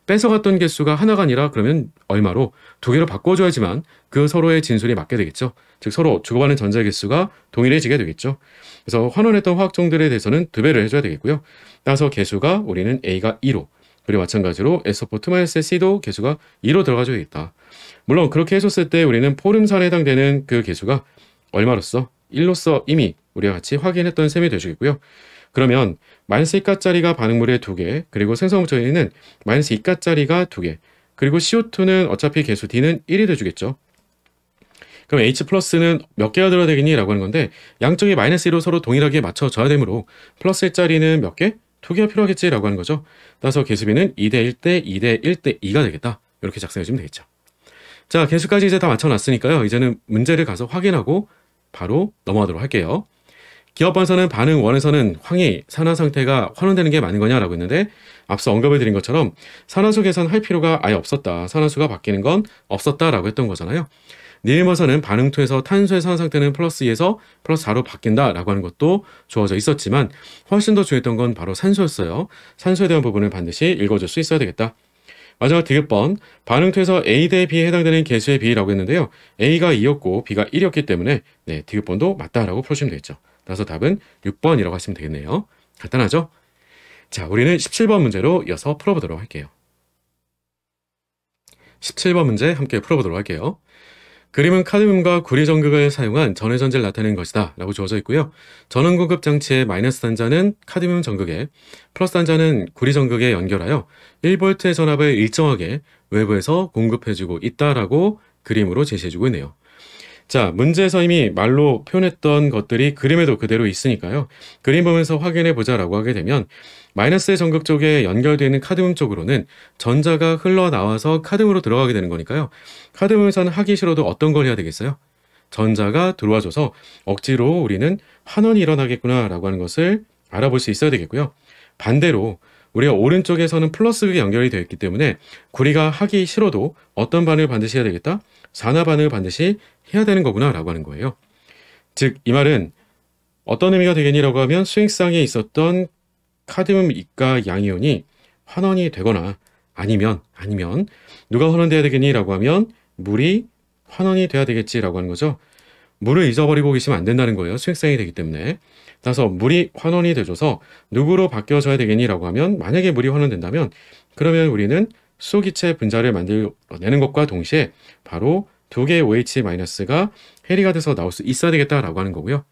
뺏어갔던 개수가 하나가 아니라 그러면 얼마로 두 개로 바꿔줘야지만 그 서로의 진술이 맞게 되겠죠. 즉 서로 주고받는 전자 개수가 동일해지게 되겠죠. 그래서 환원했던 화학종들에 대해서는 두 배를 해줘야 되겠고요. 따라서 개수가 우리는 A가 2로, 그리고 마찬가지로 SO4-C도 개수가 2로 들어가줘야 되겠다. 물론 그렇게 해줬을 때 우리는 포름산에 해당되는 그 개수가 얼마로서 1로서 이미 우리가 같이 확인했던 셈이 되시겠고요. 그러면 마이너스 2가짜리가 반응물의 2개, 그리고 생성물질에는 마이너스 2가짜리가 2개, 그리고 CO2는 어차피 개수 D는 1이 돼주겠죠. 그럼 H 플러스는 몇 개가 들어야 되겠니? 라고 하는 건데, 양쪽이 마이너스 1로 서로 동일하게 맞춰져야 되므로 플러스 1짜리는 몇 개? 2개가 필요하겠지? 라고 하는 거죠. 따라서 개수비는 2대 1대 2대 1대 2가 되겠다. 이렇게 작성해주면 되겠죠. 자, 개수까지 이제 다 맞춰놨으니까요. 이제는 문제를 가서 확인하고 바로 넘어가도록 할게요. 기업반서는 반응 원에서는 황이 산화 상태가 환원되는 게 맞는 거냐라고 했는데, 앞서 언급을 드린 것처럼 산화수 계산할 필요가 아예 없었다. 산화수가 바뀌는 건 없었다라고 했던 거잖아요. 니엘머서는 반응 투에서 탄소의 산화 상태는 플러스 2에서 플러스 4로 바뀐다라고 하는 것도 주어져 있었지만 훨씬 더 중요했던 건 바로 산소였어요. 산소에 대한 부분을 반드시 읽어줄 수 있어야 되겠다. 마지막 디귿번, 반응 투에서 A 대 B에 해당되는 개수의 비라고 했는데요. A가 2였고 B가 1이었기 때문에 디귿번도 맞다라고 풀어주시면 되겠죠. 따라서 답은 6번이라고 하시면 되겠네요. 간단하죠? 자, 우리는 17번 문제로 이어서 풀어보도록 할게요. 17번 문제 함께 풀어보도록 할게요. 그림은 카드뮴과 구리 전극을 사용한 전해 전지를 나타내는 것이다 라고 주어져 있고요. 전원 공급 장치의 마이너스 단자는 카드뮴 전극에, 플러스 단자는 구리 전극에 연결하여 1V의 전압을 일정하게 외부에서 공급해주고 있다라고 그림으로 제시해주고 있네요. 자, 문제에서 이미 말로 표현했던 것들이 그림에도 그대로 있으니까요. 그림 보면서 확인해 보자라고 하게 되면 마이너스의 전극 쪽에 연결되어 있는 카드뮴 쪽으로는 전자가 흘러나와서 카드뮴으로 들어가게 되는 거니까요. 카드뮴에서는 하기 싫어도 어떤 걸 해야 되겠어요? 전자가 들어와줘서 억지로 우리는 환원이 일어나겠구나 라고 하는 것을 알아볼 수 있어야 되겠고요. 반대로 우리가 오른쪽에서는 플러스극이 연결이 되어 있기 때문에 구리가 하기 싫어도 어떤 반응을 반드시 해야 되겠다? 산화 반응을 반드시 해야 되는 거구나 라고 하는 거예요. 즉 이 말은 어떤 의미가 되겠니라고 하면 수행상에 있었던 카드뮴 이가 양이온이 환원이 되거나 아니면 누가 환원돼야 되겠니라고 하면 물이 환원이 돼야 되겠지라고 하는 거죠. 물을 잊어버리고 계시면 안 된다는 거예요. 수행상이 되기 때문에. 따라서 물이 환원이 돼줘서 누구로 바뀌어져야 되겠니라고 하면, 만약에 물이 환원된다면 그러면 우리는 수소기체 분자를 만들어내는 것과 동시에 바로 2개의 OH-가 해리가 돼서 나올 수 있어야 되겠다라고 하는 거고요.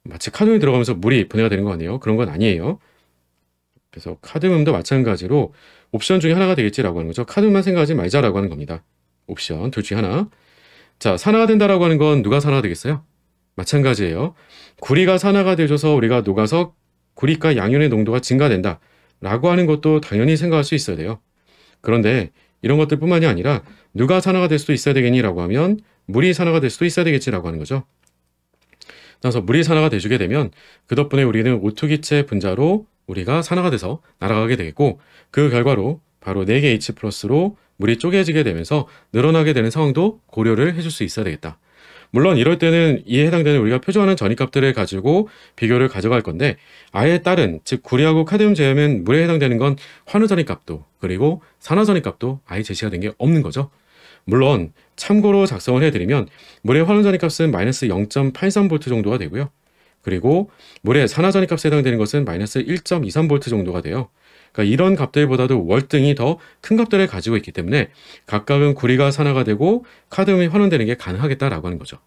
마치 카드뮴이 들어가면서 물이 분해가 되는 거 아니에요? 그런 건 아니에요. 그래서 카드뮴도 마찬가지로 옵션 중에 하나가 되겠지라고 하는 거죠. 카드뮴만 생각하지 말자라고 하는 겁니다. 옵션 둘 중에 하나. 자, 산화가 된다라고 하는 건 누가 산화가 되겠어요? 마찬가지예요. 구리가 산화가 되줘서 우리가 녹아서 구리가 양이온의 농도가 증가된다 라고 하는 것도 당연히 생각할 수 있어야 돼요. 그런데 이런 것들 뿐만이 아니라 누가 산화가 될 수도 있어야 되겠니라고 하면 물이 산화가 될 수도 있어야 되겠지라고 하는 거죠. 따라서 물이 산화가 돼주게 되면 그 덕분에 우리는 오투기체 분자로 우리가 산화가 돼서 날아가게 되겠고, 그 결과로 바로 4개 H+로 물이 쪼개지게 되면서 늘어나게 되는 상황도 고려를 해줄 수 있어야 되겠다. 물론 이럴 때는 이에 해당되는 우리가 표준화하는 전위값들을 가지고 비교를 가져갈 건데, 아예 다른, 즉 구리하고 카드뮴 제하면 물에 해당되는 건 환원 전위값도 그리고 산화 전위값도 아예 제시가 된 게 없는 거죠. 물론 참고로 작성을 해드리면 물의 환원 전위값은 마이너스 0.83V 정도가 되고요. 그리고 물의 산화 전위값에 해당되는 것은 마이너스 1.23V 정도가 돼요. 그러니까 이런 값들보다도 월등히 더 큰 값들을 가지고 있기 때문에 각각은 구리가 산화가 되고 카드뮴이 환원되는 게 가능하겠다라고 하는 거죠.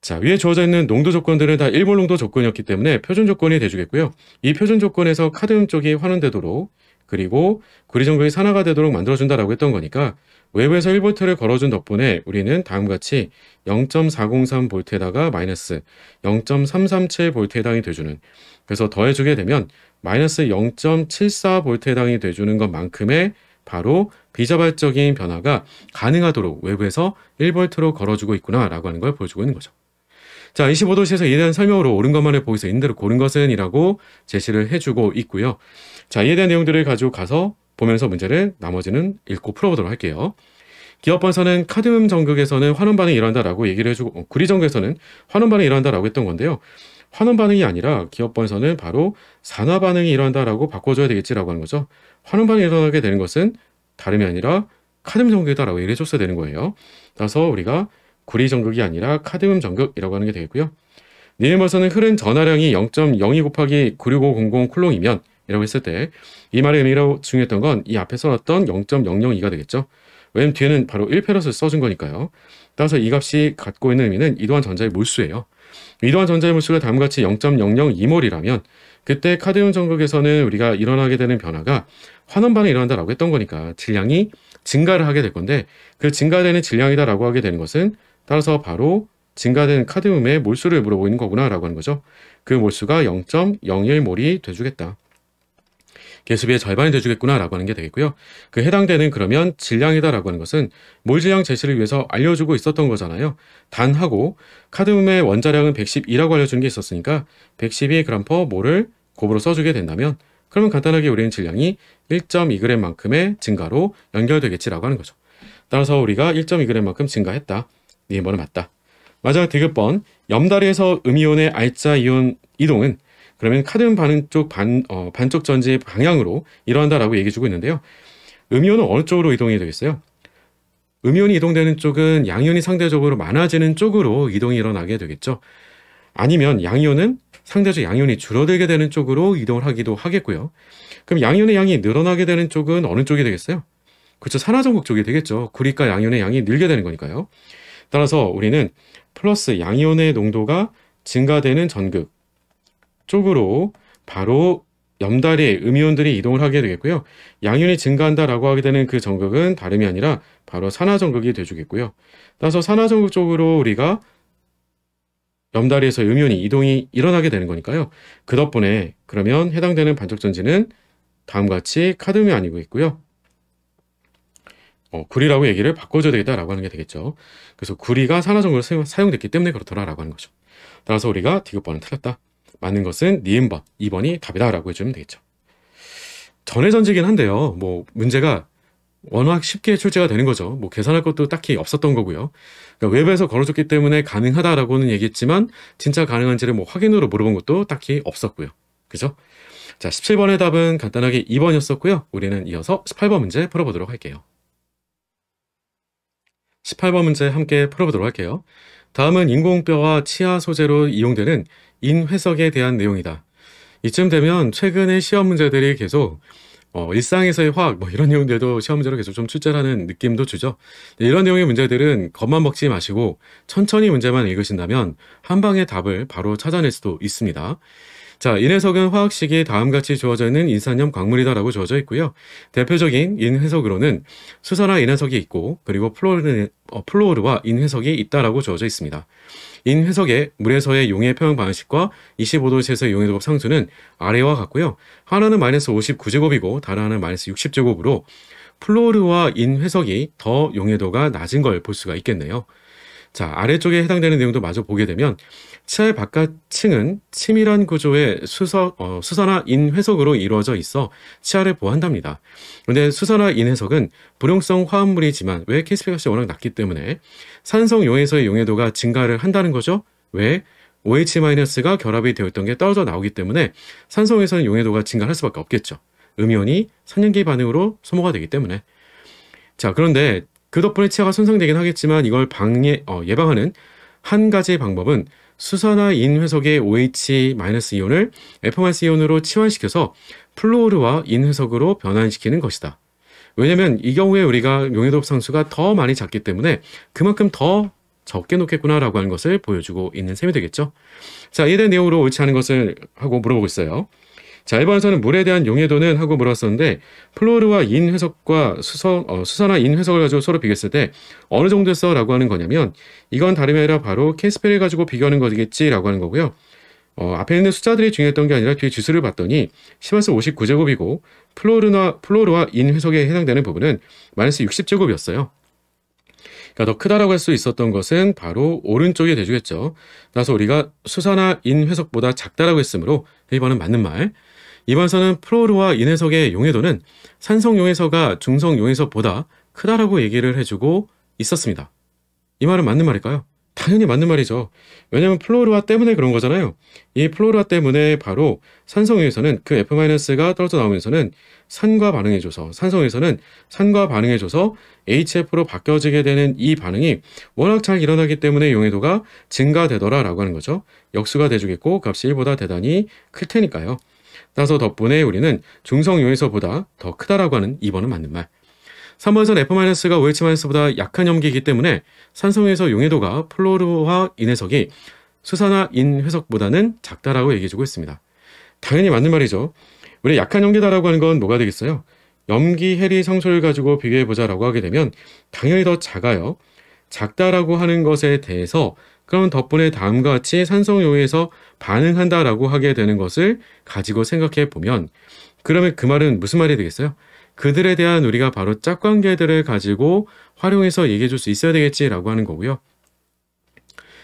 자, 위에 주어져 있는 농도 조건들은 다 일몰 농도 조건이었기 때문에 표준 조건이 돼주겠고요. 이 표준 조건에서 카드뮴 쪽이 환원되도록, 그리고 구리 전극이 산화가 되도록 만들어준다라고 했던 거니까 외부에서 1V를 걸어준 덕분에 우리는 다음과 같이 0.403V에다가 마이너스 0.337V에 해당이 돼주는, 그래서 더해주게 되면 마이너스 0.74V에 해당이 돼주는 것만큼의 바로 비자발적인 변화가 가능하도록 외부에서 1V로 걸어주고 있구나 라고 하는 걸 보여주고 있는 거죠. 자, 25도시에서 이에 대한 설명으로 옳은 것만을 보기서 인대로 고른 것은 이라고 제시를 해주고 있고요. 자, 이에 대한 내용들을 가지고 가서 보면서 문제를 나머지는 읽고 풀어보도록 할게요. 기업 번서는 카드뮴 전극에서는 환원 반응이 일어난다라고 얘기를 해주고 구리 전극에서는 환원 반응이 일어난다라고 했던 건데요. 환원 반응이 아니라 기업 번서는 바로 산화 반응이 일어난다라고 바꿔줘야 되겠지라고 하는 거죠. 환원 반응이 일어나게 되는 것은 다름이 아니라 카드뮴 전극이다라고 얘기를 해줬어야 되는 거예요. 따라서 우리가 구리 전극이 아니라 카드뮴 전극이라고 하는 게 되겠고요. 니은 번서는 흐른 전하량이 0.02 곱하기 96500 쿨롱이면 이라고 했을 때 이 말의 의미로 중요했던 건 이 앞에 써놨던 0.002가 되겠죠. 왜냐면 뒤에는 바로 1페럿을 써준 거니까요. 따라서 이 값이 갖고 있는 의미는 이도한 전자의 몰수예요. 이도한 전자의 몰수가 다음과 같이 0.002몰이라면 그때 카드뮴 전극에서는 우리가 일어나게 되는 변화가 환원 반응이 일어난다라고 했던 거니까 질량이 증가를 하게 될 건데 그 증가되는 질량이다라고 하게 되는 것은 따라서 바로 증가된 카드뮴의 몰수를 물어보는 거구나라고 하는 거죠. 그 몰수가 0.01몰이 돼주겠다. 개수비의 절반이 돼주겠구나라고 하는 게 되겠고요. 그 해당되는 그러면 질량이다라고 하는 것은 몰 질량 제시를 위해서 알려주고 있었던 거잖아요. 단하고 카드뮴의 원자량은 112라고 알려주는 게 있었으니까 112g/몰을 곱으로 써주게 된다면 그러면 간단하게 우리는 질량이 1.2g만큼의 증가로 연결되겠지라고 하는 거죠. 따라서 우리가 1.2g만큼 증가했다. 니은번은 맞다. 마지막 디귿번 염다리에서 음이온의 R자 이온 이동은 그러면 카드뮴 반쪽 반쪽 전지 방향으로 일어난다라고 얘기해주고 있는데요. 음이온은 어느 쪽으로 이동이 되겠어요? 음이온이 이동되는 쪽은 양이온이 상대적으로 많아지는 쪽으로 이동이 일어나게 되겠죠. 아니면 양이온은 상대적으로 양이온이 줄어들게 되는 쪽으로 이동을 하기도 하겠고요. 그럼 양이온의 양이 늘어나게 되는 쪽은 어느 쪽이 되겠어요? 그렇죠. 산화전극 쪽이 되겠죠. 구리가 양이온의 양이 늘게 되는 거니까요. 따라서 우리는 플러스 양이온의 농도가 증가되는 전극 쪽으로 바로 염다리에 음이온들이 이동을 하게 되겠고요. 양이온이 증가한다라고 하게 되는 그 전극은 다름이 아니라 바로 산화전극이 돼주겠고요. 따라서 산화전극 쪽으로 우리가 염다리에서 음이온이 이동이 일어나게 되는 거니까요. 그 덕분에 그러면 해당되는 반쪽전지는 다음과 같이 카드뮴이 아니고 있고요. 구리라고 얘기를 바꿔줘야 되겠다라고 하는 게 되겠죠. 그래서 구리가 산화전극으로 사용됐기 때문에 그렇더라라고 하는 거죠. 따라서 우리가 디귿번은 틀렸다. 맞는 것은 니은번, 2번이 답이다라고 해주면 되겠죠. 전해전지긴 한데요. 문제가 워낙 쉽게 출제가 되는 거죠. 계산할 것도 딱히 없었던 거고요. 그러니까 웹에서 걸어줬기 때문에 가능하다라고는 얘기했지만 진짜 가능한지를 확인으로 물어본 것도 딱히 없었고요. 그죠? 자, 17번의 답은 간단하게 2번이었었고요. 우리는 이어서 18번 문제 풀어보도록 할게요. 18번 문제 함께 풀어보도록 할게요. 다음은 인공뼈와 치아 소재로 이용되는 인회석에 대한 내용이다. 이쯤 되면 최근에 시험 문제들이 계속 일상에서의 화학 이런 내용들도 시험 문제로 계속 좀 출제하는 느낌도 주죠. 이런 내용의 문제들은 겁만 먹지 마시고 천천히 문제만 읽으신다면 한 방에 답을 바로 찾아낼 수도 있습니다. 자, 인회석은 화학식이 다음같이 주어져 있는 인산염 광물이다라고 주어져 있고요. 대표적인 인회석으로는 수산화 인회석이 있고 그리고 플루오르와 인회석이 있다라고 주어져 있습니다. 인회석의 물에서의 용해 표현 방식과 25도씨에서의 용해도급 상수는 아래와 같고요. 하나는 마이너스 59제곱이고 다른 하나는 마이너스 60제곱으로 플루오르와 인회석이 더 용해도가 낮은 걸 볼 수가 있겠네요. 자, 아래쪽에 해당되는 내용도 마저 보게 되면 치아의 바깥층은 치밀한 구조의 수산화 인회석으로 이루어져 있어 치아를 보호한답니다. 그런데 수산화 인회석은 불용성 화합물이지만 왜 KSP값이 워낙 낮기 때문에 산성 용해서의 용해도가 증가를 한다는 거죠. 왜? OH-가 결합이 되어 있던 게 떨어져 나오기 때문에 산성에서는 용해도가 증가할 수밖에 없겠죠. 음이온이 산염기 반응으로 소모가 되기 때문에. 자, 그런데 그 덕분에 치아가 손상되긴 하겠지만 이걸 예방하는 한 가지 방법은 수산화 인회석의 OH-이온을 F-이온으로 치환시켜서 플루오르와 인회석으로 변환시키는 것이다. 왜냐면 이 경우에 우리가 용해도급 상수가 더 많이 작기 때문에 그만큼 더 적게 놓겠구나라고 하는 것을 보여주고 있는 셈이 되겠죠. 자, 이에 대한 내용으로 옳지 않은 것을 하고 물어보고 있어요. 자, 1번에서는 물에 대한 용해도는 하고 물었었는데 플루오르와 인회석과 수산화 인회석을 가지고 서로 비교했을 때 어느 정도였어? 라고 하는 거냐면 이건 다름이 아니라 바로 케이스펠을 가지고 비교하는 거겠지 라고 하는 거고요. 앞에 있는 숫자들이 중요했던 게 아니라 뒤에 지수를 봤더니 10에서 59제곱이고 플루오르와 인회석에 해당되는 부분은 마이너스 60제곱이었어요. 그러니까 더 크다라고 할 수 있었던 것은 바로 오른쪽이 돼주겠죠. 따라서 우리가 수산화 인회석보다 작다라고 했으므로 1번은 맞는 말. 2번에서는 플루오르와 인회석의 용해도는 산성 용해서가 중성 용해서보다 크다라고 얘기를 해주고 있었습니다. 이 말은 맞는 말일까요? 당연히 맞는 말이죠. 왜냐하면 플로르화 때문에 그런 거잖아요. 이 플로르화 때문에 바로 산성유에서는 그 F-가 떨어져 나오면서는 산과 반응해줘서 산성유에서는 산과 반응해줘서 HF로 바뀌어지게 되는 이 반응이 워낙 잘 일어나기 때문에 용해도가 증가되더라라고 하는 거죠. 역수가 돼주겠고 값이 1보다 대단히 클 테니까요. 따라서 덕분에 우리는 중성용해소보다 더 크다라고 하는 2번은 맞는 말. 3번선 F-가 OH-보다 약한 염기이기 때문에 산성유에서 용해도가 플로르화 인해석이 수산화 인회석보다는 작다라고 얘기해주고 있습니다. 당연히 맞는 말이죠. 우리 약한 염기다라고 하는 건 뭐가 되겠어요? 염기 해리 상수를 가지고 비교해보자라고 하게 되면 당연히 더 작아요. 작다라고 하는 것에 대해서 그럼 덕분에 다음과 같이 산성요에서 반응한다라고 하게 되는 것을 가지고 생각해 보면 그러면 그 말은 무슨 말이 되겠어요? 그들에 대한 우리가 바로 짝관계들을 가지고 활용해서 얘기해 줄 수 있어야 되겠지라고 하는 거고요.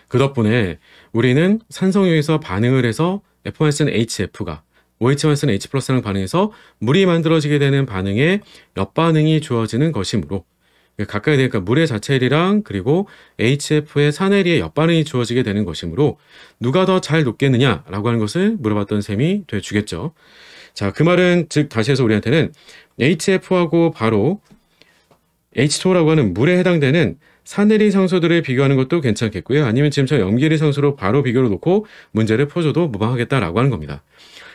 그 덕분에 우리는 산성유에서 반응을 해서 F-HF가 OH-H+랑 반응해서 물이 만들어지게 되는 반응에 옆반응이 주어지는 것이므로 가까이 되니까 물의 자체리랑 그리고 HF의 산해리의 옆반응이 주어지게 되는 것이므로 누가 더 잘 녹겠느냐라고 하는 것을 물어봤던 셈이 돼주겠죠. 자, 그 말은 즉 다시 해서 우리한테는 HF하고 바로 H2O라고 하는 물에 해당되는 산해리 상수들을 비교하는 것도 괜찮겠고요. 아니면 지금처럼 염기리 상수로 바로 비교를 놓고 문제를 풀어줘도 무방하겠다라고 하는 겁니다.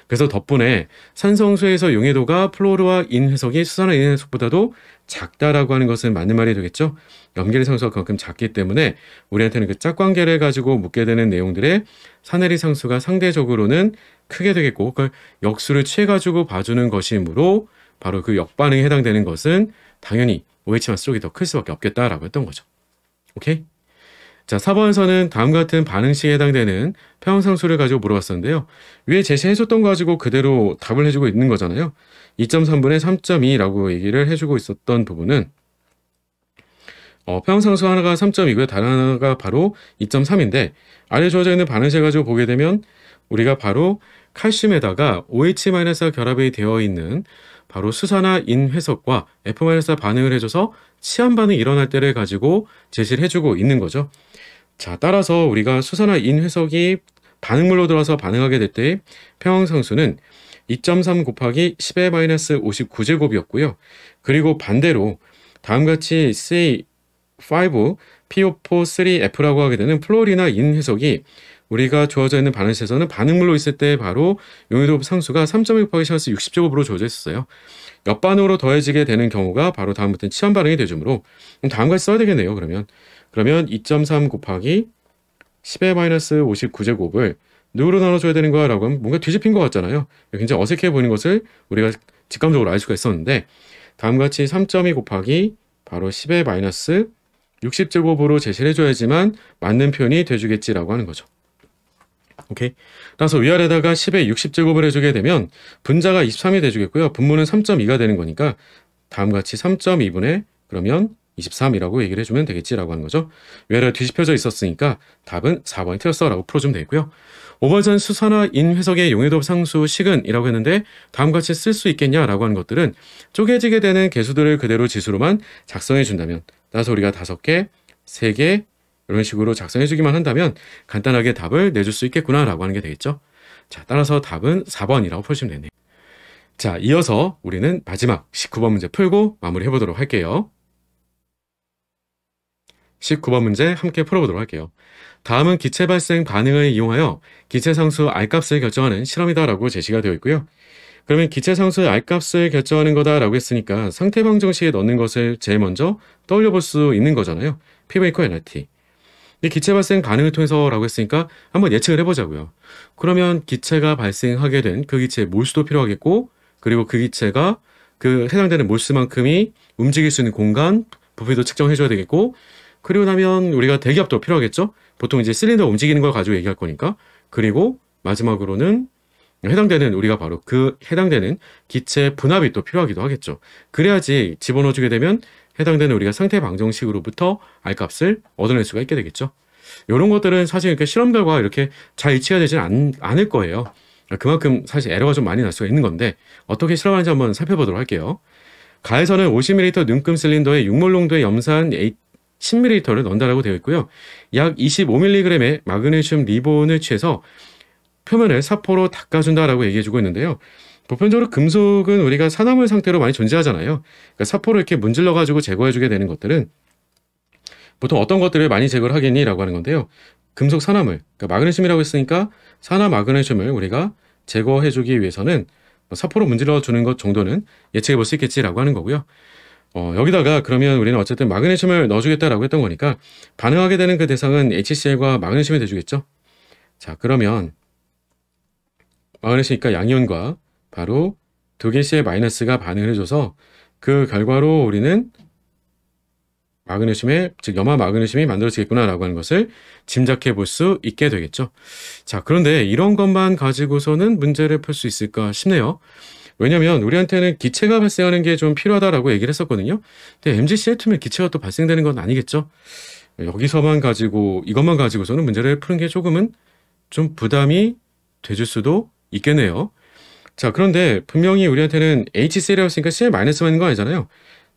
그래서 덕분에 산성수에서 용해도가 플로르화 인회석이 수산화 인회석보다도 작다라고 하는 것은 맞는 말이 되겠죠. 염기리 상수가 그만큼 작기 때문에 우리한테는 그 짝관계를 가지고 묻게 되는 내용들의 산해리 상수가 상대적으로는 크게 되겠고 그걸 역수를 취해가지고 봐주는 것이므로 바로 그 역반응에 해당되는 것은 당연히 OH 쪽이 더 클 수밖에 없겠다라고 했던 거죠. 오케이? 자, 4번에서는 다음과 같은 반응식에 해당되는 평형상수를 가지고 물어봤었는데요. 위에 제시해줬던 거 가지고 그대로 답을 해주고 있는 거잖아요. 2.3분의 3.2라고 얘기를 해주고 있었던 부분은 평형상수 하나가 3.2고요. 다른 하나가 바로 2.3인데 아래 주어져 있는 반응식 가지고 보게 되면 우리가 바로 칼슘에다가 OH- 결합이 되어 있는 바로 수산화 인회석과 F- 반응을 해줘서 치환 반응이 일어날 때를 가지고 제시를 해주고 있는 거죠. 자, 따라서 우리가 수산화 인회석이 반응물로 들어와서 반응하게 될 때 평형상수는 2.3 곱하기 10의 마이너스 59제곱이었고요. 그리고 반대로 다음같이 C5, PO4, 3F라고 하게 되는 플로리나 인회석이 우리가 주어져 있는 반응식에서는 반응물로 있을 때 바로 용해도 상수가 3.1 곱하기 마이너스 60제곱으로 주어져 있었어요. 옆반응으로 더해지게 되는 경우가 바로 다음부터는 치환 반응이 되주므로 다음까지 써야 되겠네요. 그러면 2.3 곱하기 10의 마이너스 59제곱을 누구로 나눠줘야 되는 거야? 라고 하면 뭔가 뒤집힌 것 같잖아요. 굉장히 어색해 보이는 것을 우리가 직감적으로 알 수가 있었는데 다음같이 3.2 곱하기 바로 10의 마이너스 60제곱으로 제시를 해줘야지만 맞는 표현이 돼주겠지라고 하는 거죠. 오케이. 따라서 위아래다가 10의 60제곱을 해주게 되면 분자가 23이 돼주겠고요. 분모는 3.2가 되는 거니까 다음같이 3.2분의 그러면 23이라고 얘기를 해주면 되겠지라고 하는 거죠. 위아래 뒤집혀져 있었으니까 답은 4번이 틀렸어 라고 풀어주면 되겠고요. 5번선 수산화 인회석의 용해도 상수 식은이라고 했는데 다음같이 쓸 수 있겠냐라고 하는 것들은 쪼개지게 되는 개수들을 그대로 지수로만 작성해 준다면 따라서 우리가 5개, 3개 이런 식으로 작성해 주기만 한다면 간단하게 답을 내줄 수 있겠구나라고 하는 게 되겠죠. 자, 따라서 답은 4번이라고 풀시면 되네요. 자, 이어서 우리는 마지막 19번 문제 풀고 마무리해 보도록 할게요. 19번 문제 함께 풀어보도록 할게요. 다음은 기체 발생 반응을 이용하여 기체 상수 R값을 결정하는 실험이다라고 제시가 되어 있고요. 그러면 기체 상수의 R값을 결정하는 거다라고 했으니까 상태방 정식에 넣는 것을 제일 먼저 떠올려 볼 수 있는 거잖아요. P 이퀄 nRT. 이 기체 발생 반응을 통해서라고 했으니까 한번 예측을 해보자고요. 그러면 기체가 발생하게 된 그 기체의 몰수도 필요하겠고 그리고 그 기체가 그 해당되는 몰수만큼이 움직일 수 있는 공간, 부피도 측정해줘야 되겠고 그리고 나면 우리가 대기압도 필요하겠죠. 보통 이제 실린더 움직이는 걸 가지고 얘기할 거니까. 그리고 마지막으로는 해당되는 우리가 바로 그 해당되는 기체 분압이 또 필요하기도 하겠죠. 그래야지 집어넣어주게 되면 해당되는 우리가 상태 방정식으로부터 R값을 얻어낼 수가 있게 되겠죠. 이런 것들은 사실 이렇게 실험 결과 이렇게 잘 일치가 되지는 않을 거예요. 그만큼 사실 에러가 좀 많이 날 수가 있는 건데 어떻게 실험하는지 한번 살펴보도록 할게요. 가에서는 50ml 눈금 실린더에 육몰 농도의 염산 10ml를 넣는다라고 되어 있고요. 약 25mg의 마그네슘 리본을 취해서 표면을 사포로 닦아준다라고 얘기해주고 있는데요. 보편적으로 금속은 우리가 산화물 상태로 많이 존재하잖아요. 그러니까 사포로 이렇게 문질러가지고 제거해주게 되는 것들은 보통 어떤 것들을 많이 제거를 하겠니라고 하는 건데요. 금속 산화물, 그러니까 마그네슘이라고 했으니까 산화 마그네슘을 우리가 제거해주기 위해서는 사포로 문질러주는 것 정도는 예측해 볼 수 있겠지라고 하는 거고요. 여기다가 그러면 우리는 어쨌든 마그네슘을 넣어주겠다라고 했던 거니까 반응하게 되는 그 대상은 HCl과 마그네슘이 돼주겠죠. 자, 그러면 마그네슘이니까 양이온과 바로 두 개의 Cl 마이너스가 반응을 해줘서 그 결과로 우리는 마그네슘의, 즉 염화 마그네슘이 만들어지겠구나라고 하는 것을 짐작해 볼 수 있게 되겠죠. 자, 그런데 이런 것만 가지고서는 문제를 풀 수 있을까 싶네요. 왜냐면 우리한테는 기체가 발생하는 게 좀 필요하다라고 얘기를 했었거든요. 근데 MgCl2면 기체가 또 발생되는 건 아니겠죠. 여기서만 가지고 이것만 가지고서는 문제를 푸는 게 조금은 좀 부담이 돼줄 수도 있겠네요. 자, 그런데 분명히 우리한테는 HCl이라고 했으니까 Cl-만 있는 거 아니잖아요.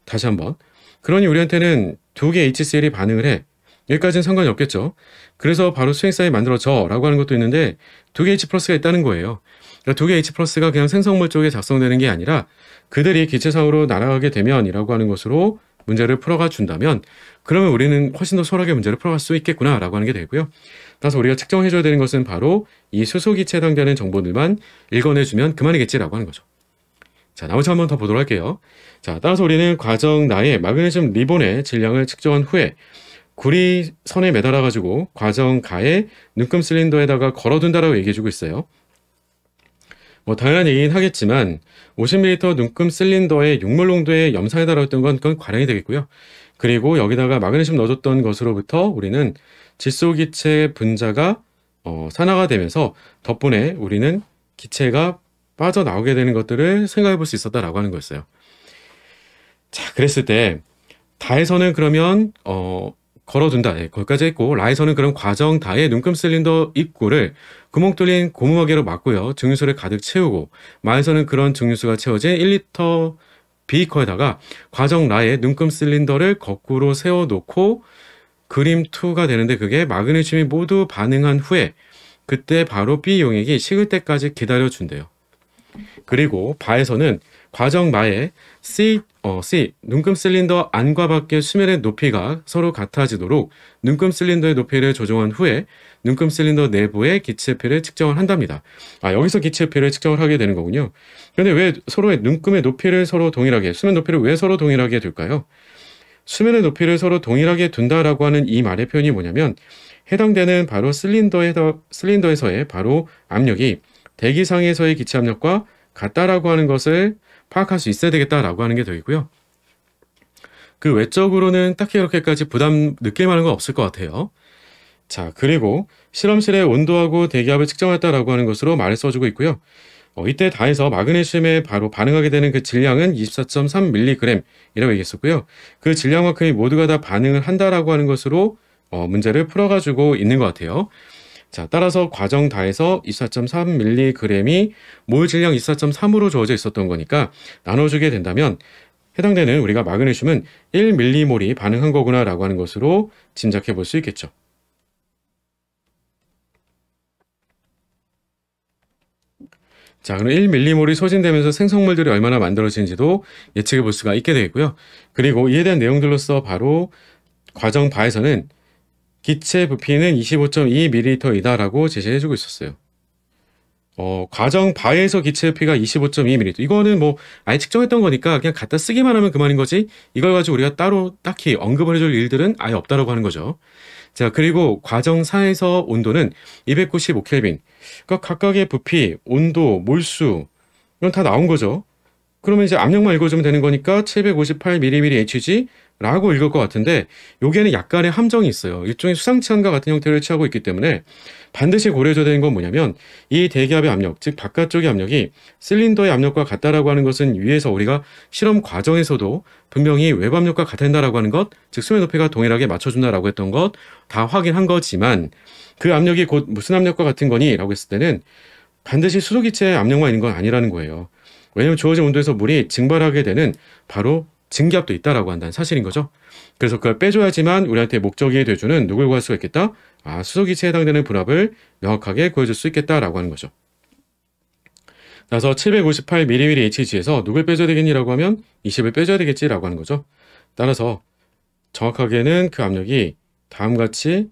다시 한번. 그러니 우리한테는 두 개 HCl이 반응을 해. 여기까지는 상관이 없겠죠. 그래서 바로 수행사에 만들어져 라고 하는 것도 있는데 두 개 H 플러스가 있다는 거예요. 그러니까 두 개 H 플러스가 그냥 생성물 쪽에 작성되는 게 아니라 그들이 기체상으로 날아가게 되면이라고 하는 것으로 문제를 풀어가 준다면 그러면 우리는 훨씬 더 수월하게 문제를 풀어갈 수 있겠구나 라고 하는 게 되고요. 따라서 우리가 측정해줘야 되는 것은 바로 이 수소기체에 해당되는 정보들만 읽어내주면 그만이겠지라고 하는 거죠. 자, 나머지 한번 더 보도록 할게요. 자, 따라서 우리는 과정 나의 마그네슘 리본의 질량을 측정한 후에 구리선에 매달아가지고 과정 가의 눈금 실린더에다가 걸어둔다라고 얘기해주고 있어요. 뭐 당연한 얘기긴 하겠지만 50ml 눈금 실린더에 육몰 농도의 염산에 달아있던 건 그건 과량이 되겠고요. 그리고 여기다가 마그네슘 넣어줬던 것으로부터 우리는 질소기체 분자가 산화가 되면서 덕분에 우리는 기체가 빠져나오게 되는 것들을 생각해 볼 수 있었다라고 하는 거였어요. 자, 그랬을 때 다에서는 그러면 걸어둔다. 네, 거기까지 했고 라에서는 그럼 과정 다의 눈금 실린더 입구를 구멍 뚫린 고무마개로 막고요. 증류수를 가득 채우고 마에서는 그런 증류수가 채워진 1리터 비커에다가 과정 라의 눈금 실린더를 거꾸로 세워놓고 그림 2가 되는데 그게 마그네슘이 모두 반응한 후에 그때 바로 B 용액이 식을 때까지 기다려준대요. 그리고 바에서는 과정 마에 C 눈금 실린더 안과 밖의 수면의 높이가 서로 같아지도록 눈금 실린더의 높이를 조정한 후에 눈금 실린더 내부의 기체표를 측정을 한답니다. 여기서 기체표를 측정을 하게 되는 거군요. 그런데 왜 서로의 눈금의 높이를 서로 동일하게, 수면 높이를 왜 서로 동일하게 둘까요? 수면의 높이를 서로 동일하게 둔다라고 하는 이 말의 표현이 뭐냐면 해당되는 바로 실린더에서의 바로 압력이 대기상에서의 기체 압력과 같다라고 하는 것을 파악할 수 있어야 되겠다라고 하는 게 되겠고요. 그 외적으로는 딱히 이렇게까지 부담 느낄 만한 건 없을 것 같아요. 자, 그리고 실험실의 온도하고 대기압을 측정했다라고 하는 것으로 말을 써주고 있고요. 이때 다해서 마그네슘에 바로 반응하게 되는 그 질량은 24.3mg이라고 얘기했었고요. 그 질량만큼이 모두가 다 반응을 한다라고 하는 것으로 문제를 풀어가지고 있는 것 같아요. 자, 따라서 과정 다해서 24.3mg이 몰 질량 24.3으로 주어져 있었던 거니까 나눠주게 된다면 해당되는 우리가 마그네슘은 1mm몰이 반응한 거구나 라고 하는 것으로 짐작해 볼 수 있겠죠. 자, 그럼 1mm몰이 소진되면서 생성물들이 얼마나 만들어지는지도 예측해 볼 수가 있게 되겠고요. 그리고 이에 대한 내용들로서 바로 과정 바에서는 기체 부피는 25.2ml이다라고 제시해주고 있었어요. 과정 바에서 기체 부피가 25.2ml. 이거는 뭐 아예 측정했던 거니까 그냥 갖다 쓰기만 하면 그만인 거지. 이걸 가지고 우리가 따로 딱히 언급을 해줄 일들은 아예 없다라고 하는 거죠. 자, 그리고 과정 4에서 온도는 295켈빈. 그러니까 각각의 부피, 온도, 몰수 이건 다 나온 거죠. 그러면 이제 압력만 읽어주면 되는 거니까 758mmHg 라고 읽을 것 같은데 여기에는 약간의 함정이 있어요. 일종의 수상치안과 같은 형태를 취하고 있기 때문에 반드시 고려해줘야 되는 건 뭐냐면 이 대기압의 압력, 즉 바깥쪽의 압력이 실린더의 압력과 같다라고 하는 것은 위에서 우리가 실험 과정에서도 분명히 외부 압력과 같다라고 하는 것, 즉 수면 높이가 동일하게 맞춰준다라고 했던 것 다 확인한 거지만 그 압력이 곧 무슨 압력과 같은 거니? 라고 했을 때는 반드시 수소기체의 압력만 있는 건 아니라는 거예요. 왜냐하면 주어진 온도에서 물이 증발하게 되는 바로 증기압도 있다라고 한다는 사실인 거죠. 그래서 그걸 빼줘야지만 우리한테 목적이 돼주는 누굴 구할 수가 있겠다? 수소기체에 해당되는 불합을 명확하게 구해줄 수 있겠다라고 하는 거죠. 따라서 758mWhg에서 누굴 빼줘야 되겠니라고 하면 20을 빼줘야 되겠지라고 하는 거죠. 따라서 정확하게는 그 압력이 다음과 같이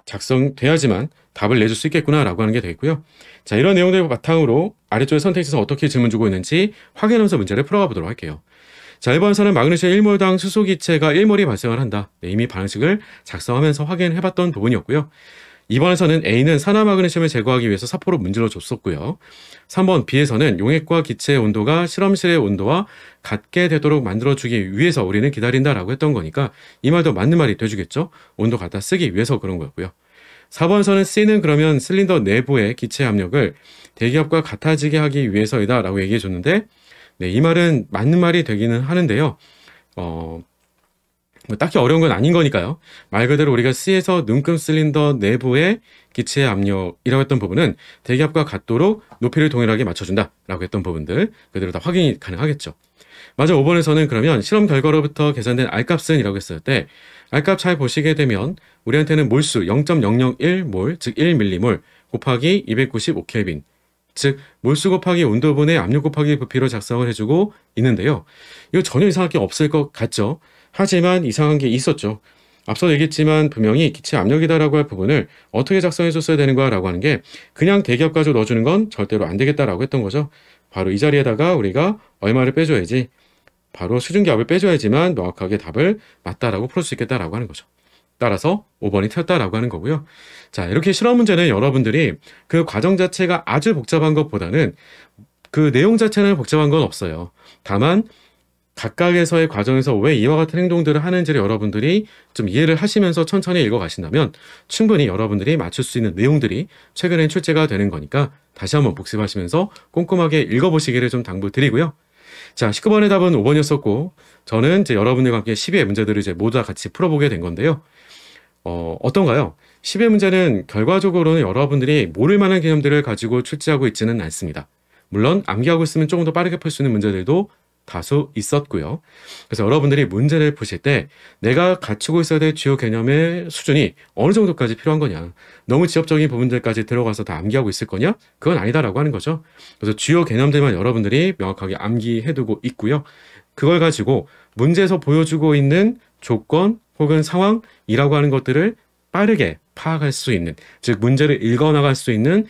작성돼야지만 답을 내줄 수 있겠구나라고 하는 게 되겠고요. 자, 이런 내용들을 바탕으로 아래쪽에 선택지에서 어떻게 질문 주고 있는지 확인하면서 문제를 풀어가 보도록 할게요. 자, 1번에서는 마그네슘 1몰당 수소기체가 1몰이 발생을 한다. 네, 이미 반응식을 작성하면서 확인해봤던 부분이었고요. 2번에서는 A는 산화마그네슘을 제거하기 위해서 사포로 문질러 줬었고요. 3번 B에서는 용액과 기체의 온도가 실험실의 온도와 같게 되도록 만들어주기 위해서 우리는 기다린다라고 했던 거니까 이 말도 맞는 말이 돼주겠죠. 온도 갖다 쓰기 위해서 그런 거였고요. 4번에서는 C는 그러면 실린더 내부의 기체 압력을 대기압과 같아지게 하기 위해서이다 라고 얘기해 줬는데, 네, 이 말은 맞는 말이 되기는 하는데요. 딱히 어려운 건 아닌 거니까요. 말 그대로 우리가 C에서 눈금 실린더 내부의 기체 압력이라고 했던 부분은 대기압과 같도록 높이를 동일하게 맞춰준다 라고 했던 부분들 그대로 다 확인이 가능하겠죠. 맞아. 5번에서는 그러면 실험 결과로부터 계산된 R값은 이라고 했을 때 R값 잘 보시게 되면 우리한테는 몰수 0.001몰 즉 1밀리몰 곱하기 295켈빈 즉 몰수 곱하기 온도분의 압력 곱하기 부피로 작성을 해주고 있는데요. 이거 전혀 이상할 게 없을 것 같죠. 하지만 이상한 게 있었죠. 앞서 얘기했지만 분명히 기체 압력이다라고 할 부분을 어떻게 작성해 줬어야 되는 거야 라고 하는 게 그냥 대기압 가지고 넣어주는 건 절대로 안 되겠다라고 했던 거죠. 바로 이 자리에다가 우리가 얼마를 빼줘야지, 바로 수증기압을 빼줘야지만 명확하게 답을 맞다라고 풀 수 있겠다라고 하는 거죠. 따라서 5번이 틀렸다라고 하는 거고요. 자, 이렇게 실험 문제는 여러분들이 그 과정 자체가 아주 복잡한 것보다는 그 내용 자체는 복잡한 건 없어요. 다만 각각에서의 과정에서 왜 이와 같은 행동들을 하는지를 여러분들이 좀 이해를 하시면서 천천히 읽어가신다면 충분히 여러분들이 맞출 수 있는 내용들이 최근엔 출제가 되는 거니까 다시 한번 복습하시면서 꼼꼼하게 읽어보시기를 좀 당부드리고요. 자, 19번의 답은 5번이었었고 저는 이제 여러분들과 함께 12의 문제들을 이제 모두 다 같이 풀어보게 된 건데요. 어떤가요? 10의 문제는 결과적으로는 여러분들이 모를 만한 개념들을 가지고 출제하고 있지는 않습니다. 물론 암기하고 있으면 조금 더 빠르게 풀 수 있는 문제들도 다수 있었고요. 그래서 여러분들이 문제를 푸실 때 내가 갖추고 있어야 될 주요 개념의 수준이 어느 정도까지 필요한 거냐, 너무 지엽적인 부분들까지 들어가서 다 암기하고 있을 거냐, 그건 아니다라고 하는 거죠. 그래서 주요 개념들만 여러분들이 명확하게 암기해두고 있고요. 그걸 가지고 문제에서 보여주고 있는 조건 혹은 상황이라고 하는 것들을 빠르게 파악할 수 있는, 즉 문제를 읽어나갈 수 있는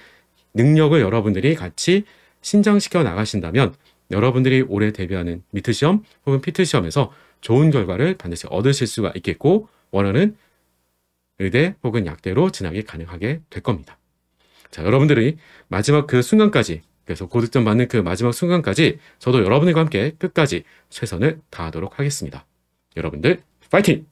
능력을 여러분들이 같이 신장시켜 나가신다면 여러분들이 올해 대비하는 미트시험 혹은 피트시험에서 좋은 결과를 반드시 얻으실 수가 있겠고 원하는 의대 혹은 약대로 진학이 가능하게 될 겁니다. 자, 여러분들이 마지막 그 순간까지, 그래서 고득점 받는 그 마지막 순간까지 저도 여러분들과 함께 끝까지 최선을 다하도록 하겠습니다. 여러분들 파이팅!